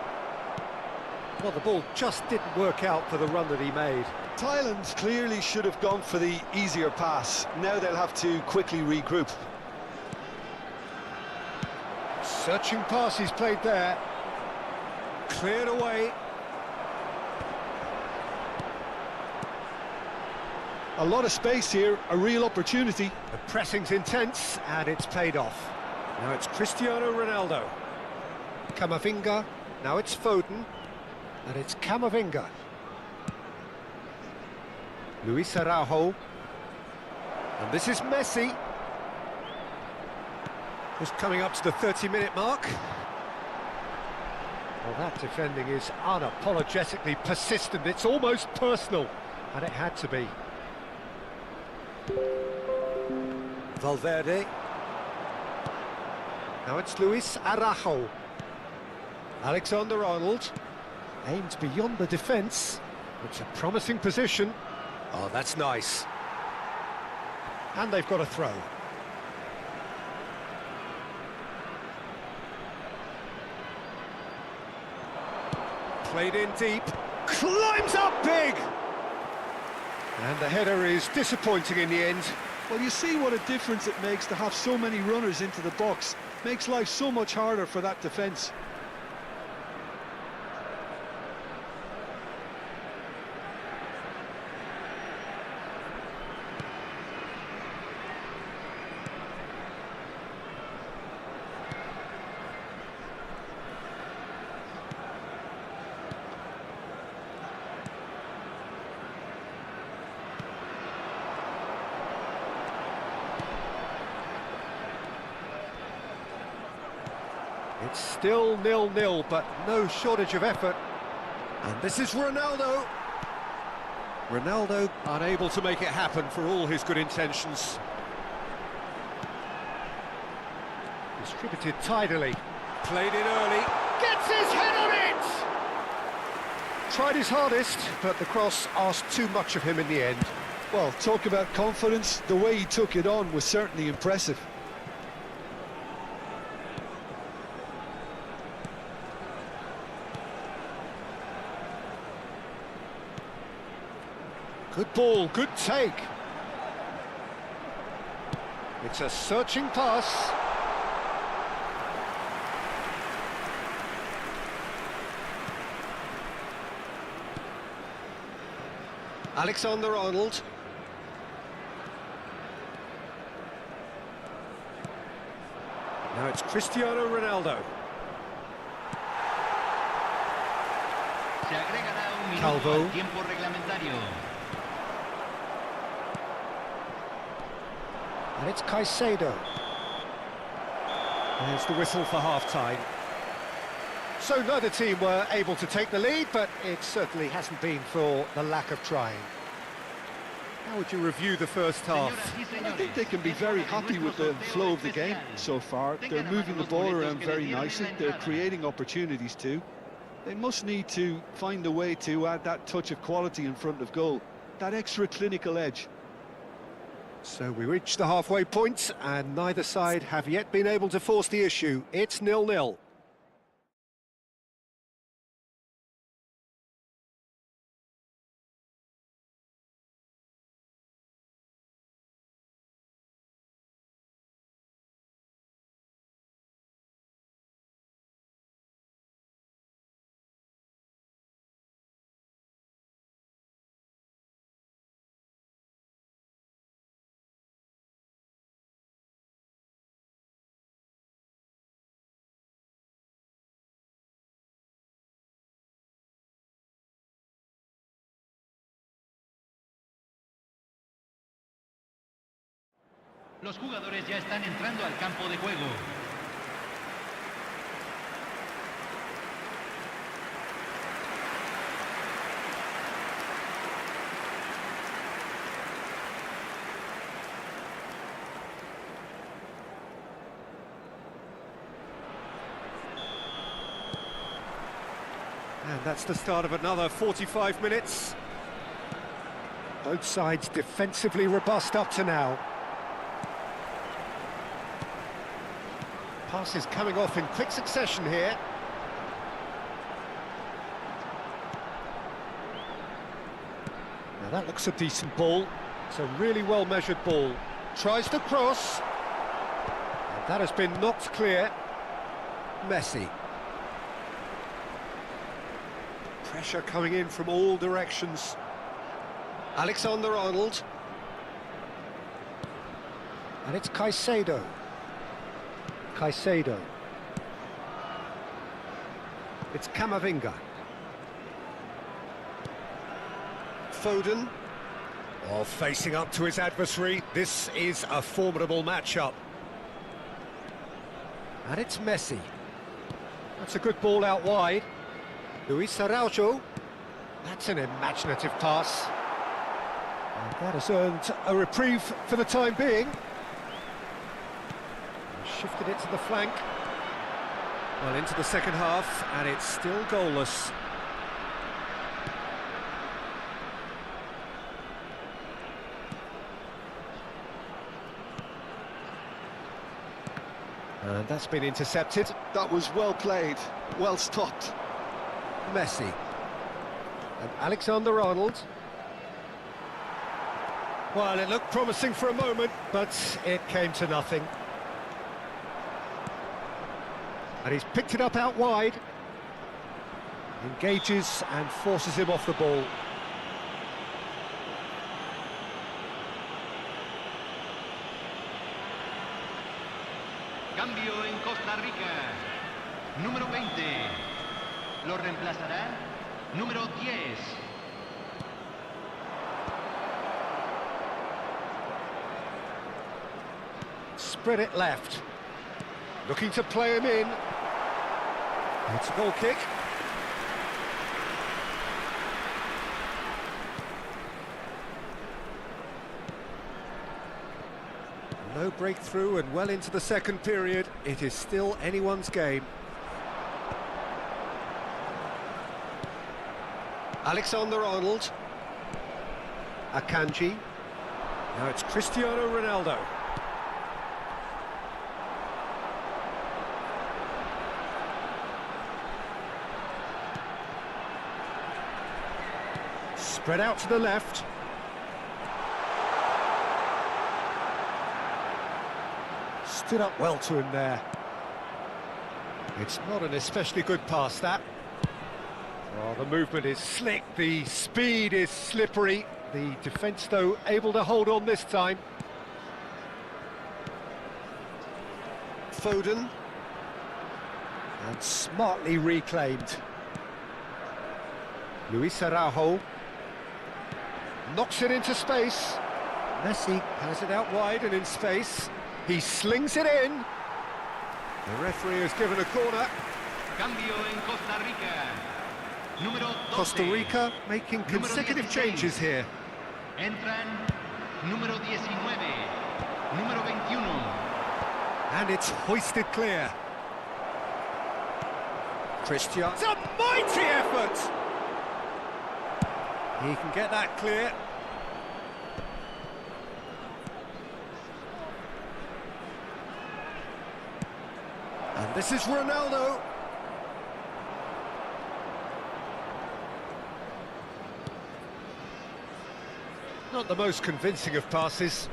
Well, the ball just didn't work out for the run that he made. Thailand clearly should have gone for the easier pass. Now they'll have to quickly regroup. Searching pass he's played there. Cleared away. A lot of space here, a real opportunity. The pressing's intense, and it's paid off. Now it's Cristiano Ronaldo. Camavinga, now it's Foden, and it's Camavinga. Luis Araujo. And this is Messi. Just coming up to the 30-minute mark. Well, that defending is unapologetically persistent. It's almost personal, and it had to be. Valverde. Now it's Luis Araujo. Alexander-Arnold. Aimed beyond the defence. It's a promising position. Oh, that's nice. And they've got a throw. Played in deep. Climbs up big! And the header is disappointing in the end. Well, you see what a difference it makes to have so many runners into the box. Makes life so much harder for that defence. It's still 0-0, but no shortage of effort. And this is Ronaldo. Ronaldo unable to make it happen for all his good intentions. Distributed tidily. Played in early. Gets his head on it! Tried his hardest, but the cross asked too much of him in the end. Well, talk about confidence. The way he took it on was certainly impressive. Good ball, good take. It's a searching pass. Alexander-Arnold. Now it's Cristiano Ronaldo. Se agregará un minuto Calvo. al tiempo reglamentario. And it's Caicedo. There's the whistle for half-time. So neither team were able to take the lead, but it certainly hasn't been for the lack of trying. How would you review the first half? I think they can be very happy with the flow of the game so far. They're moving the ball around very nicely. They're creating opportunities too. They must need to find a way to add that touch of quality in front of goal, that extra clinical edge. So we reach the halfway point, and neither side have yet been able to force the issue. It's 0-0. Los jugadores ya están entrando al campo de juego. And that's the start of another 45 minutes. Both sides defensively robust up to now. Passes coming off in quick succession here. Now that looks a decent ball. It's a really well-measured ball. Tries to cross. And that has been knocked clear. Messi. Pressure coming in from all directions. Alexander-Arnold. And it's Caicedo. Caicedo. It's Camavinga. Foden. Oh, facing up to his adversary. This is a formidable matchup. And it's Messi. That's a good ball out wide. 𝗟𝗓𝗩𝗘. That's an imaginative pass. And that has earned a reprieve for the time being. Shifted it to the flank. Well, into the second half, and it's still goalless. And that's been intercepted. That was well played, well stopped. Messi. And Alexander-Arnold. Well, it looked promising for a moment, but it came to nothing. And he's picked it up out wide. Engages and forces him off the ball. Cambio en Costa Rica. Número 20. Lo reemplazará número 10. Spread it left. Looking to play him in. It's a goal kick. No breakthrough and well into the second period. It is still anyone's game. Alexander-Arnold. Akanji. Now it's Cristiano Ronaldo. Spread out to the left. Stood up well to him there. It's not an especially good pass, that. Oh, the movement is slick, the speed is slippery. The defence, though, able to hold on this time. Foden. And smartly reclaimed. 𝗟𝗓𝗩𝗘. Knocks it into space. Messi has it out wide and in space. He slings it in. The referee has given a corner. Cambio en Costa Rica. Número 12. Costa Rica making consecutive changes here. Entran número 19. Número 21. And it's hoisted clear. Cristiano. It's a mighty effort! He can get that clear. And this is Ronaldo. Not the most convincing of passes.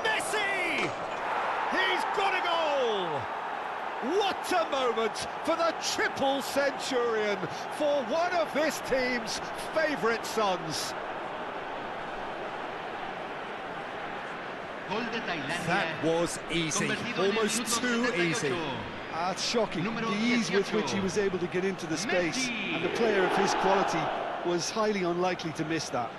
Messi! He's got a goal! What a moment for the triple centurion, for one of this team's favourite sons. That was easy, almost too easy. It's shocking, the ease with which he was able to get into the space, and the player of his quality was highly unlikely to miss that.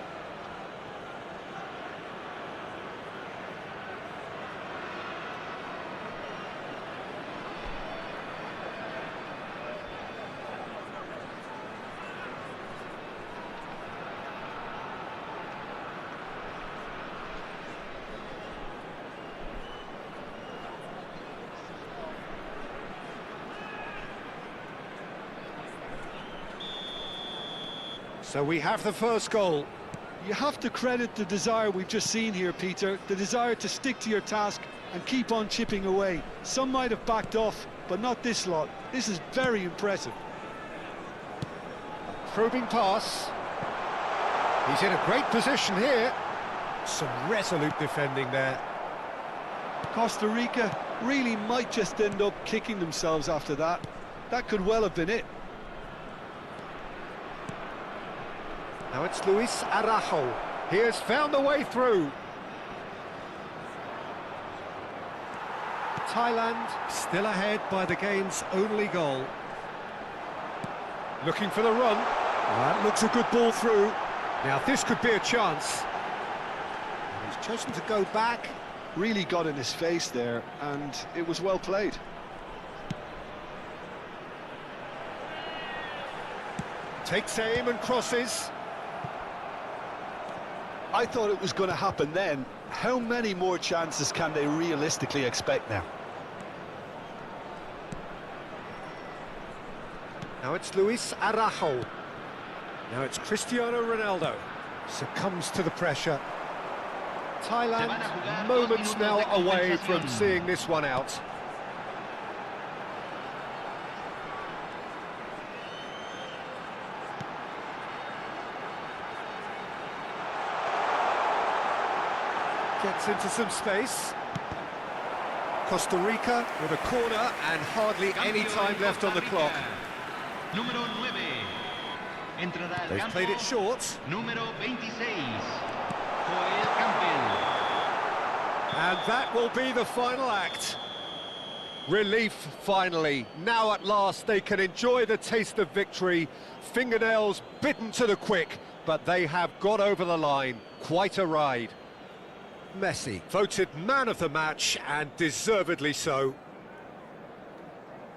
So we have the first goal. You have to credit the desire we've just seen here, Peter, the desire to stick to your task and keep on chipping away. Some might have backed off, but not this lot. This is very impressive. Probing pass. He's in a great position here. Some resolute defending there. Costa Rica really might just end up kicking themselves after that. That could well have been it. Now it's 𝗟𝗜𝗩𝗘. He has found the way through. Thailand still ahead by the game's only goal. Looking for the run. That looks a good ball through. Now this could be a chance. And he's chosen to go back. Really got in his face there, and it was well played. Takes aim and crosses. I thought it was going to happen then. How many more chances can they realistically expect now? Now it's 𝗟𝗜𝗩𝗘. Now it's Cristiano Ronaldo. Succumbs to the pressure. Thailand moments now away from seeing this one out. Gets into some space. Costa Rica with a corner and hardly any time left on the clock. Número 9. Entrará al They've campo. played it short. Número 26. Joel Campbell. And that will be the final act. Relief, finally. Now at last they can enjoy the taste of victory. Fingernails bitten to the quick, but they have got over the line. Quite a ride. Messi, voted man of the match, and deservedly so.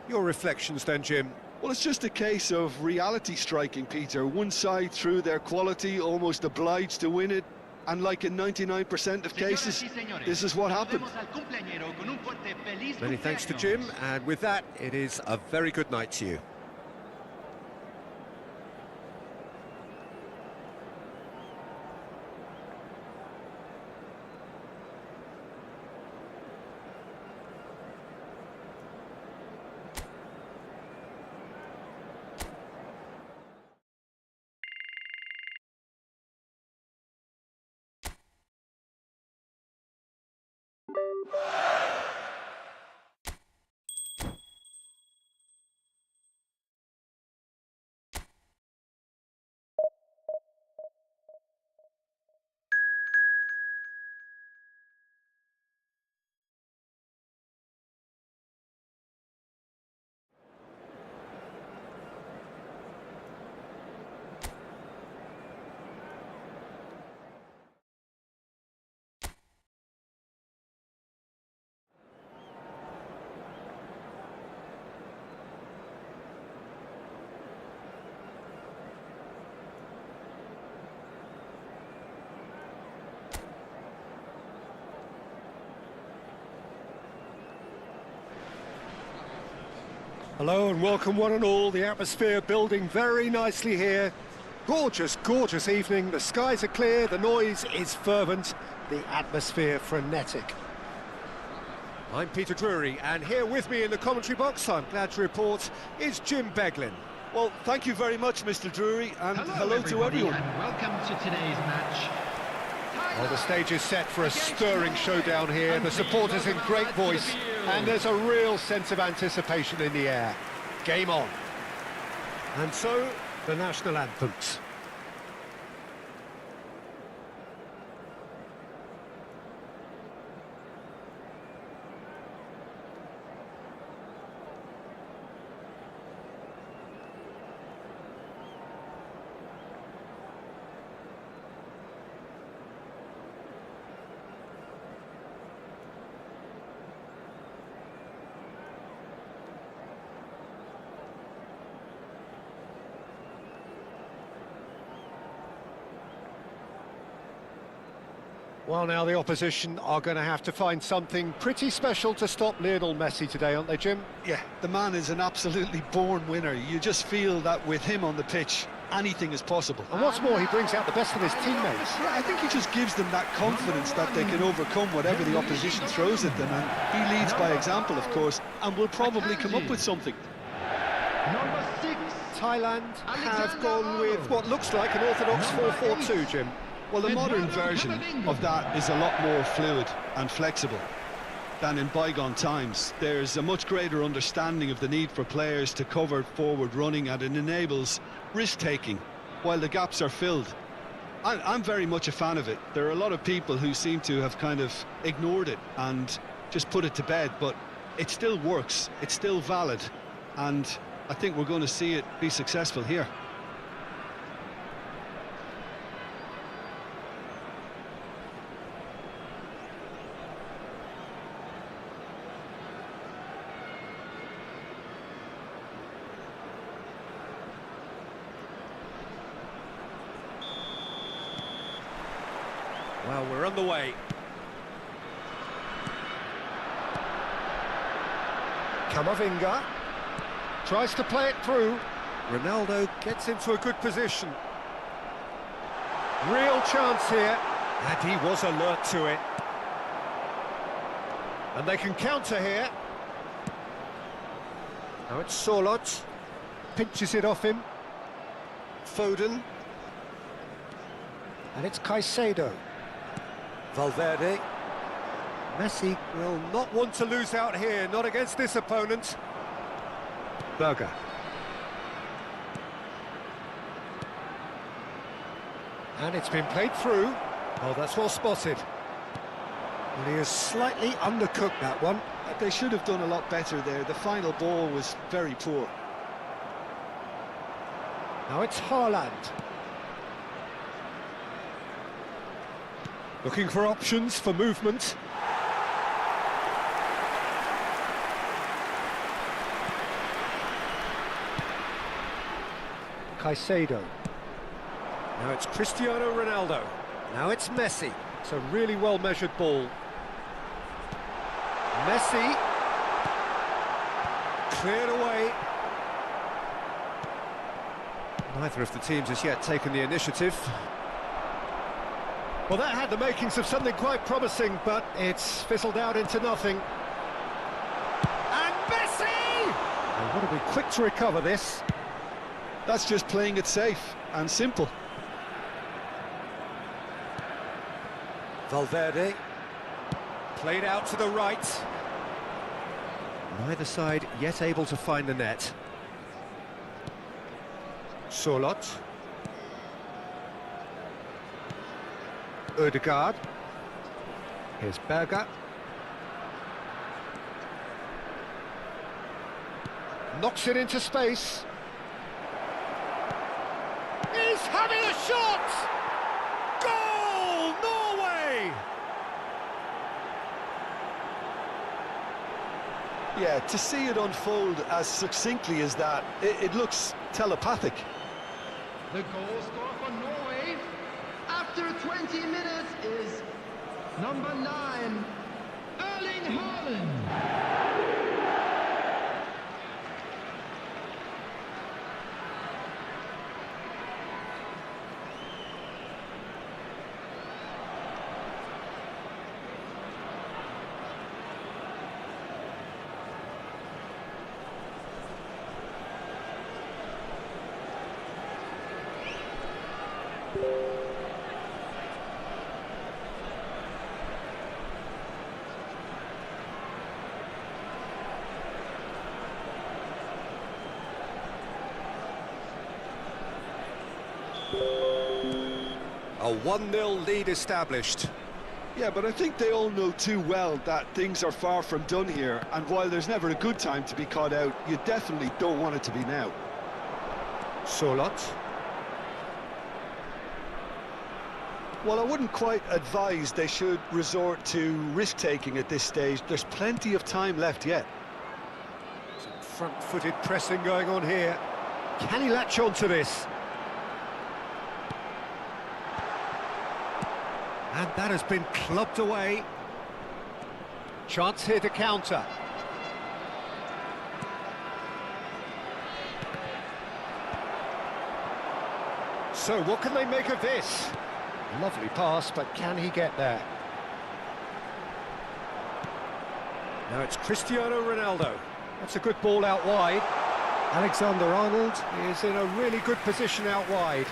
Your reflections then, Jim? Well, it's just a case of reality striking, Peter. One side, through their quality, almost obliged to win it. And like in 99% of cases, this is what happened. Many thanks to Jim, and with that, it is a very good night to you. Hello and welcome one and all. The atmosphere building very nicely here. Gorgeous, gorgeous evening. The skies are clear, the noise is fervent, the atmosphere frenetic. I'm Peter Drury, and here with me in the commentary box, I'm glad to report, is Jim Beglin. Well, thank you very much, Mr. Drury, and hello to everyone. And welcome to today's match. Well, the stage is set for a stirring showdown here. The supporters in great voice, and there's a real sense of anticipation in the air. Game on. And so, the national anthems. Well, now the opposition are going to have to find something pretty special to stop Lionel Messi today, aren't they, Jim? Yeah, the man is an absolutely born winner. You just feel that with him on the pitch, anything is possible. And what's more, he brings out the best of his teammates. Yeah, I think he just gives them that confidence that they can overcome whatever the opposition throws at them, and he leads by example, of course, and will probably come up with something. Number 6. Thailand have gone with what looks like an orthodox 4-4-2, Jim. Well, the modern version of that is a lot more fluid and flexible than in bygone times. There's a much greater understanding of the need for players to cover forward running, and it enables risk-taking while the gaps are filled. I'm very much a fan of it. There are a lot of people who seem to have kind of ignored it and just put it to bed, but it still works, it's still valid, and I think we're going to see it be successful here. Well, we're on the way. Camavinga tries to play it through. Ronaldo gets into a good position. Real chance here, and he was alert to it. And they can counter here. Now it's 𝗟𝗓𝗓, pinches it off him. Foden. And it's Caicedo. Valverde. Messi will not want to lose out here, not against this opponent. Berger. And it's been played through. Oh, that's well spotted. And he has slightly undercooked that one. They should have done a lot better there. The final ball was very poor. Now it's Haaland. Looking for options for movement. Caicedo. Now it's Cristiano Ronaldo. Now it's Messi. It's a really well-measured ball. Messi. Cleared away. Neither of the teams has yet taken the initiative. Well, that had the makings of something quite promising, but it's fizzled out into nothing. And Messi! And what a be quick to recover this. That's just playing it safe and simple. Valverde. Played out to the right. Neither side yet able to find the net. 𝗟𝗓𝗓. Ødegaard. Here's Berger. Knocks it into space. He's having a shot! Goal! Norway! Yeah, to see it unfold as succinctly as that, it looks telepathic. The goal scorer for Norway after 20 minutes is number 9, Erling Haaland. A 1-0 lead established. Yeah, but I think they all know too well that things are far from done here, and while there's never a good time to be caught out, you definitely don't want it to be now. 𝗟𝗓𝗓. Well, I wouldn't quite advise they should resort to risk-taking at this stage. There's plenty of time left yet. Some front-footed pressing going on here. Can he latch on to this? And that has been clubbed away. Chance here to counter. So what can they make of this? Lovely pass, but can he get there? Now it's Cristiano Ronaldo. That's a good ball out wide. Alexander-Arnold is in a really good position out wide.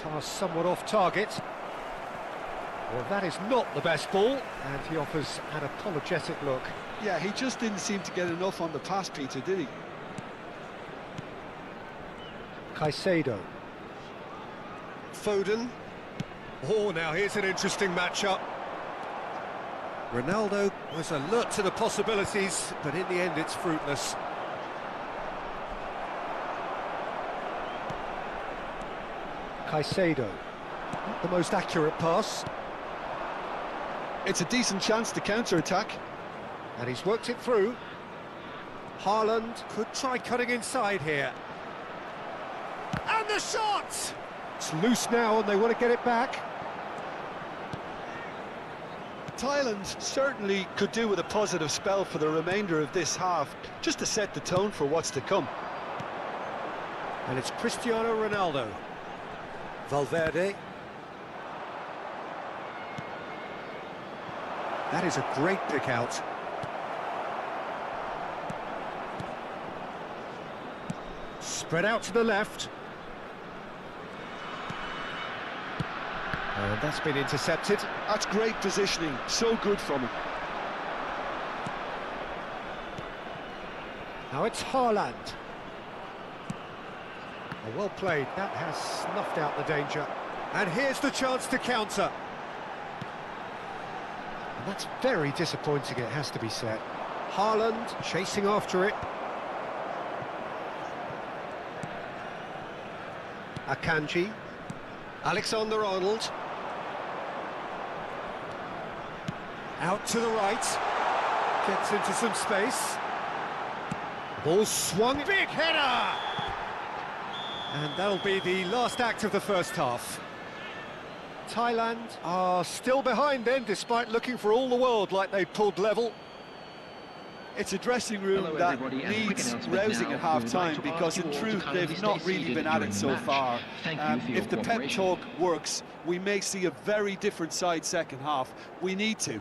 Pass somewhat off target. Well, that is not the best ball, and he offers an apologetic look. Yeah, he just didn't seem to get enough on the pass, Peter, did he? Caicedo. Foden. Oh, now here's an interesting matchup. Ronaldo was alert to the possibilities, but in the end it's fruitless. Caicedo. Not the most accurate pass. It's a decent chance to counter-attack. And he's worked it through. Haaland could try cutting inside here. And the shot! It's loose now and they want to get it back. Thailand certainly could do with a positive spell for the remainder of this half, just to set the tone for what's to come. And it's Cristiano Ronaldo. Valverde. That is a great pick out. Spread out to the left. And that's been intercepted. That's great positioning, so good from him. Now it's Haaland. Oh, well played, that has snuffed out the danger. And here's the chance to counter. And that's very disappointing, it has to be said. Haaland chasing after it. Akanji. Alexander-Arnold. Out to the right. Gets into some space. Ball swung. Big header! And that'll be the last act of the first half. Thailand are still behind then, despite looking for all the world like they pulled level. It's a dressing room that needs rousing at half-time, because in truth they've not really been at it so far. If the pep talk works, we may see a very different side second half. We need to.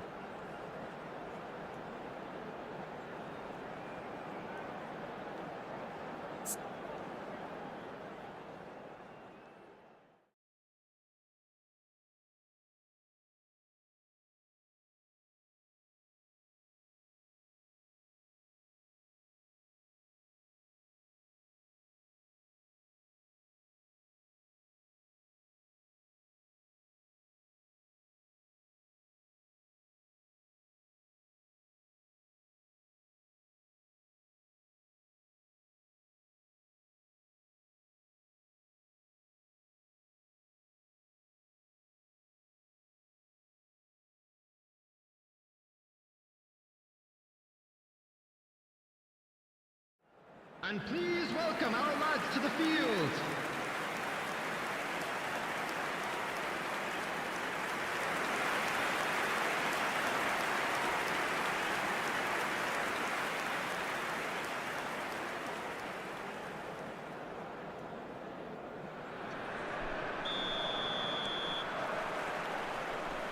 And please welcome our lads to the field.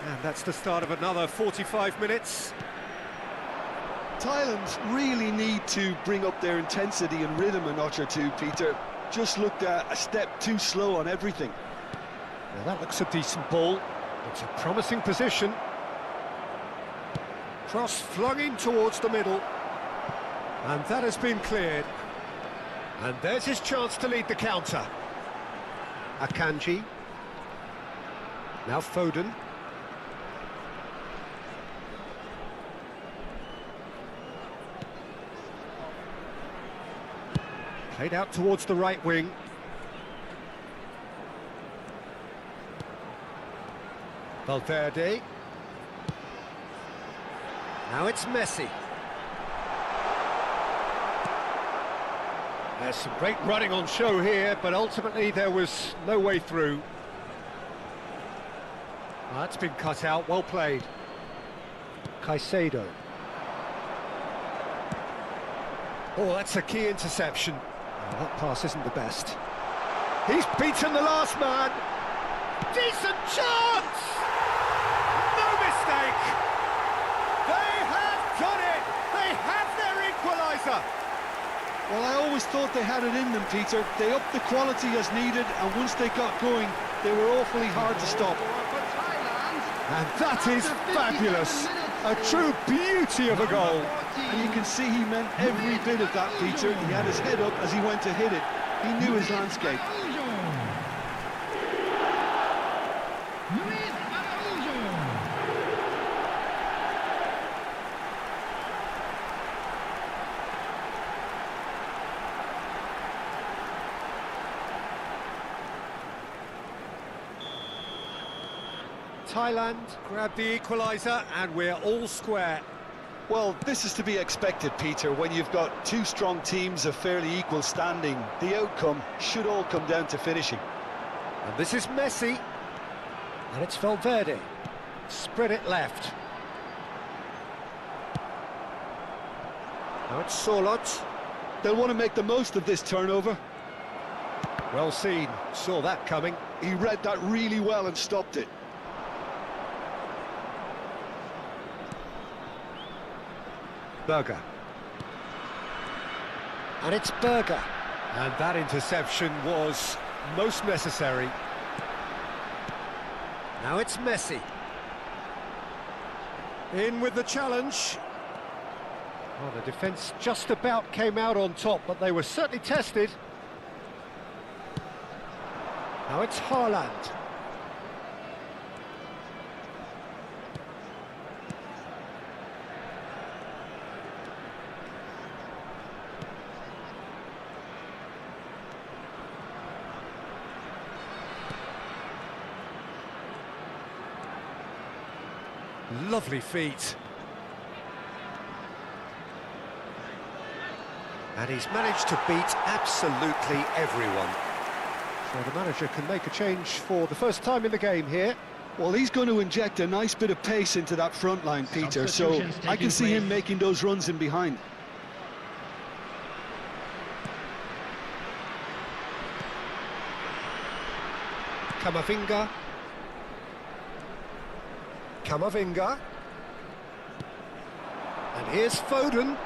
And that's the start of another 45 minutes. Thailand really need to bring up their intensity and rhythm a notch or two, Peter. Just looked a step too slow on everything. Well, that looks a decent ball. It's a promising position. Cross flung in towards the middle. And that has been cleared. And there's his chance to lead the counter. Akanji. Now Foden. Played out towards the right wing. Valverde. Now it's Messi. There's some great running on show here, but ultimately there was no way through. Oh, that's been cut out, well played. Caicedo. Oh, that's a key interception. Oh, that pass isn't the best. He's beaten the last man. Decent chance! No mistake! They have done it! They have their equaliser! Well, I always thought they had it in them, Peter. They upped the quality as needed, and once they got going, they were awfully hard to stop. And that is fabulous. A true beauty of a goal. And you can see he meant every bit of that, Peter. He had his head up as he went to hit it. He knew his landscape. Thailand grab the equaliser and we're all square. Well, this is to be expected, Peter, when you've got two strong teams of fairly equal standing. The outcome should all come down to finishing. And this is Messi. And it's Valverde. Spread it left. Now it's 𝗟𝗓𝗩𝗘. They'll want to make the most of this turnover. Well seen. Saw that coming. He read that really well and stopped it. Berger. And it's Berger. And that interception was most necessary. Now it's Messi. In with the challenge. Well, the defence just about came out on top, but they were certainly tested. Now it's Haaland. Lovely feet. And he's managed to beat absolutely everyone. So the manager can make a change for the first time in the game here. Well, he's going to inject a nice bit of pace into that front line, Peter, so I can see him making those runs in behind. Camavinga. Camavinga. And here's Foden.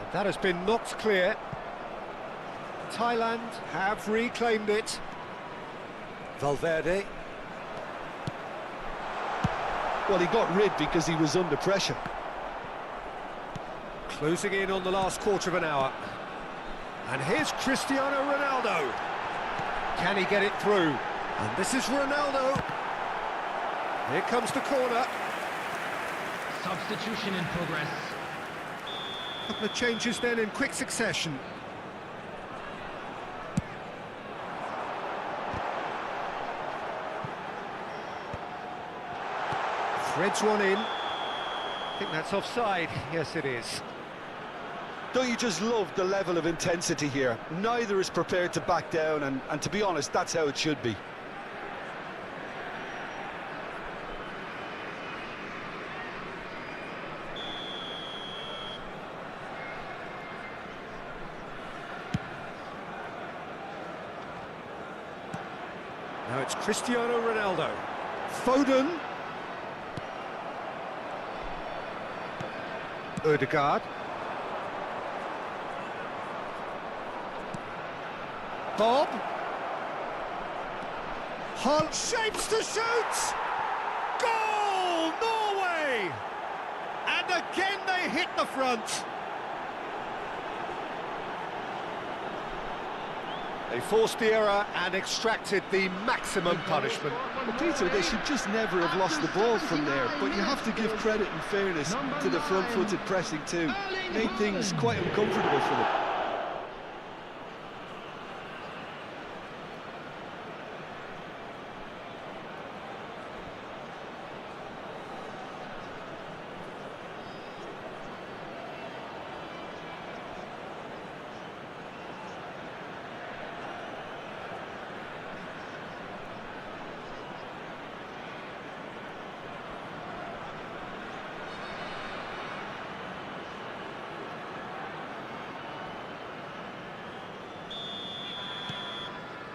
And that has been knocked clear. Thailand have reclaimed it. Valverde. Well, he got rid because he was under pressure. Closing in on the last quarter of an hour. And here's Cristiano Ronaldo. Can he get it through? And this is Ronaldo. Here comes the corner. Substitution in progress. A couple of changes then in quick succession. Threads one in. I think that's offside. Yes, it is. Don't you just love the level of intensity here? Neither is prepared to back down, and to be honest, that's how it should be. Now it's Cristiano Ronaldo. Foden. Ødegaard. Bob. Hunt shapes to shoot. Goal, Norway! And again they hit the front. They forced the error and extracted the maximum punishment. Well, Peter, they should just never have lost the ball from there, but you have to give credit and fairness to the front-footed pressing too. Made things quite uncomfortable for them.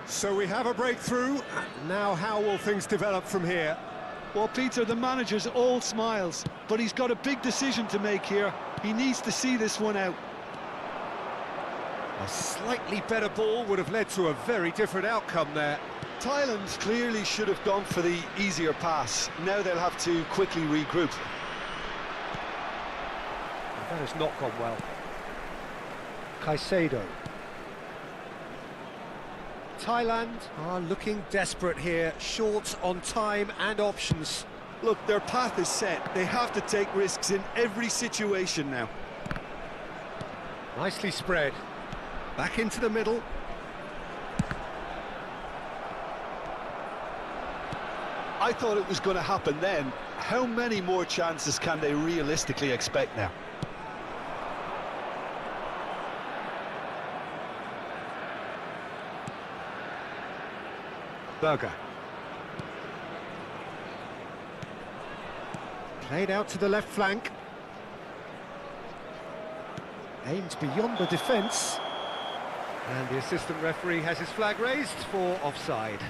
So we have a breakthrough. Now how will things develop from here? Well, Peter, the manager's all smiles, but he's got a big decision to make here. He needs to see this one out. A slightly better ball would have led to a very different outcome there. Thailand clearly should have gone for the easier pass. Now they'll have to quickly regroup. That has not gone well. Caicedo. Thailand are looking desperate here, short on time and options. Look, their path is set. They have to take risks in every situation now. Nicely spread. Back into the middle. I thought it was going to happen then. How many more chances can they realistically expect now? Berger. Played out to the left flank. Aimed beyond the defence. And the assistant referee has his flag raised for offside.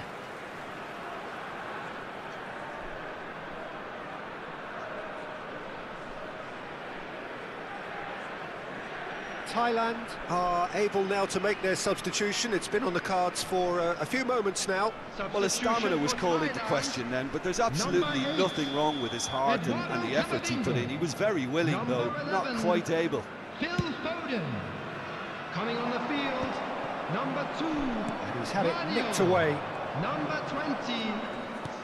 Thailand are able now to make their substitution. It's been on the cards for a few moments now. Well, his stamina was called into question then, but there's absolutely nothing wrong with his heart and the effort he put in. He was very willing, though, not quite able. Phil Foden. Coming on the field, number 2. And he's had it nicked away. Number 20,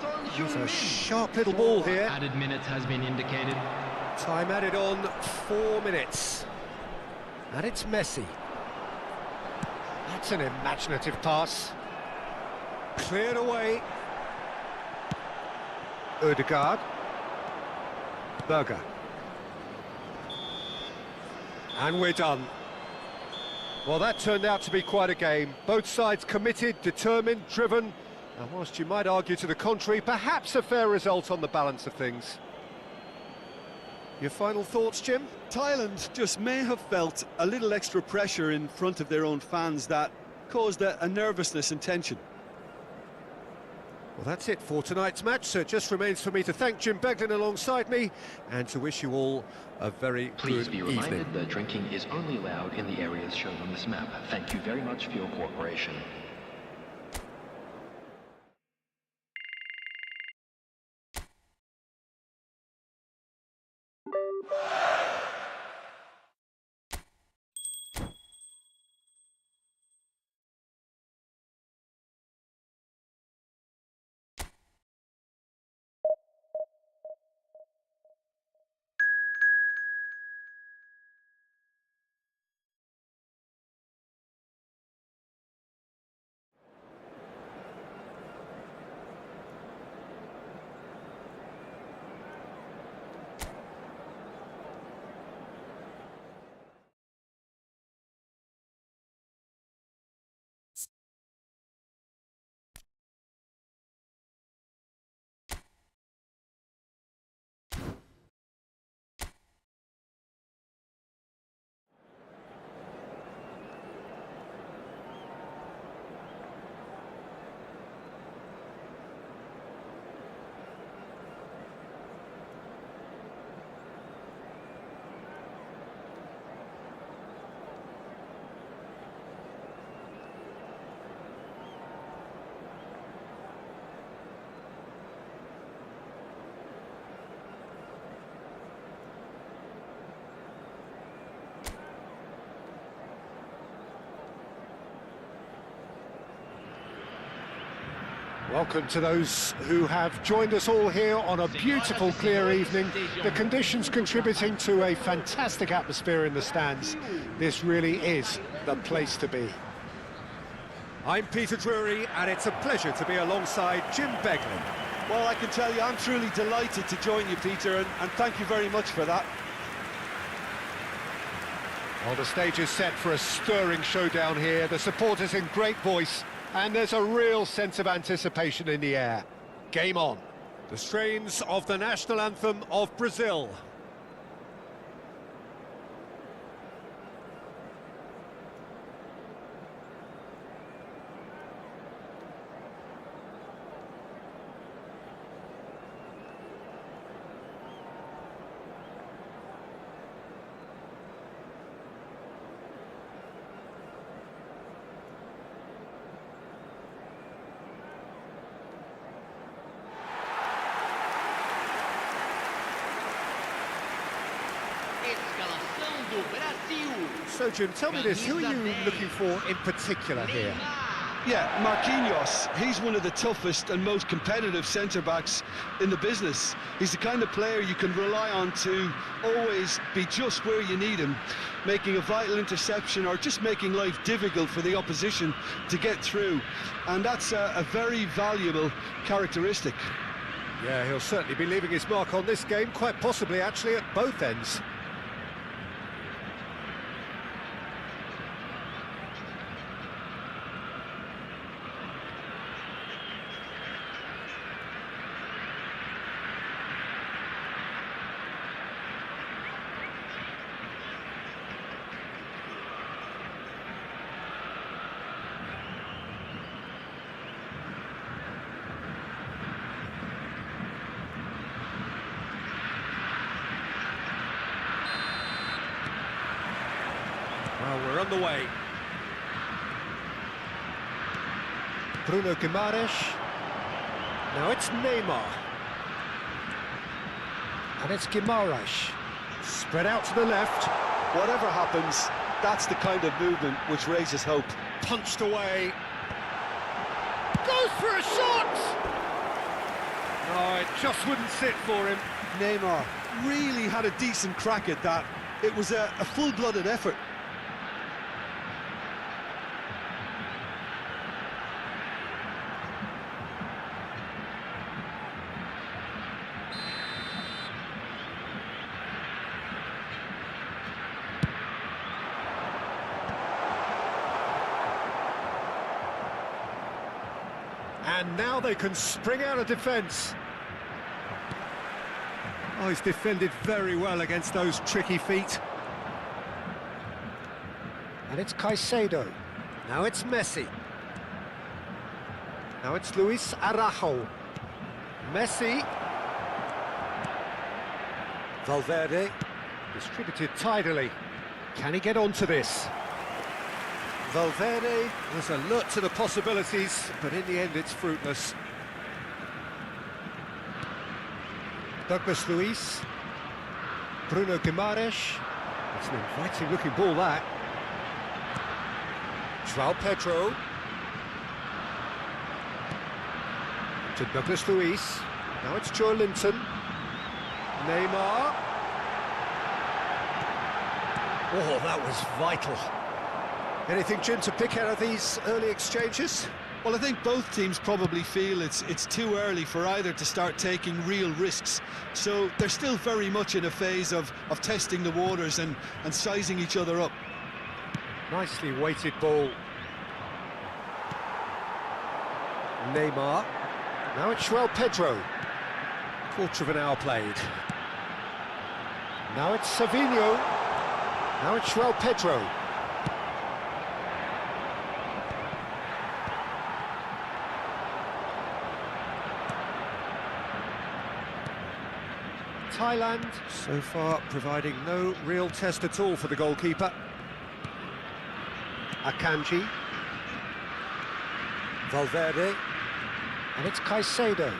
Son It's a Heung-min. sharp little ball here. Added minutes has been indicated. Time added on 4 minutes. And it's Messi. That's an imaginative pass. Cleared away. Ødegaard. Berger. And we're done. Well, that turned out to be quite a game. Both sides committed, determined, driven. And whilst you might argue to the contrary, perhaps a fair result on the balance of things. Your final thoughts, Jim? Thailand just may have felt a little extra pressure in front of their own fans that caused a nervousness and tension. Well, that's it for tonight's match, so it just remains for me to thank Jim Beglin alongside me and to wish you all a very Please good be evening. reminded that drinking is only allowed in the areas shown on this map. Thank you very much for your cooperation. Welcome to those who have joined us all here on a beautiful, clear evening. The conditions contributing to a fantastic atmosphere in the stands. This really is the place to be. I'm Peter Drury, and it's a pleasure to be alongside Jim Beglin. Well, I can tell you, I'm truly delighted to join you, Peter, and thank you very much for that. Well, the stage is set for a stirring showdown here. The supporters in great voice, and there's a real sense of anticipation in the air. Game on. The strains of the national anthem of Brazil. So, Jim, tell me this, who are you looking for in particular here? Yeah, Marquinhos, he's one of the toughest and most competitive centre-backs in the business. He's the kind of player you can rely on to always be just where you need him, making a vital interception or just making life difficult for the opposition to get through. And that's a very valuable characteristic. Yeah, he'll certainly be leaving his mark on this game, quite possibly actually at both ends. Well, we're on the way. Bruno Guimaraes. Now it's Neymar. And it's Guimaraes. Spread out to the left. Whatever happens, that's the kind of movement which raises hope. Punched away. Goes for a shot! Oh, it just wouldn't sit for him. Neymar really had a decent crack at that. It was a full-blooded effort. And now they can spring out of defence. Oh, he's defended very well against those tricky feet. And it's Caicedo. Now it's Messi. Now it's Luis Araujo. Messi. Valverde. Distributed tidily. Can he get onto this? Valverde was alert to the possibilities, but in the end it's fruitless. Douglas Luiz. Bruno Guimaraes. It's an inviting looking ball, that. João Pedro. To Douglas Luiz. Now it's 𝗟𝗓𝗩𝗘. Neymar. Oh, that was vital. Anything, Jim, to pick out of these early exchanges? Well, I think both teams probably feel it's too early for either to start taking real risks. So they're still very much in a phase of testing the waters and sizing each other up. Nicely weighted ball. Neymar. Now it's João Pedro. Quarter of an hour played. Now it's Savinho. Now it's João Pedro. Thailand, so far providing no real test at all for the goalkeeper. Akanji. Valverde. And it's Caicedo.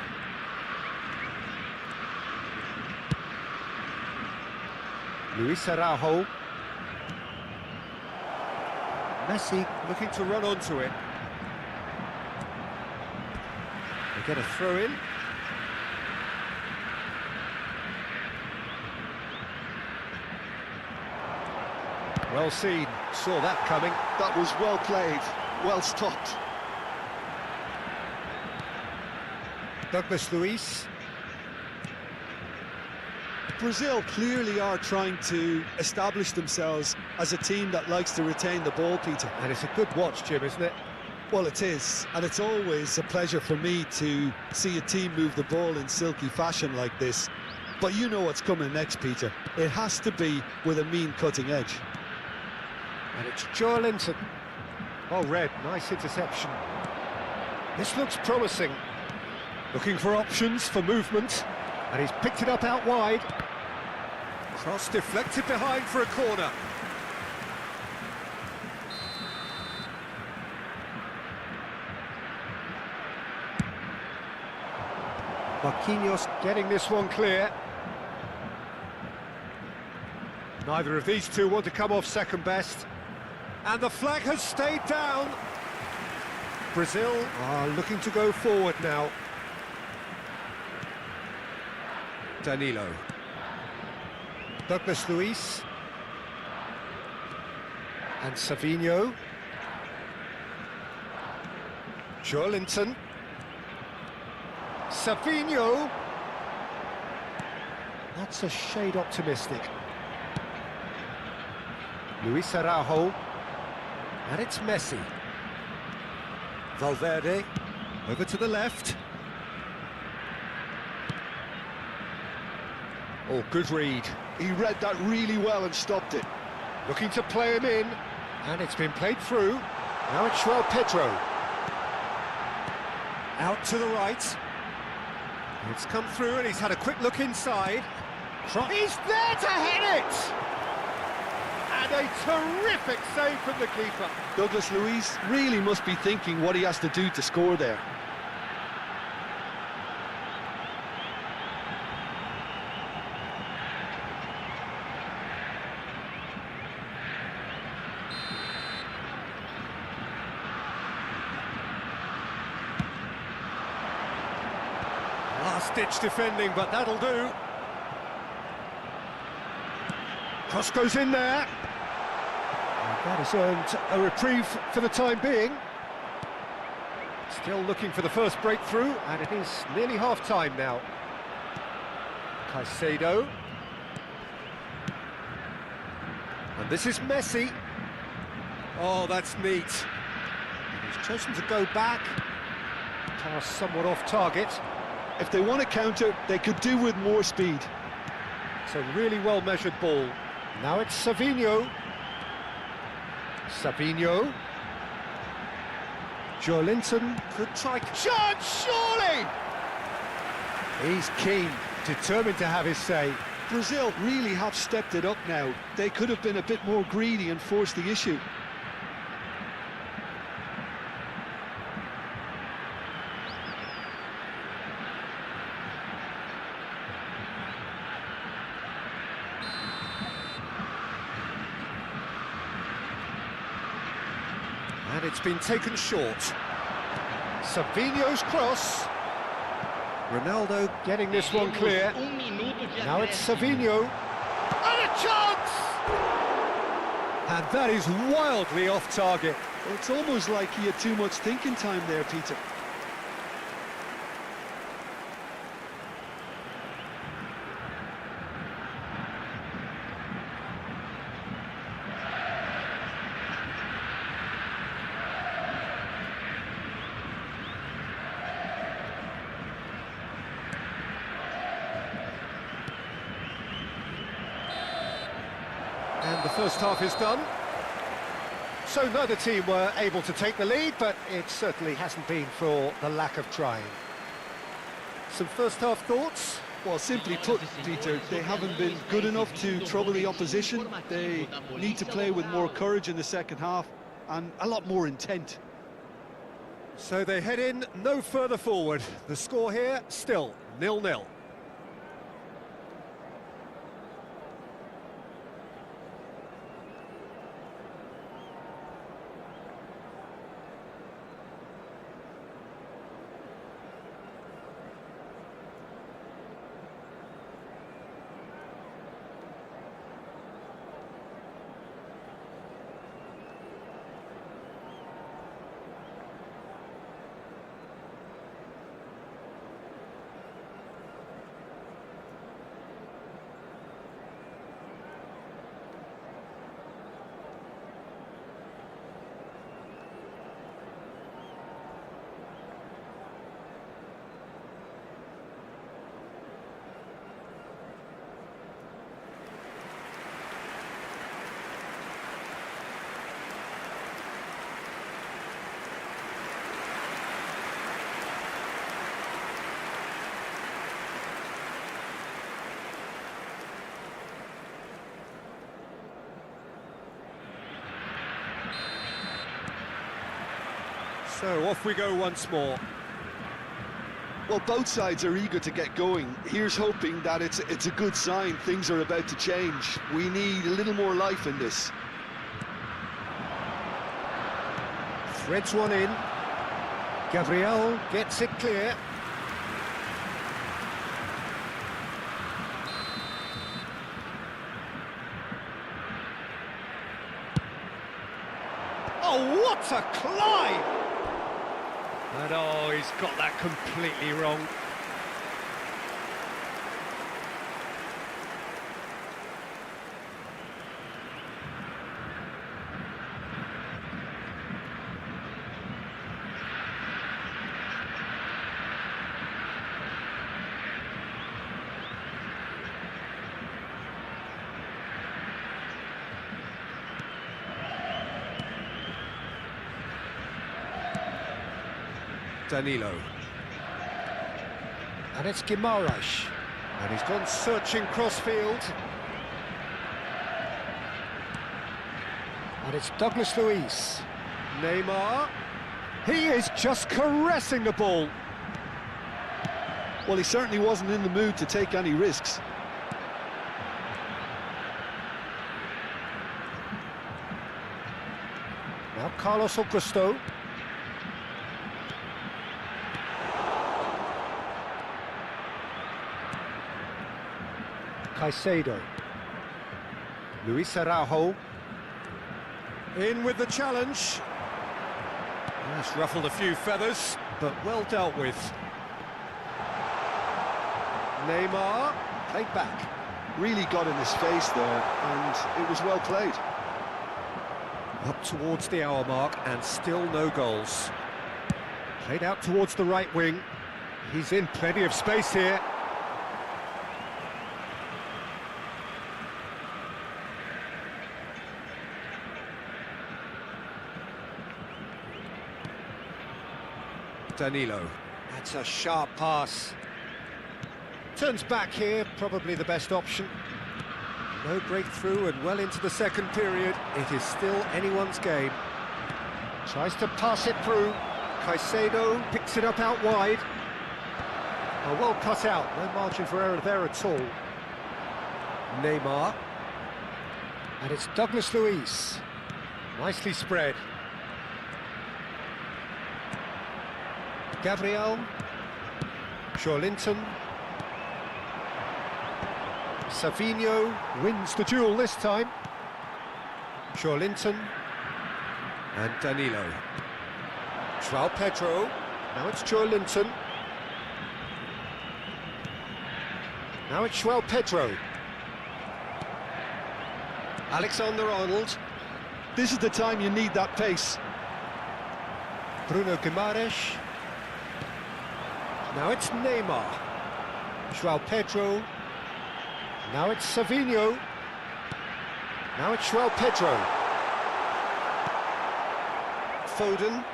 Luis Araujo. Messi looking to run onto it. They get a throw in. Well seen, saw that coming. That was well played, well stopped. Douglas Luiz. Brazil clearly are trying to establish themselves as a team that likes to retain the ball, Peter. And it's a good watch, Jim, isn't it? Well, it is, and it's always a pleasure for me to see a team move the ball in silky fashion like this. But you know what's coming next, Peter. It has to be with a mean cutting edge. And it's 𝗟𝗓𝗪𝗘. Oh, Red, nice interception. This looks promising. Looking for options for movement. And he's picked it up out wide. Cross deflected behind for a corner. Marquinhos getting this one clear. Neither of these two want to come off second best. And the flag has stayed down. Brazil are looking to go forward now. Danilo. Douglas Luiz. And Savinho. Joelinton. Savinho. That's a shade optimistic. Luis Araujo. And it's Messi. Valverde. Over to the left. Oh, good read. He read that really well and stopped it. Looking to play him in. And it's been played through. Now it's 𝗟𝗓𝗩𝗘. Out to the right. It's come through and he's had a quick look inside. He's there to hit it! And a terrific save from the keeper. Douglas Luiz really must be thinking what he has to do to score there. Last-ditch defending, but that'll do. Cross goes in there. And that has earned a reprieve for the time being. Still looking for the first breakthrough, and it is nearly half-time now. Caicedo. And this is Messi. Oh, that's neat. He's chosen to go back. Pass somewhat off target. If they want to counter, they could do with more speed. It's a really well-measured ball. Now it's Savinho. Savinho. Joelinton could try... Chance, surely! He's keen, determined to have his say. Brazil really have stepped it up now. They could have been a bit more greedy and forced the issue. And it's been taken short. Savinho's cross. Ronaldo getting this one clear. Now it's Savinho. And a chance! And that is wildly off target. It's almost like he had too much thinking time there, Peter. And the first half is done. So neither team were able to take the lead, but it certainly hasn't been for the lack of trying. Some first half thoughts? Well, simply put, Peter, they haven't been good enough to trouble the opposition. They need to play with more courage in the second half and a lot more intent. So they head in no further forward. The score here, still 0-0. So off we go once more. Well, both sides are eager to get going. Here's hoping that it's a good sign. Things are about to change. We need a little more life in this. Threads one in. Gabriel gets it clear. Oh, what a climb! And oh, he's got that completely wrong. Danilo. And it's 𝗟𝗓𝗩𝗓. And he's gone searching crossfield. And it's Douglas Luiz. Neymar. He is just caressing the ball. Well, he certainly wasn't in the mood to take any risks. Now Carlos Augusto. Caicedo. Luis Araujo. In with the challenge. That's ruffled a few feathers, but well dealt with. Neymar, played back. Really got in his face there, and it was well played. Up towards the hour mark, and still no goals. Played out towards the right wing. He's in plenty of space here. Danilo. That's a sharp pass. Turns back here, probably the best option. No breakthrough and well into the second period. It is still anyone's game. Tries to pass it through. Caicedo picks it up out wide. Oh, well cut out, no margin for error there at all. Neymar. And it's Douglas Luiz. Nicely spread. Gabriel, 𝗟𝗓𝗓𝗓, Savinho wins the duel this time. 𝗟𝗓𝗓𝗓 and Danilo. João Pedro, now it's 𝗟𝗓𝗓𝗓. Now it's João Pedro. Alexander-Arnold. This is the time you need that pace. Bruno Guimaraes. Now it's Neymar. João Pedro. Now it's Savinho. Now it's João Pedro. Foden.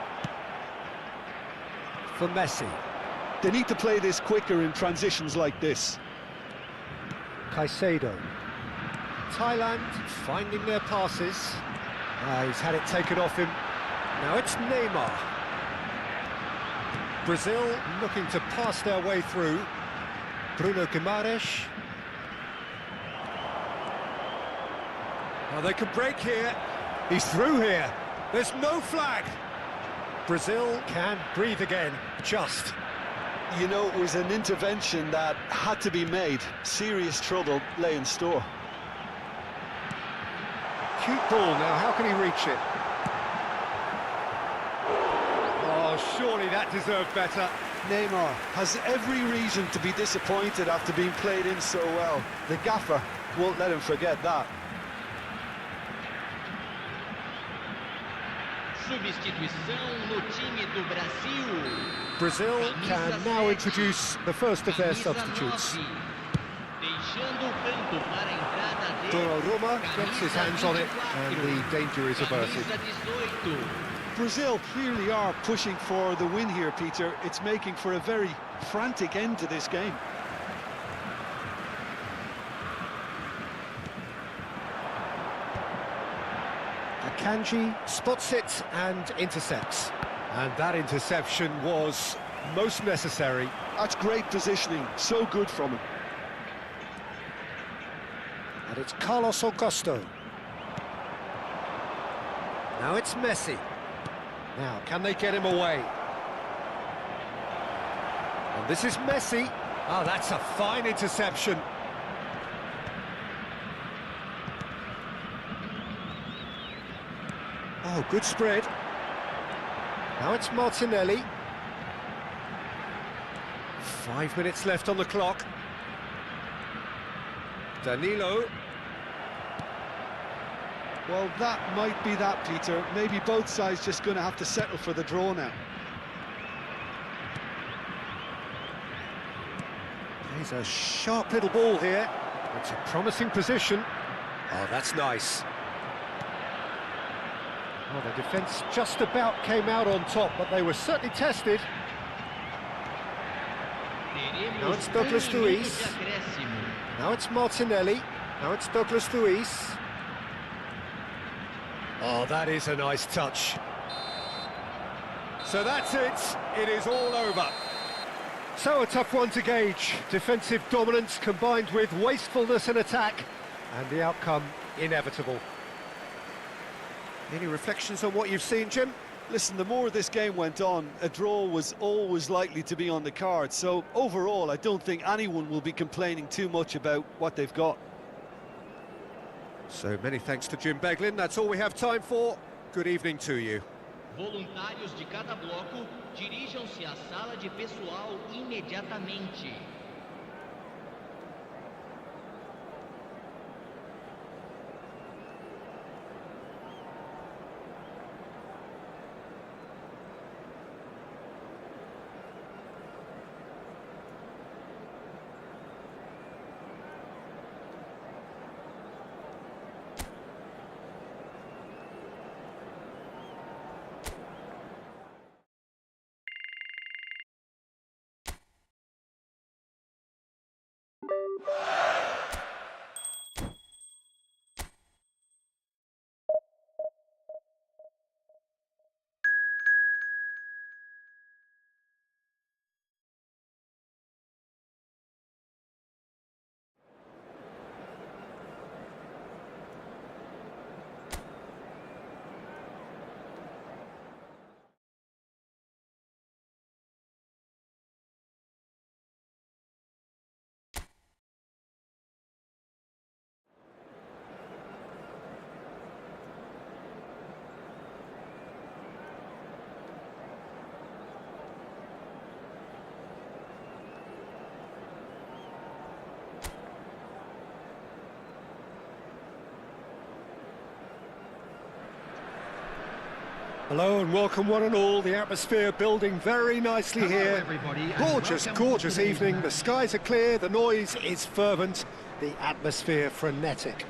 For Messi. They need to play this quicker in transitions like this. Caicedo. Thailand finding their passes. He's had it taken off him. Now it's Neymar. Brazil looking to pass their way through. Bruno Guimaraes. Oh, they can break here. He's through here. There's no flag. Brazil can breathe again, just. You know, it was an intervention that had to be made. Serious trouble lay in store. Cute ball now, how can he reach it? Oh, surely that deserved better. Neymar has every reason to be disappointed after being played in so well. The gaffer won't let him forget that. Substituição no time do Brasil. Brazil can now introduce the first of their substitutes. Deixando o campo para a entrada de Donnarumma gets his hands on it, and the danger is averted. Camisa 18. Brazil clearly are pushing for the win here, Peter. It's making for a very frantic end to this game. Akanji spots it and intercepts. And that interception was most necessary. That's great positioning, so good from him. And it's Carlos Augusto. Now it's Messi. Now, can they get him away? And this is Messi. Oh, that's a fine interception. Oh, good spread. Now it's Martinelli. 5 minutes left on the clock. Danilo. Well, that might be that, Peter. Maybe both sides just going to have to settle for the draw now. There's a sharp little ball here. It's a promising position. Oh, that's nice. Well, the defence just about came out on top, but they were certainly tested. Now it's Douglas Luiz. Now it's Martinelli. Now it's Douglas Luiz. Oh, that is a nice touch. So that's it. It is all over. So a tough one to gauge. Defensive dominance combined with wastefulness in attack, and the outcome inevitable. Any reflections on what you've seen, Jim? Listen, the more this game went on, a draw was always likely to be on the card. So overall, I don't think anyone will be complaining too much about what they've got. So many thanks to Jim Beglin. That's all we have time for. Good evening to you. Voluntários de cada bloco, dirijam-se à sala de pessoal imediatamente. Hello and welcome one and all. The atmosphere building very nicely here. Gorgeous, gorgeous evening. The skies are clear, the noise is fervent, the atmosphere frenetic.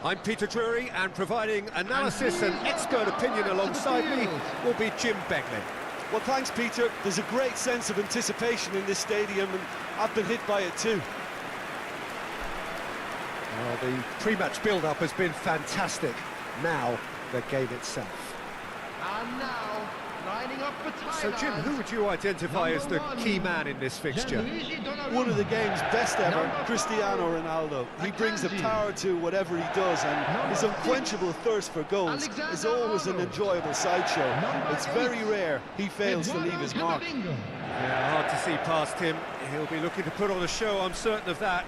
I'm Peter Drury, and providing analysis and expert opinion alongside me will be Jim Beglin. Well, thanks, Peter. There's a great sense of anticipation in this stadium, and I've been hit by it too. The pre-match build-up has been fantastic. Now, the game itself. And now, lining up for Thailand. So, Jim, who would you identify as the key man in this fixture? One of the game's best ever, Cristiano Ronaldo. He brings the power to whatever he does, and his unquenchable thirst for goals is always an enjoyable sideshow. It's very rare he fails to leave his mark. Yeah, hard to see past him. He'll be looking to put on a show, I'm certain of that.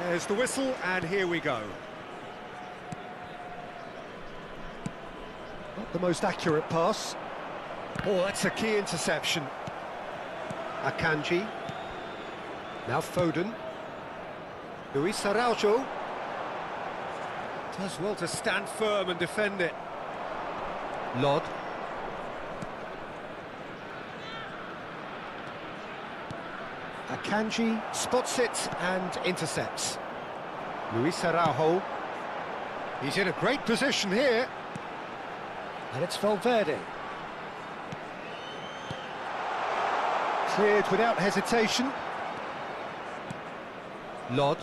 There's the whistle, and here we go. Not the most accurate pass. Oh, that's a key interception. Akanji. Now Foden. 𝗟𝗜𝗩𝗘 does well to stand firm and defend it. Wrold. Akanji spots it and intercepts. 𝗟𝗑𝗩𝗘. He's in a great position here. And it's Valverde. Cleared without hesitation. Wrold.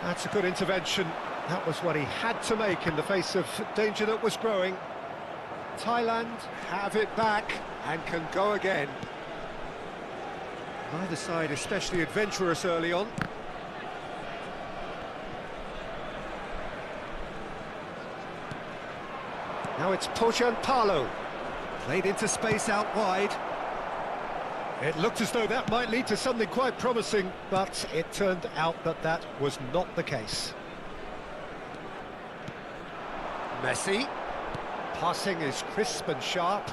That's a good intervention. That was what he had to make in the face of danger that was growing. Thailand have it back and can go again. Neither side especially adventurous early on. Now it's 𝗟𝗓𝗩𝗘. Played into space out wide. It looked as though that might lead to something quite promising, but it turned out that that was not the case. Messi. Passing is crisp and sharp.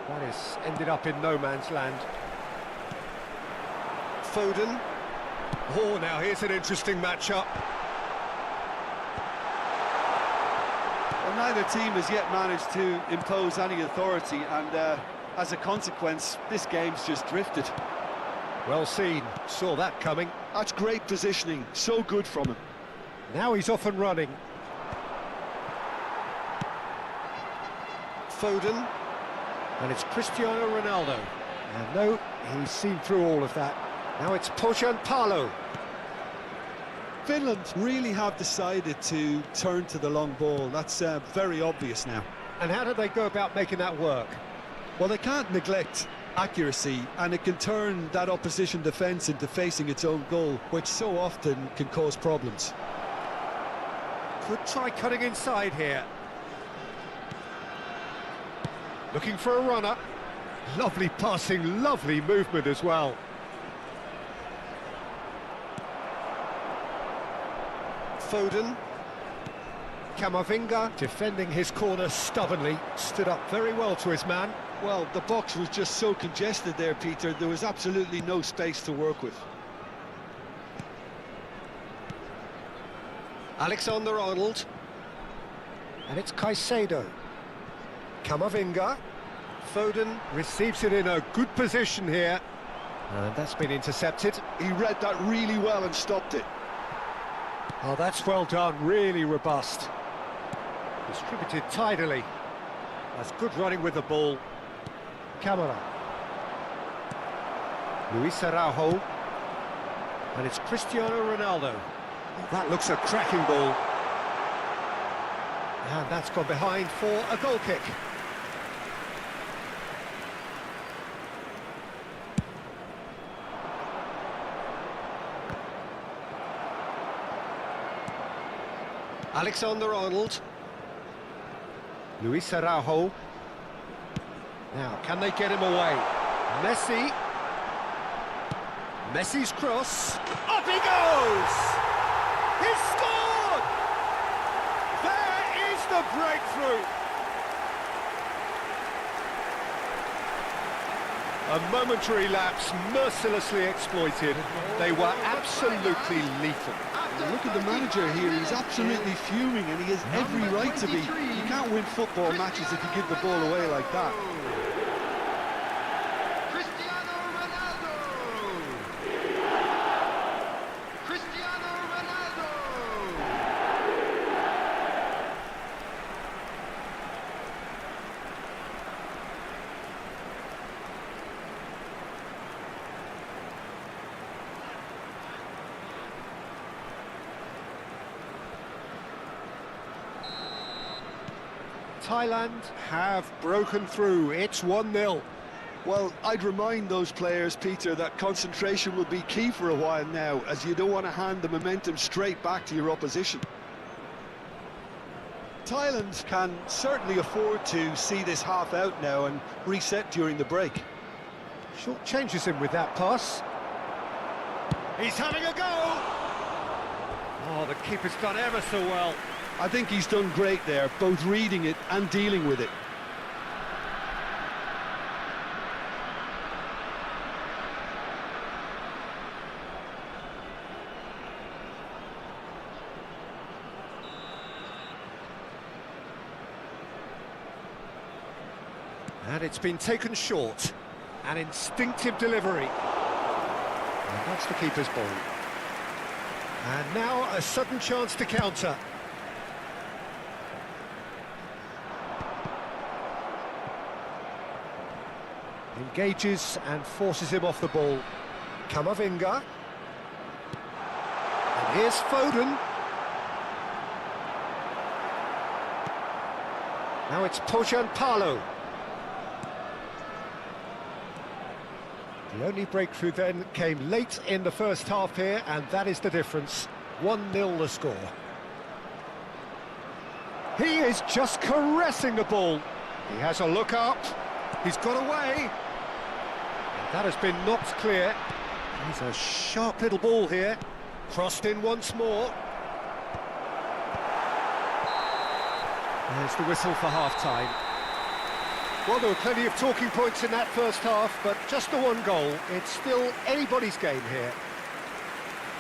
That has ended up in no man's land. Foden. Oh, now here's an interesting matchup. Well, neither team has yet managed to impose any authority, and as a consequence, this game's just drifted. Well seen, saw that coming. That's great positioning, so good from him. Now he's off and running. Foden. And it's Cristiano Ronaldo. And no, he's seen through all of that. Now it's 𝗟𝗓𝗩𝗘. Finland really have decided to turn to the long ball. That's very obvious now. And how do they go about making that work? Well, they can't neglect accuracy, and it can turn that opposition defence into facing its own goal, which so often can cause problems. Could try cutting inside here. Looking for a runner. Lovely passing, lovely movement as well. Foden. Camavinga defending his corner stubbornly, stood up very well to his man. Well, the box was just so congested there, Peter, there was absolutely no space to work with. Alexander-Arnold. And it's Caicedo. Camavinga. Foden receives it in a good position here. And that's been intercepted. He read that really well and stopped it. Oh, that's well done, really robust. Distributed tidily. That's good running with the ball. Camara. 𝗟𝗓𝗩𝗘. And it's Cristiano Ronaldo. Oh, that looks a cracking ball. And that's gone behind for a goal kick. Alexander-Arnold. 𝗟𝗓𝗩𝗘. Now, can they get him away? Messi. Messi's cross. Up he goes! He's scored! There is the breakthrough! A momentary lapse, mercilessly exploited. They were absolutely lethal. Look at the manager here, he's absolutely fuming, and he has every right to be. You can't win football matches if you give the ball away like that. Cristiano Ronaldo! Cristiano Ronaldo! Thailand have broken through. It's 1-0. Well, I'd remind those players, Peter, that concentration will be key for a while now, as you don't want to hand the momentum straight back to your opposition. Thailand can certainly afford to see this half out now and reset during the break. Short changes him with that pass. He's having a go! Oh, the keeper's done ever so well. I think he's done great there, both reading it and dealing with it. And it's been taken short. An instinctive delivery. And that's the keeper's ball. And now a sudden chance to counter. Engages and forces him off the ball. 𝗟𝗓𝗩𝗪. And here's Foden. Now it's 𝗟𝗓𝗩𝗘. The only breakthrough then came late in the first half here, and that is the difference. 1-0 the score. He is just caressing the ball. He has a look up. He's got away. And that has been knocked clear. He's a sharp little ball here. Crossed in once more. There's the whistle for half-time. Well, there were plenty of talking points in that first half, but just the one goal. It's still anybody's game here.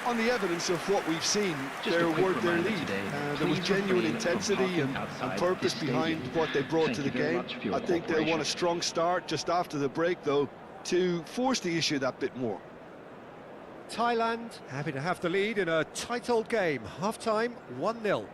On the evidence of what we've seen, they're worth their lead. There was genuine intensity and purpose behind what they brought to the game. I think they'll want a strong start just after the break, though, to force the issue that bit more. Thailand happy to have the lead in a tight old game. Half-time, 1-0.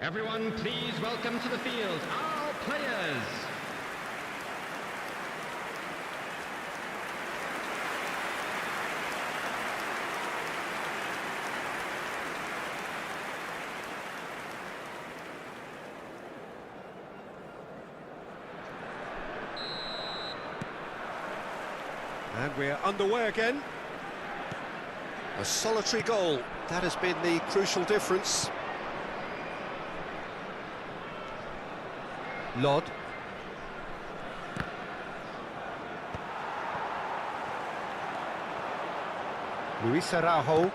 Everyone, please welcome to the field our players. And we're underway again. A solitary goal. That has been the crucial difference. Wrold. Luis Araujo.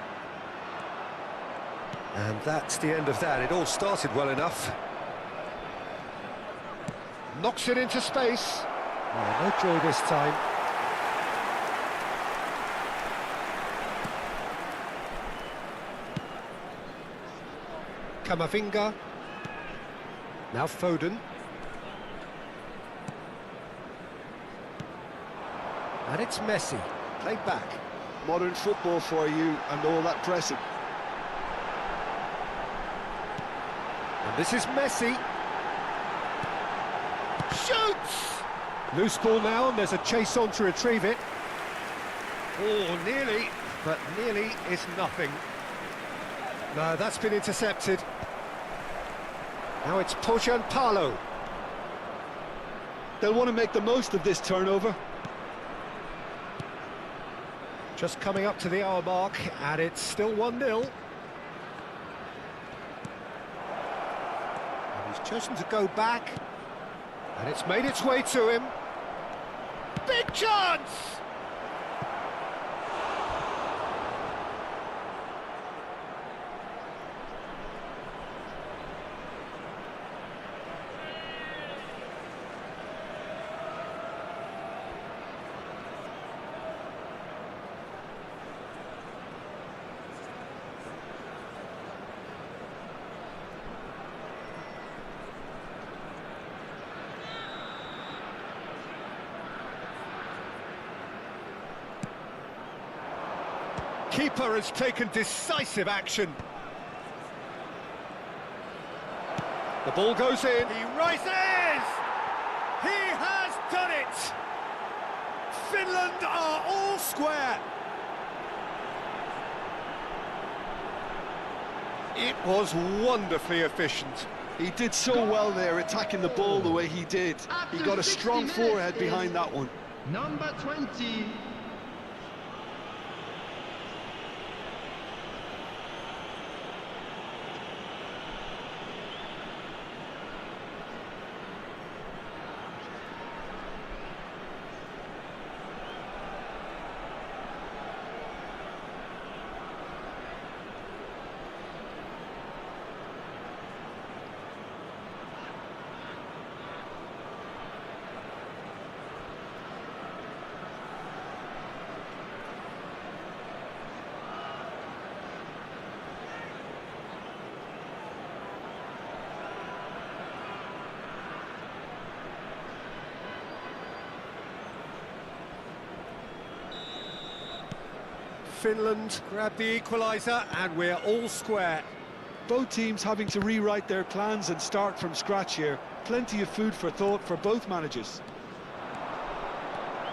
And that's the end of that. It all started well enough. Knocks it into space. Oh, no joy this time. 𝗟𝗓𝗩𝗪. Now Foden. And it's Messi, played back. Modern football for you and all that pressing. And this is Messi. Shoots! Loose ball now, and there's a chase on to retrieve it. Oh, nearly, but nearly is nothing. No, that's been intercepted. Now it's 𝗟𝗓𝗩𝗪𝗪. They'll want to make the most of this turnover. Just coming up to the hour mark, and it's still 1-0. And he's chosen to go back, and it's made its way to him. Big chance! Keeper has taken decisive action. The ball goes in. He rises! He has done it! Finland are all square. It was wonderfully efficient. He did so well there, attacking the ball the way he did. He got a strong forehead behind that one. Number 20. Finland grab the equaliser and we're all square. Both teams having to rewrite their plans and start from scratch here. Plenty of food for thought for both managers.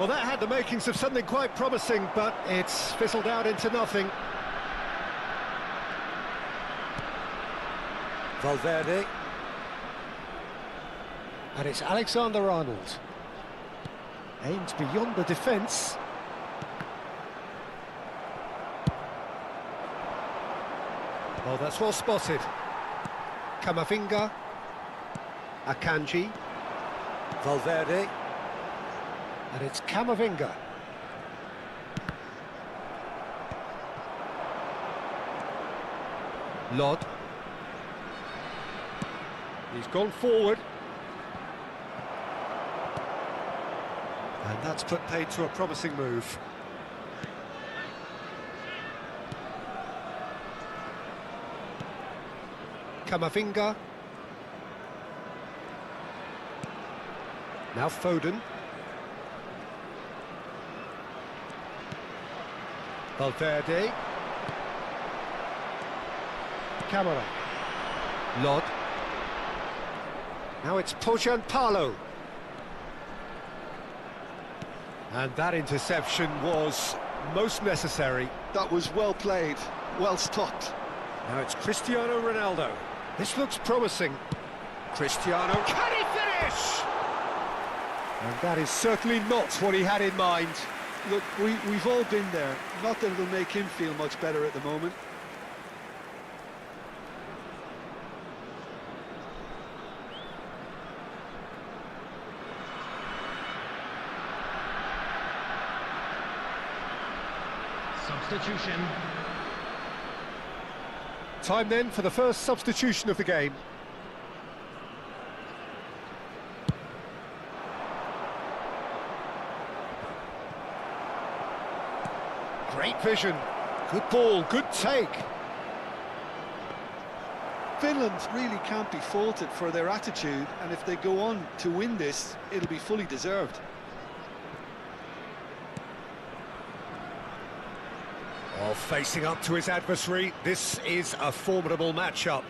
Well, that had the makings of something quite promising, but it's fizzled out into nothing. Valverde. And it's Alexander-Arnold. Aimed beyond the defence. Oh, that's well spotted. Camavinga. Akanji. Valverde. And it's Camavinga. Wrold. He's gone forward. And that's put paid to a promising move. Camavinga. Now Foden. Valverde. Camara. Wrold. Now it's 𝗟𝗓𝗩𝗘. And that interception was most necessary. That was well played, well stopped. Now it's Cristiano Ronaldo. This looks promising. Cristiano, can he finish? And that is certainly not what he had in mind. Look, we've all been there. Not that it'll make him feel much better at the moment. Substitution. Time then for the first substitution of the game. Great vision. Good ball, good take. Finland really can't be faulted for their attitude, and if they go on to win this, it'll be fully deserved. Oh, facing up to his adversary, this is a formidable matchup.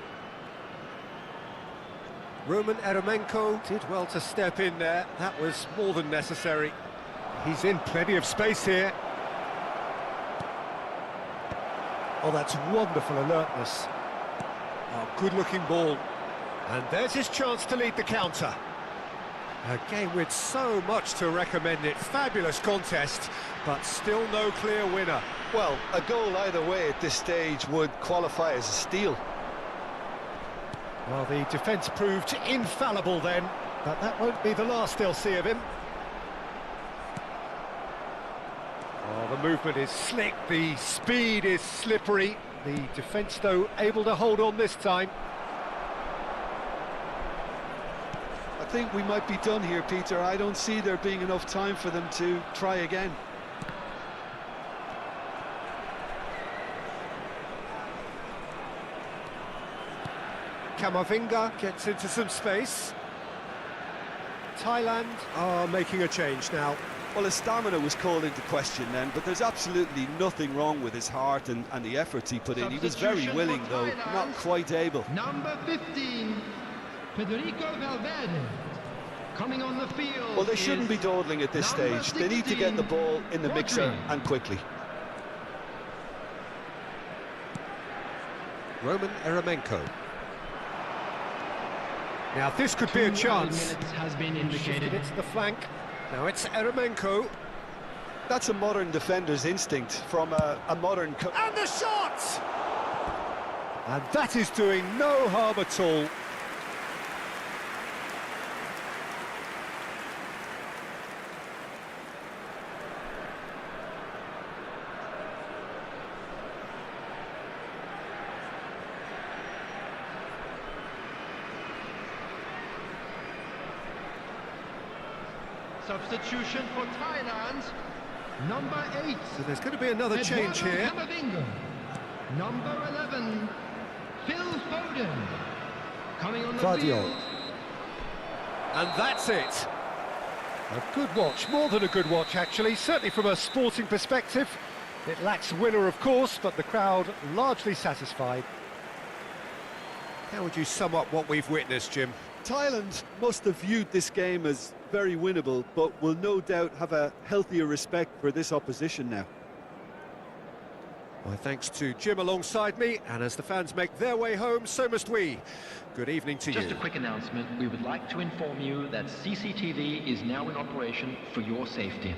Roman Eremenko did well to step in there. That was more than necessary. He's in plenty of space here. Oh, that's wonderful alertness. Oh, good-looking ball. And there's his chance to lead the counter. A game with so much to recommend it. Fabulous contest, but still no clear winner. Well, a goal either way at this stage would qualify as a steal. Well, the defence proved infallible then, but that won't be the last they'll see of him. Oh, the movement is slick, the speed is slippery. The defence, though, able to hold on this time. I think we might be done here, Peter. I don't see there being enough time for them to try again. Camavinga gets into some space. Thailand are making a change now. Well, his stamina was called into question then, but there's absolutely nothing wrong with his heart and the efforts he put in. He was very willing, though, not quite able. Number 15. Federico Valverde. Coming on the field. Well, they shouldn't be dawdling at this stage. They need to get the ball in the mixer and quickly. Roman 𝗟𝗚𝗡𝗩. Now this could be a chance. Has been indicated. It's the flank. Now it's 𝗟𝗚𝗡𝗩. That's a modern defender's instinct from a modern... And the shot! And that is doing no harm at all. Substitution for Thailand. Number 8. So there's going to be another change here. Camavinga. Number 11. Phil Foden. Coming on the field. And that's it. A good watch, more than a good watch actually, certainly from a sporting perspective. It lacks winner of course, but the crowd largely satisfied. How would you sum up what we've witnessed, Jim? Thailand must have viewed this game as very winnable, but will no doubt have a healthier respect for this opposition now. My thanks to Jim alongside me, and as the fans make their way home, so must we. Good evening to you. Just a quick announcement. We would like to inform you that CCTV is now in operation for your safety.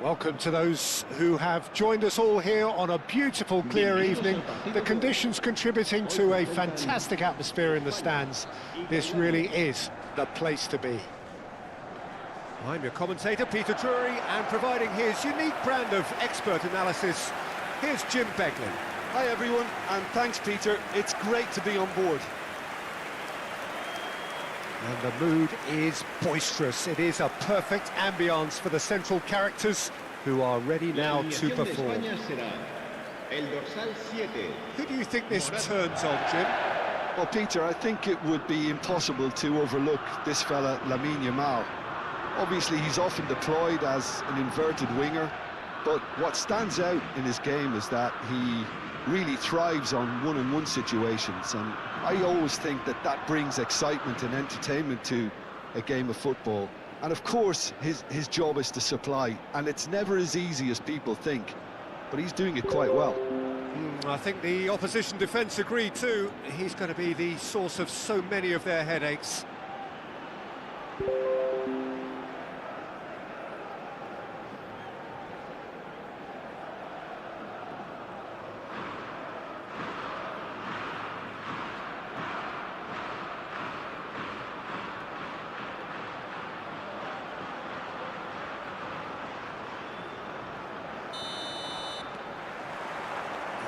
Welcome to those who have joined us all here on a beautiful, clear evening. The conditions contributing to a fantastic atmosphere in the stands. This really is the place to be. I'm your commentator, Peter Drury, and providing his unique brand of expert analysis, here's Jim Beglin. Hi everyone, and thanks Peter. It's great to be on board. And the mood is boisterous. It is a perfect ambience for the central characters who are ready now to perform. Who do you think this turns on, Jim? Well, Peter, I think it would be impossible to overlook this fella, Lamine Yamal. Obviously, he's often deployed as an inverted winger, but what stands out in his game is that he really thrives on one-on-one situations, and I always think that that brings excitement and entertainment to a game of football. And of course his job is to supply, and it's never as easy as people think, but he's doing it quite well. I think the opposition defence agree too. He's going to be the source of so many of their headaches.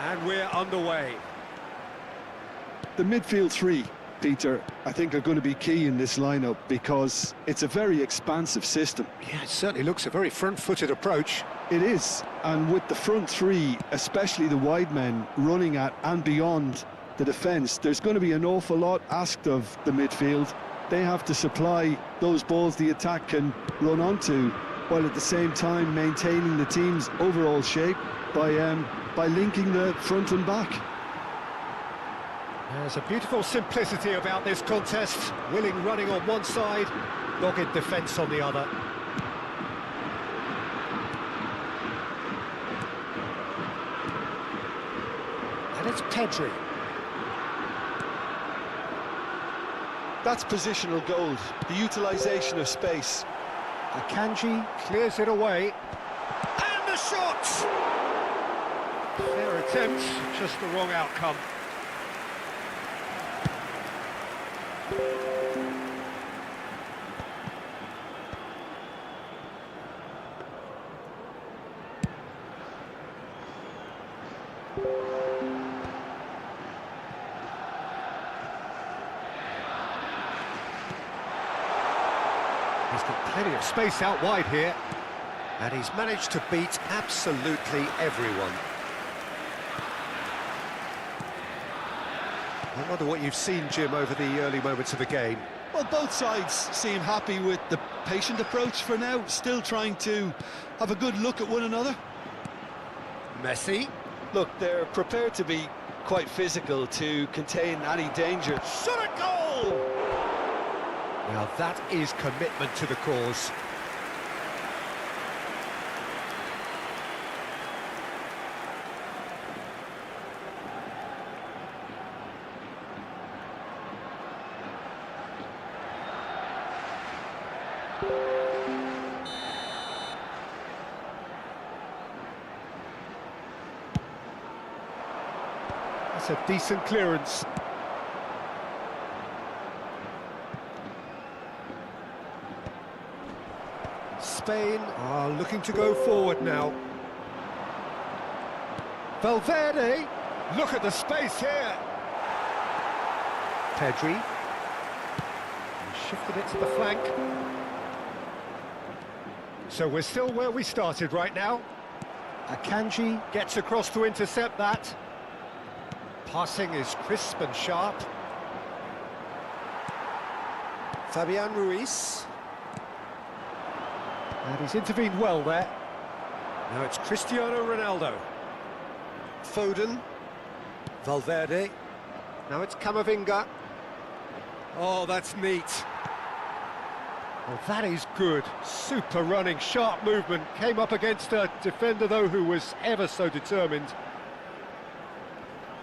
And we're underway. The midfield three, Peter, I think are going to be key in this lineup because it's a very expansive system. Yeah, it certainly looks a very front-footed approach. It is, and with the front three, especially the wide men, running at and beyond the defence, there's going to be an awful lot asked of the midfield. They have to supply those balls the attack can run onto, while at the same time maintaining the team's overall shape by linking the front and back. There's a beautiful simplicity about this contest. Willing running on one side, dogged defence on the other. And it's Pedri. That's positional gold, the utilisation of space. Akanji clears it away. And the shot! Fair attempt, just the wrong outcome. He's got plenty of space out wide here, and he's managed to beat absolutely everyone. I wonder what you've seen, Jim, over the early moments of the game. Well, both sides seem happy with the patient approach for now, still trying to have a good look at one another. Messi. Look, they're prepared to be quite physical to contain any danger. Shot a goal! Now that is commitment to the cause. That's a decent clearance. Spain are looking to go forward now. Valverde, look at the space here. Pedri. He shifted it to the flank. So we're still where we started right now. Akanji gets across to intercept that. Passing is crisp and sharp. Fabian Ruiz. And he's intervened well there. Now it's Cristiano Ronaldo. Foden. Valverde. Now it's Camavinga. Oh, that's neat. Well, that is good. Super running, sharp movement. Came up against a defender, though, who was ever so determined.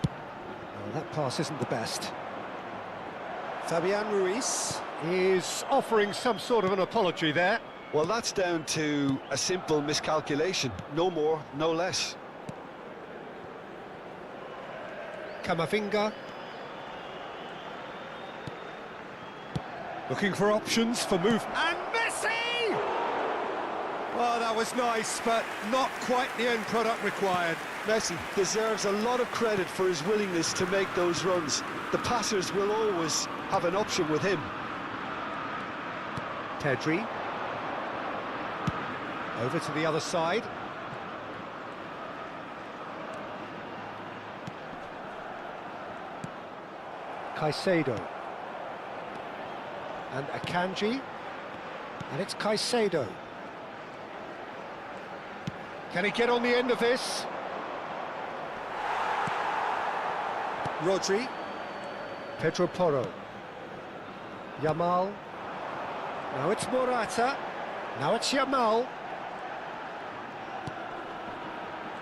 Oh, that pass isn't the best. Fabian Ruiz is offering some sort of an apology there. Well, that's down to a simple miscalculation. No more, no less. Camavinga. Looking for options for move. And Messi! Oh, that was nice, but not quite the end product required. Messi deserves a lot of credit for his willingness to make those runs. The passers will always have an option with him. Pedri. Over to the other side. Caicedo. And Akanji. And it's Caicedo. Can he get on the end of this? Rodri. Pedro Porro. Yamal. Now it's Morata. Now it's Yamal.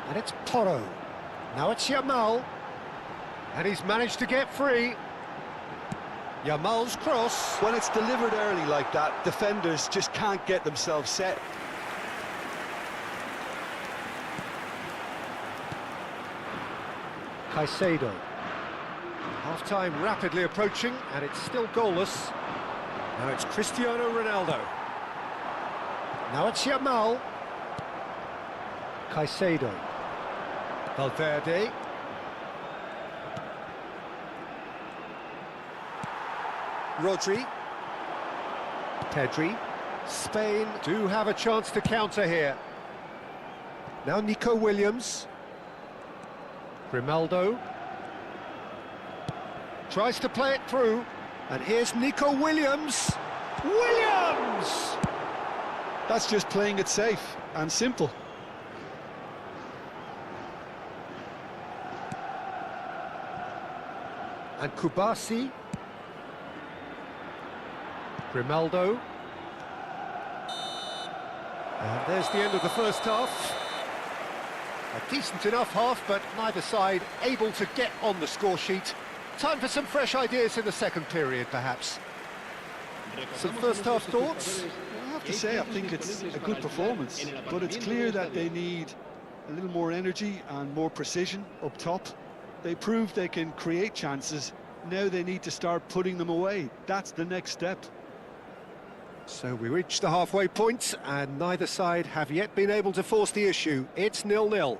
And it's Porro. Now it's Yamal. And he's managed to get free. Yamal's cross. When it's delivered early like that, defenders just can't get themselves set. Caicedo. Half-time rapidly approaching, and it's still goalless. Now it's Cristiano Ronaldo. Now it's Yamal. Caicedo. Valverde. Rodri. Pedri. Spain do have a chance to counter here. Now Nico Williams. Grimaldo. Tries to play it through. And here's Nico Williams. Williams! That's just playing it safe and simple. And Kubasi. Grimaldo. And there's the end of the first half. A decent enough half, but neither side able to get on the score sheet. Time for some fresh ideas in the second period, perhaps. Some first half thoughts? I have to say, I think it's a good performance, but it's clear that they need a little more energy and more precision up top. They proved they can create chances. Now they need to start putting them away. That's the next step. So we reach the halfway point, and neither side have yet been able to force the issue. It's 0-0.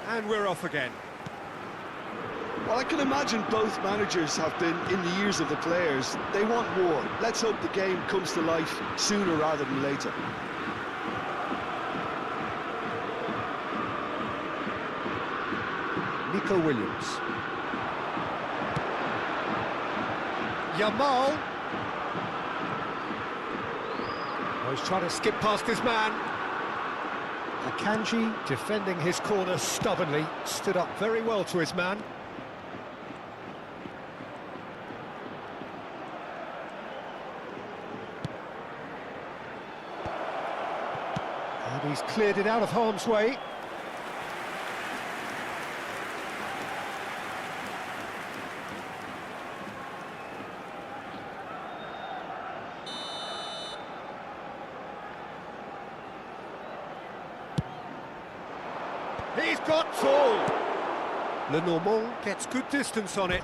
And we're off again. Well, I can imagine both managers have been in the ears of the players. They want more. Let's hope the game comes to life sooner rather than later. Nico Williams. Yamal. Oh, he's trying to skip past his man. Akanji, defending his corner stubbornly, stood up very well to his man. And he's cleared it out of harm's way. He's got tall. Lenormand gets good distance on it.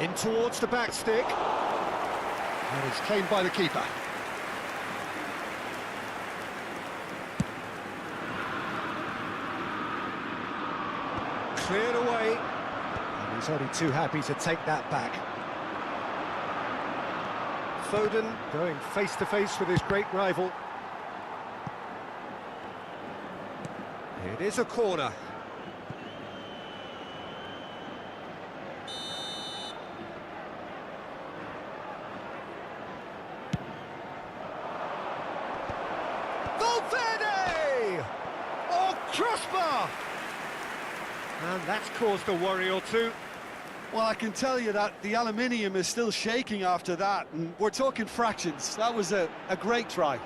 In towards the back stick. And it's claimed by the keeper. Cleared away. And he's only too happy to take that back. Foden going face-to-face with his great rival. It is a corner. Valverde! Oh, crossbar! And that's caused a worry or two. Well, I can tell you that the aluminium is still shaking after that, and we're talking fractions. That was a great try.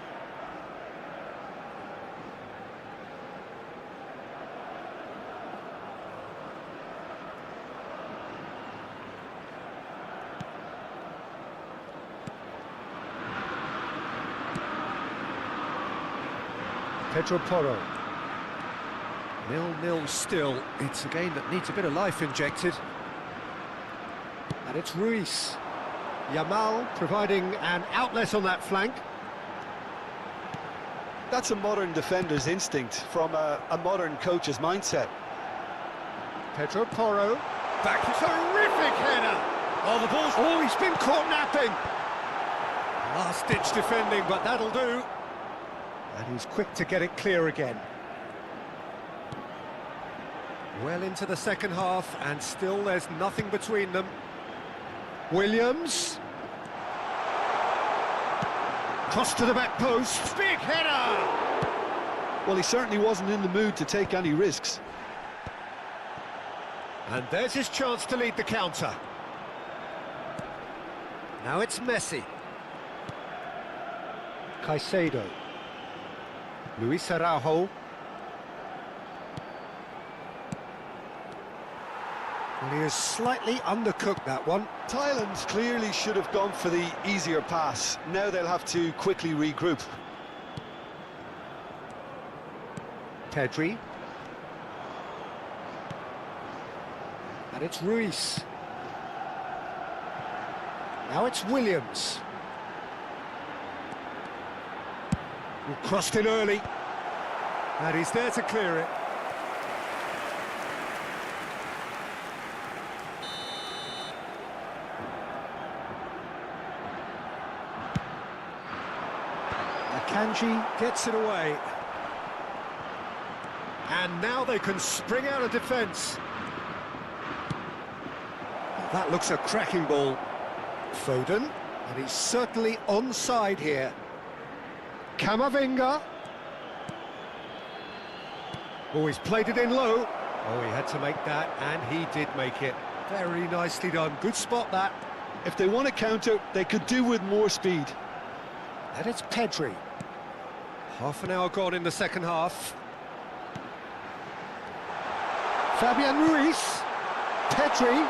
Pedro Porro. 0-0 still. It's a game that needs a bit of life injected. And it's Ruiz. Yamal providing an outlet on that flank. That's a modern defender's instinct from a modern coach's mindset. Pedro Porro. Back, terrific header. Oh, the ball's... Oh, he's been caught napping. Last-ditch defending, but that'll do. And he's quick to get it clear again. Well into the second half, and still there's nothing between them. Williams. Cross to the back post, big header! Well, he certainly wasn't in the mood to take any risks. And there's his chance to lead the counter. Now it's Messi. Caicedo. Luis Araujo. Well, he has slightly undercooked that one. Thailand clearly should have gone for the easier pass. Now they'll have to quickly regroup. Pedri. And it's Ruiz. Now it's Williams. Who crossed in early. And he's there to clear it. Akanji gets it away. And now they can spring out of defence. That looks a cracking ball. Foden, and he's certainly onside here. Camavinga. Oh, he's played it in low. Oh, he had to make that, and he did make it. Very nicely done. Good spot, that. If they want to counter, they could do with more speed. And it's Pedri. Half an hour gone in the second half. Fabian Ruiz. Pedri.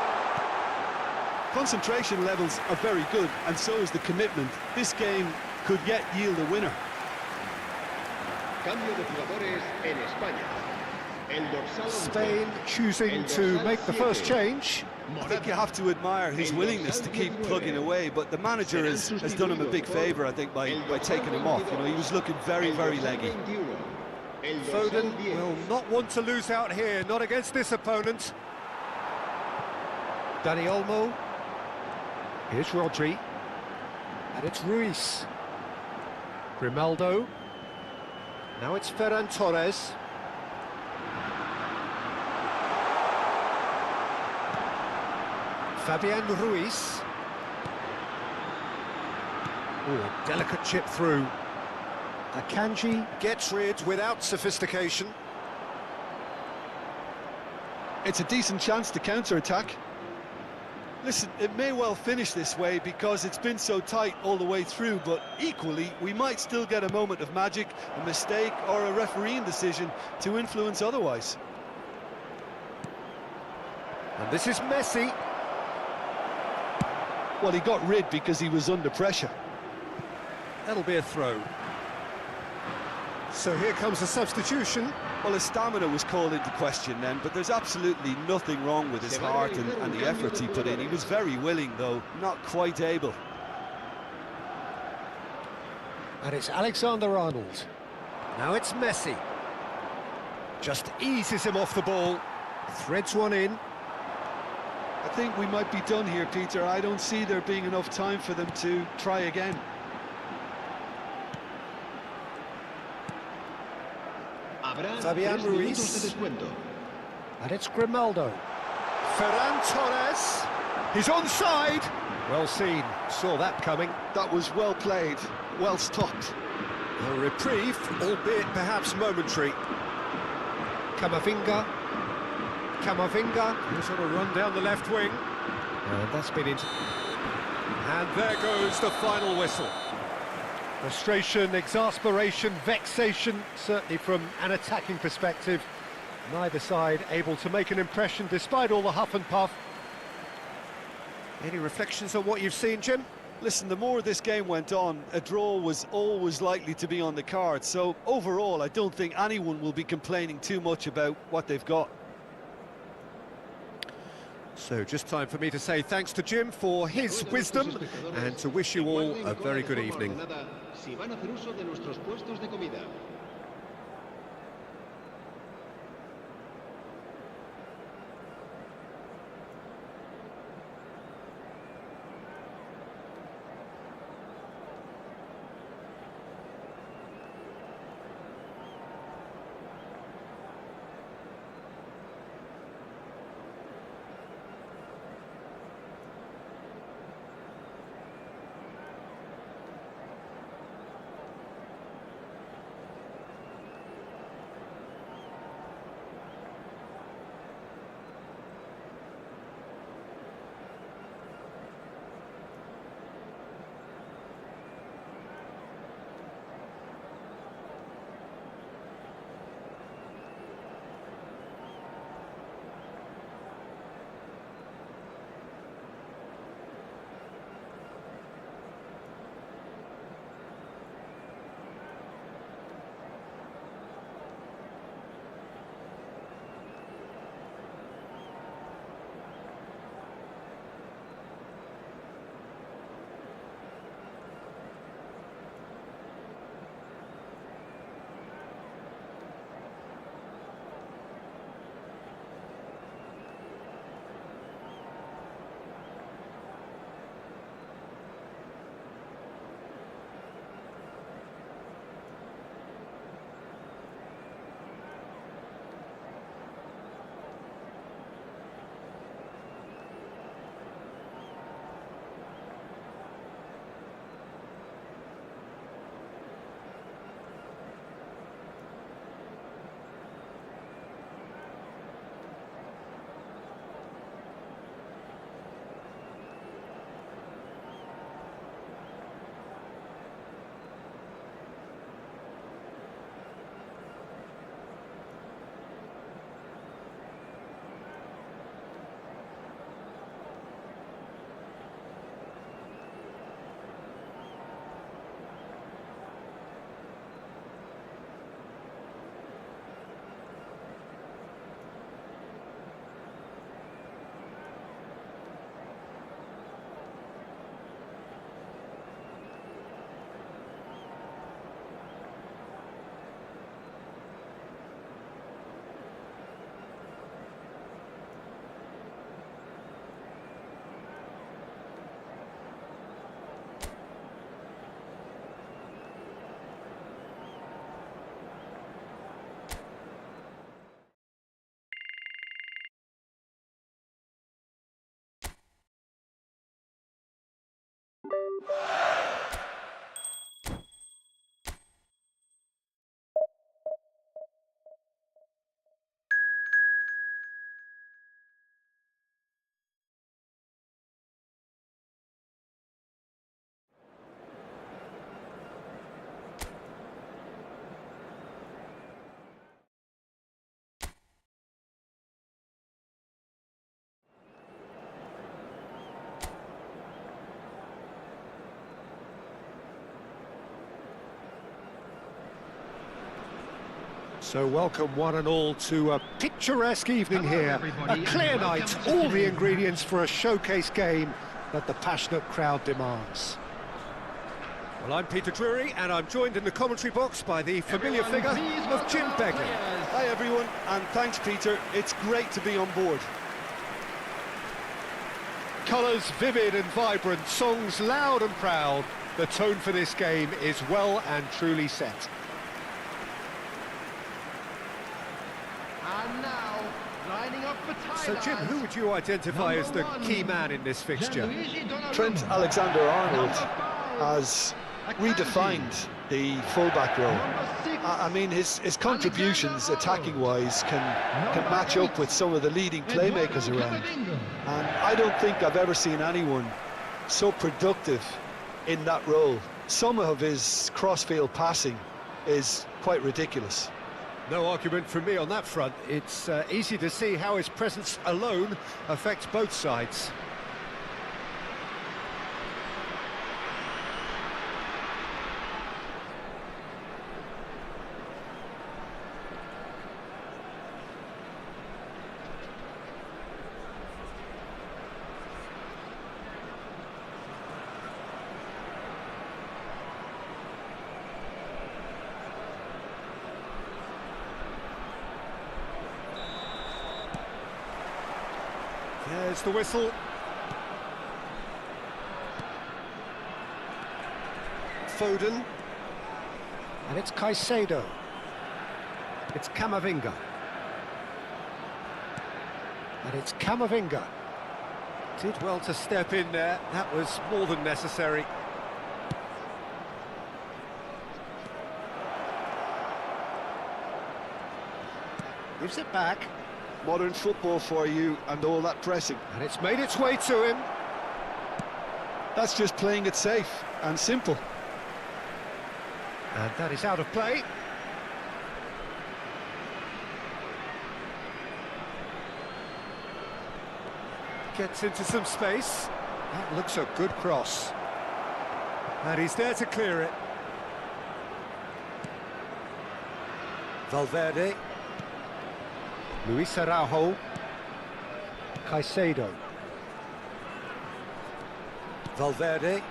Concentration levels are very good, and so is the commitment. This game could yet yield a winner. Cambio de jugadores en España. El dorsal Spain choosing to make the first change. I think you have to admire his willingness to keep plugging away, but the manager has done him a big favour, I think, by taking him off. You know, he was looking very, very leggy. Foden will not want to lose out here, not against this opponent. Dani Olmo. Here's Rodri. And it's Ruiz. Grimaldo. Now it's Ferran Torres. Fabian Ruiz. Oh, a delicate chip through. Akanji gets rid without sophistication. It's a decent chance to counter-attack. Listen, it may well finish this way because it's been so tight all the way through, but equally, we might still get a moment of magic, a mistake, or a refereeing decision to influence otherwise. And this is Messi. Well, he got rid because he was under pressure. That'll be a throw. So here comes a substitution. Well, his stamina was called into question then, but there's absolutely nothing wrong with his heart and the efforts he put in. He was very willing, though, not quite able. And it's Alexander-Arnold. Now it's Messi. Just eases him off the ball. Threads one in. I think we might be done here, Peter. I don't see there being enough time for them to try again. Fabian Ruiz. And it's Grimaldo. Ferran Torres. He's onside. Well seen. Saw that coming. That was well played, well stopped. A reprieve, albeit perhaps momentary. Camavinga. He's on a run down the left wing. And that's been into... And there goes the final whistle. Frustration, exasperation, vexation, certainly from an attacking perspective. Neither side able to make an impression despite all the huff and puff. Any reflections on what you've seen, Jim? Listen, the more this game went on, a draw was always likely to be on the cards. So overall, I don't think anyone will be complaining too much about what they've got. So just time for me to say thanks to Jim for his wisdom and to wish you all a very good evening. Si van a hacer uso de nuestros puestos de comida. So welcome one and all to a picturesque evening here. A clear night, all the ingredients for a showcase game that the passionate crowd demands. Well, I'm Peter Drury, and I'm joined in the commentary box by the familiar figure of 𝗟𝗜𝗩𝗘. Hi everyone, and thanks Peter, it's great to be on board. Colours vivid and vibrant, songs loud and proud. The tone for this game is well and truly set. And now, lining up for So Thailand. Jim, who would you identify as the key man in this fixture? Trent Alexander-Arnold has redefined the fullback role. I mean, his contributions attacking-wise can match up with some of the leading playmakers around. And I don't think I've ever seen anyone so productive in that role. Some of his cross-field passing is quite ridiculous. No argument from me on that front. It's easy to see how his presence alone affects both sides. There's the whistle. Foden. And it's Caicedo. It's Camavinga. And it's Camavinga. Did well to step in there. That was more than necessary. Gives it back. Modern football for you and all that pressing. And it's made its way to him. That's just playing it safe and simple. And that is out of play. Gets into some space. That looks a good cross. And he's there to clear it. Valverde. Luis Araujo. Caicedo. Valverde.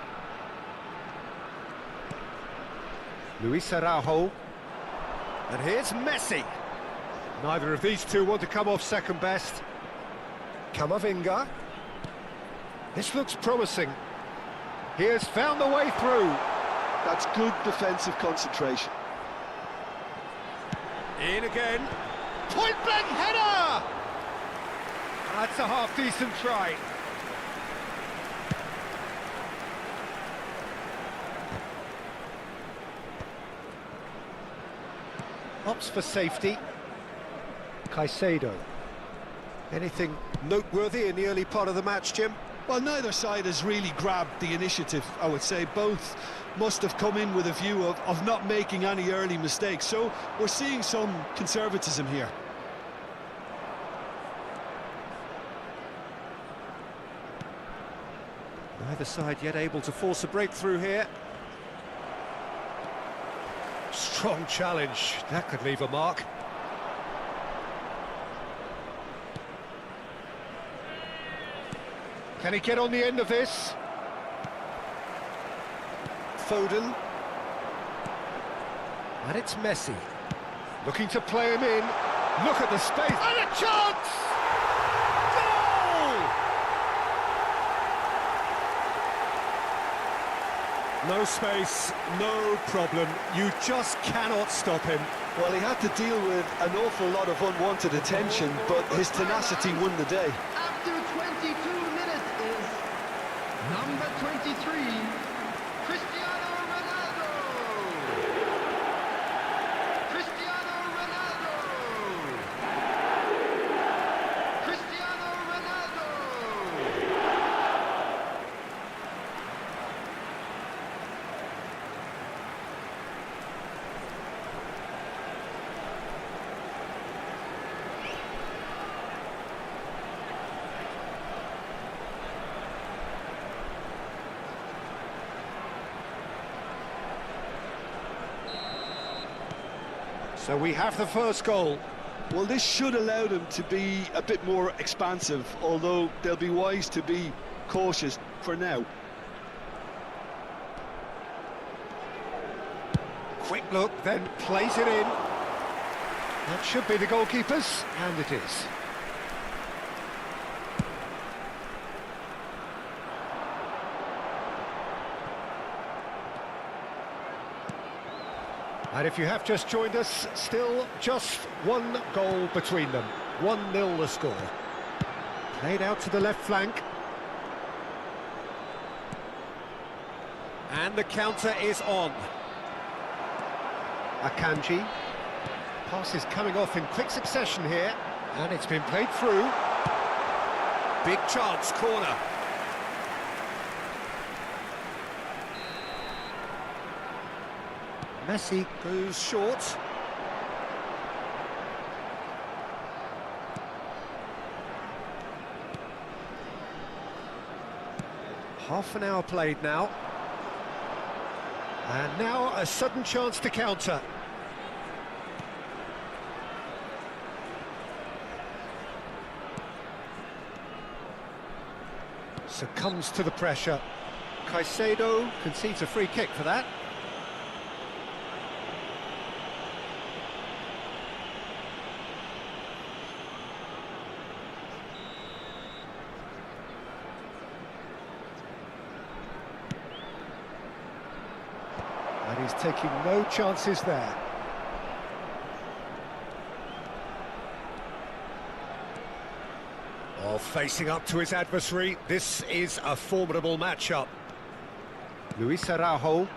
Luis Araujo. And here's Messi. Neither of these two want to come off second best. Camavinga. This looks promising. He has found the way through. That's good defensive concentration. In again. Point-blank header! That's a half-decent try. Opts for safety. Caicedo. Anything noteworthy in the early part of the match, Jim? Well, neither side has really grabbed the initiative, I would say. Both must have come in with a view of not making any early mistakes. So we're seeing some conservatism here. Neither side yet able to force a breakthrough here. Strong challenge. That could leave a mark. Can he get on the end of this? Foden. And it's Messi. Looking to play him in. Look at the space. And a chance! Goal! No space, no problem. You just cannot stop him. Well, he had to deal with an awful lot of unwanted attention, but his tenacity won the day. After 22 minutes is number 23, So we have the first goal. Well, this should allow them to be a bit more expansive, although they'll be wise to be cautious for now. Quick look, then plays it in. That should be the goalkeeper's, and it is. And if you have just joined us, still just one goal between them. 1-0 the score. Played out to the left flank. And the counter is on. Akanji. Pass is coming off in quick succession here. And it's been played through. Big chance, corner. Messi goes short. Half an hour played now. And now a sudden chance to counter. Succumbs to the pressure. Caicedo concedes a free kick for that. And he's taking no chances there. Well, facing up to his adversary, this is a formidable matchup. Luis Araujo.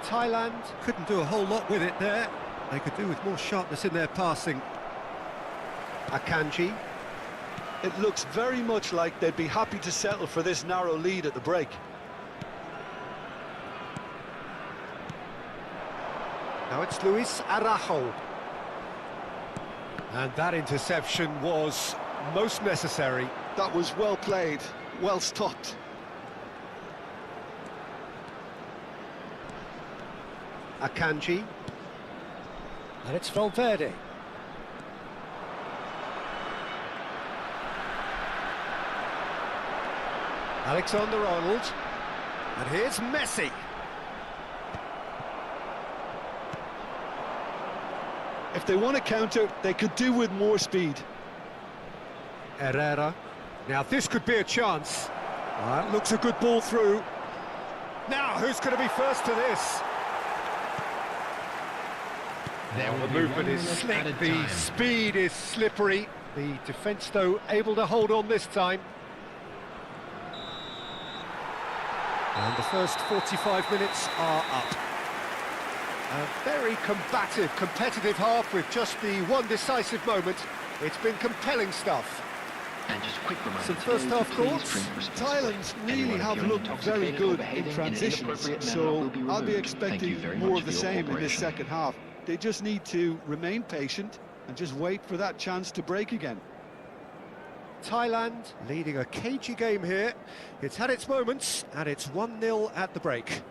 Thailand couldn't do a whole lot with it there. They could do with more sharpness in their passing. Akanji. It looks very much like they'd be happy to settle for this narrow lead at the break. Now it's Luis Araujo. And that interception was most necessary. That was well played, well stopped. Akanji. And it's Valverde. Alexander-Arnold. And here's Messi. If they want to counter, they could do with more speed. Herrera. Now this could be a chance. That looks a good ball through. Now who's going to be first to this? The movement is slick, the speed is slippery. The defence, though, able to hold on this time. And the first 45 minutes are up. A very combative, competitive half with just the one decisive moment. It's been compelling stuff. And just a quick reminder, some first half thoughts. Thailand really have looked very good in transitions, so I'll be expecting more of the same in this second half. They just need to remain patient and just wait for that chance to break again. Thailand leading a cagey game here. It's had its moments, and it's 1-0 at the break.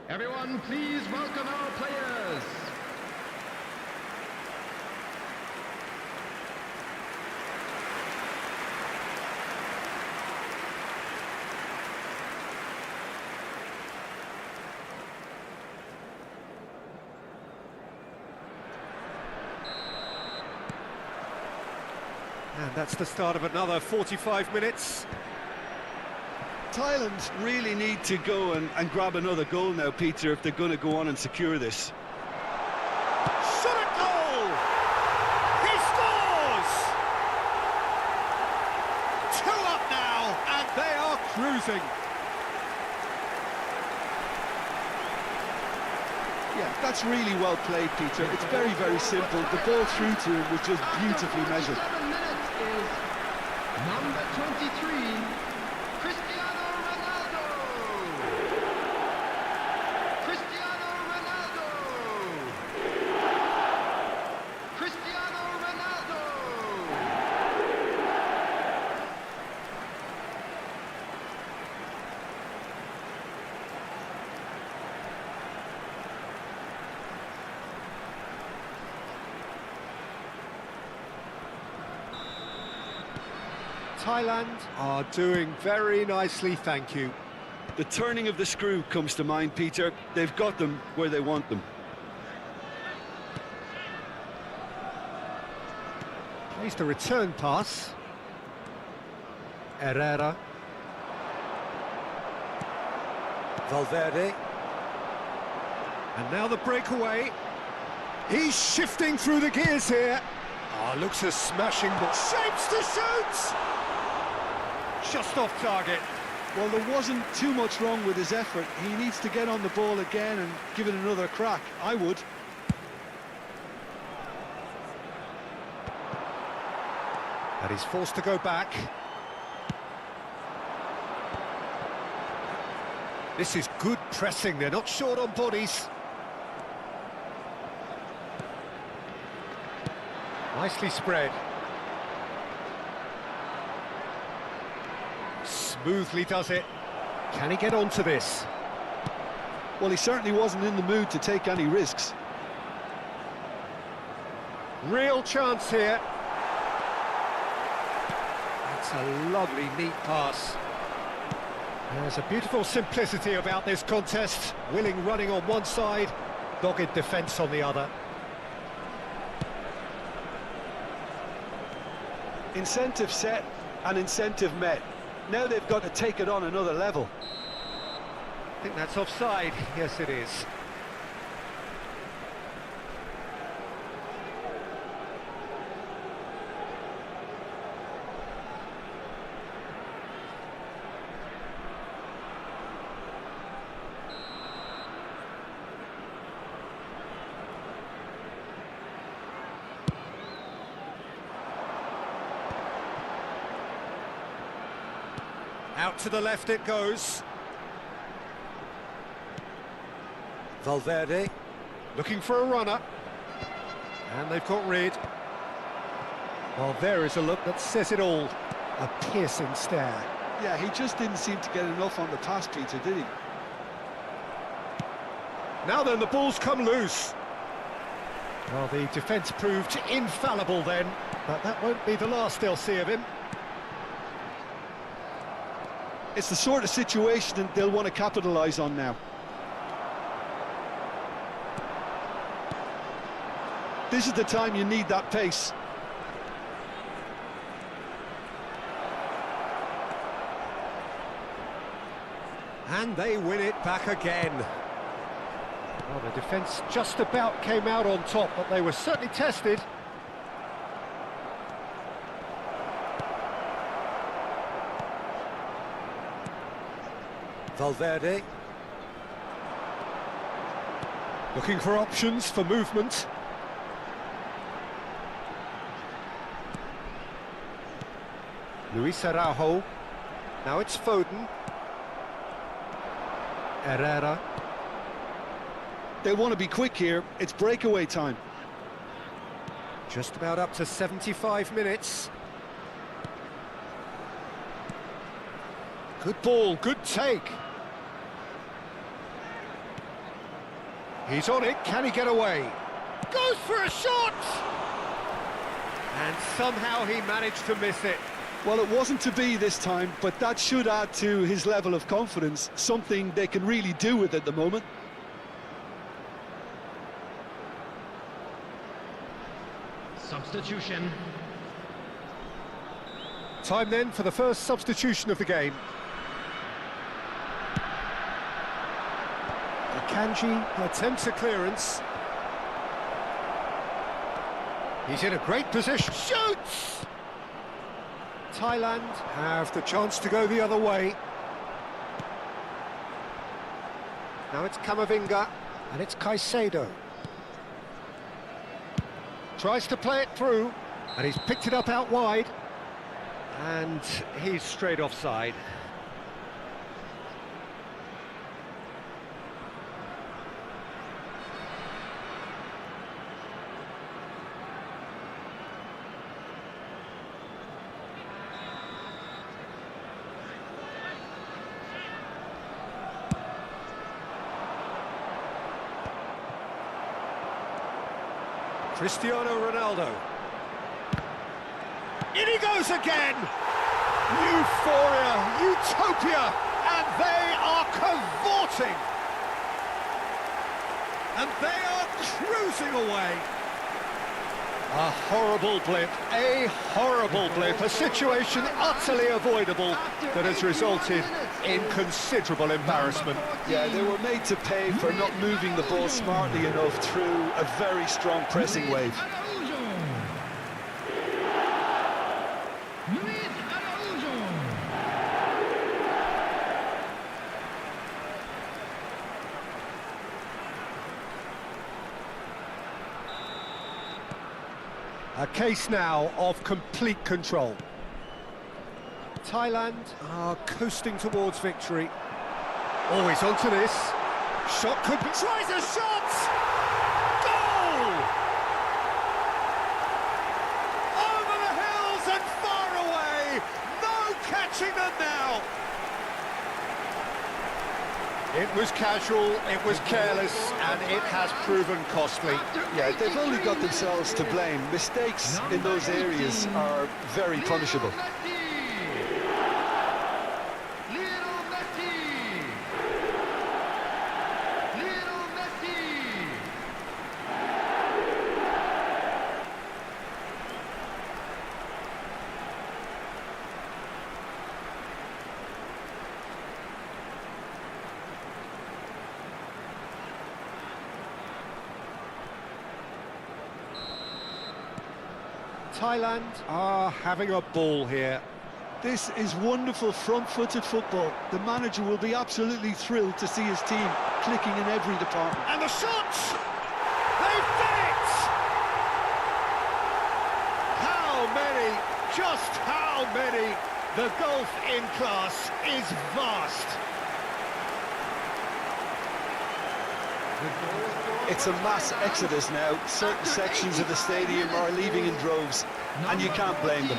Everyone, please welcome our players. And that's the start of another 45 minutes. Thailand really need to go and grab another goal now, Peter, if they're going to go on and secure this. Shot at goal! He scores! losing. Yeah, that's really well played, Peter. It's very, very simple. The ball through to him was just beautifully measured. 7 minutes is number 23, Cristiano Ronaldo. Cristiano Ronaldo. Cristiano Ronaldo. Thailand are doing very nicely, thank you. The turning of the screw comes to mind, Peter. They've got them where they want them. Plays the return pass. Herrera. Valverde. And now the breakaway. He's shifting through the gears here. Ah, looks a smashing ball. Shapes to shoot! Just off target. Well, there wasn't too much wrong with his effort. He needs to get on the ball again and give it another crack. I would. And he's forced to go back. This is good pressing. They're not short on bodies. Nicely spread. Smoothly does it. Can he get onto this? Well, he certainly wasn't in the mood to take any risks. Real chance here. That's a lovely, neat pass. There's a beautiful simplicity about this contest. Willing running on one side, dogged defence on the other. Incentive set and incentive met. Now they've got to take it on another level. I think that's offside. Yes, it is. Out to the left it goes. Valverde looking for a runner. And they've got rid. Well, there is a look that says it all. A piercing stare. Yeah, he just didn't seem to get enough on the pass, Peter, did he? Now then, the ball's come loose. Well, the defence proved infallible then, but that won't be the last they'll see of him. It's the sort of situation that they'll want to capitalise on now. This is the time you need that pace. And they win it back again. Well, the defence just about came out on top, but they were certainly tested. Valverde. Looking for options for movement. Luis Araujo. Now it's Foden. Herrera. They want to be quick here. It's breakaway time. Just about up to 75 minutes. Good ball, good take. He's on it, can he get away? Goes for a shot! And somehow he managed to miss it. Well, it wasn't to be this time, but that should add to his level of confidence, something they can really do with at the moment. Substitution. Time then for the first substitution of the game. 𝗟𝗓𝗩𝗘 attempts a clearance. He's in a great position. Shoots! Thailand have the chance to go the other way. Now it's Camavinga, and it's Caicedo. Tries to play it through, and he's picked it up out wide. And he's straight offside. Cristiano Ronaldo. In he goes again! Euphoria, utopia, and they are cavorting! And they are cruising away! A horrible blip, a situation utterly avoidable that has resulted in considerable embarrassment. Yeah, they were made to pay for not moving the ball smartly enough through a very strong pressing wave. A case now of complete control. Thailand are coasting towards victory. Always onto this. Shot could be... Tries a shot! Goal! Over the hills and far away! No catching them now! It was casual, it was careless, and it has proven costly. Yeah, they've only got themselves to blame. Mistakes in those areas are very punishable. Thailand are having a ball here. This is wonderful front-footed football. The manager will be absolutely thrilled to see his team clicking in every department. And the shot! They've done it! How many? Just how many? The gulf in class is vast. It's a mass exodus now. Certain sections of the stadium are leaving in droves, and you can't blame them.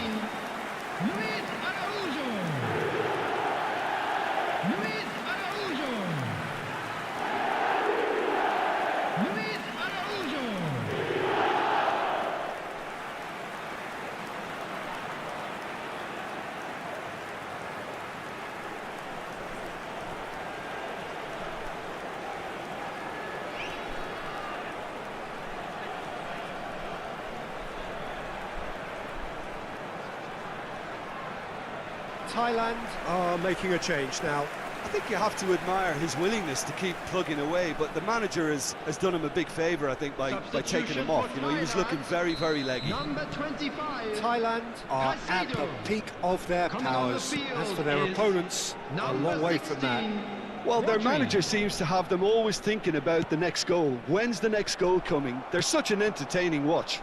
Thailand are making a change now. I think you have to admire his willingness to keep plugging away, but the manager has done him a big favour, I think, by taking him off. You know, he was looking very, very leggy. Number 25. Thailand are at the peak of their powers. As for their opponents, a long way from that. Well, their manager seems to have them always thinking about the next goal. When's the next goal coming? They're such an entertaining watch.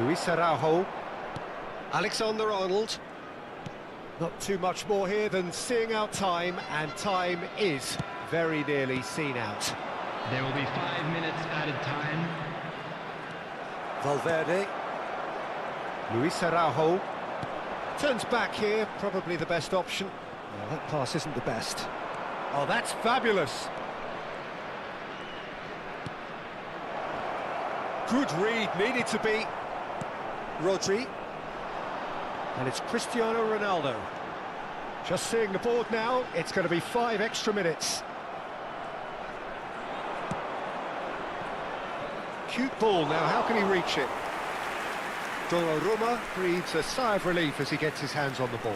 Luis Araujo, Alexander-Arnold. Not too much more here than seeing out time, and time is very nearly seen out. There will be 5 minutes added time. Valverde, Luis Araujo, turns back here, probably the best option. Well, that pass isn't the best. Oh, that's fabulous. Good read, needed to be. Rodri, and it's Cristiano Ronaldo. Just seeing the board now, it's going to be 5 extra minutes. Cute ball now, how can he reach it? Donnarumma breathes a sigh of relief as he gets his hands on the ball.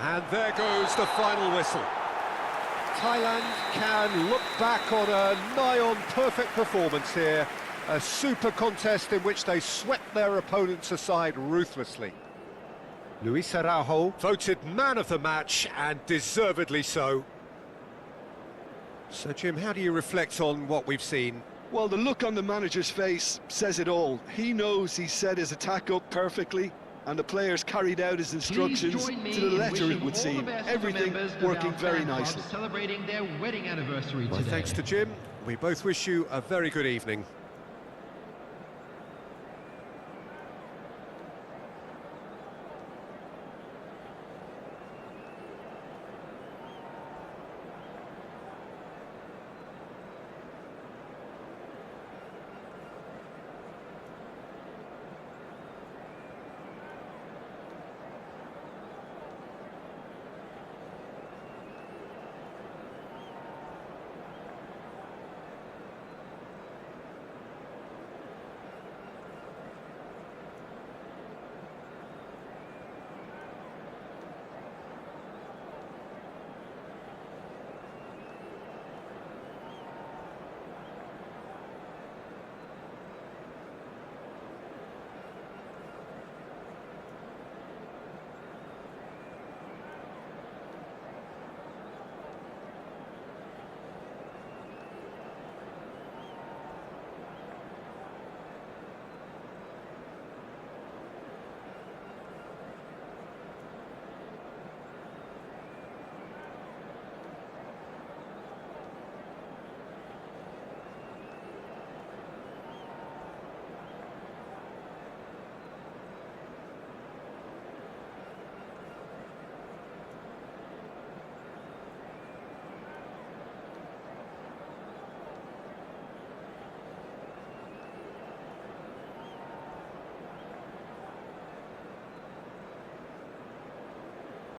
And there goes the final whistle. Thailand can look back on a nigh-on perfect performance here. A super contest in which they swept their opponents aside ruthlessly. Luis Araujo voted man of the match, and deservedly so. So, Jim, how do you reflect on what we've seen? Well, the look on the manager's face says it all. He knows he set his attack up perfectly, and the players carried out his instructions to the letter, it would seem. Everything working very nicely. Celebrating their wedding anniversary Well, today. thanks to Jim. We both wish you a very good evening.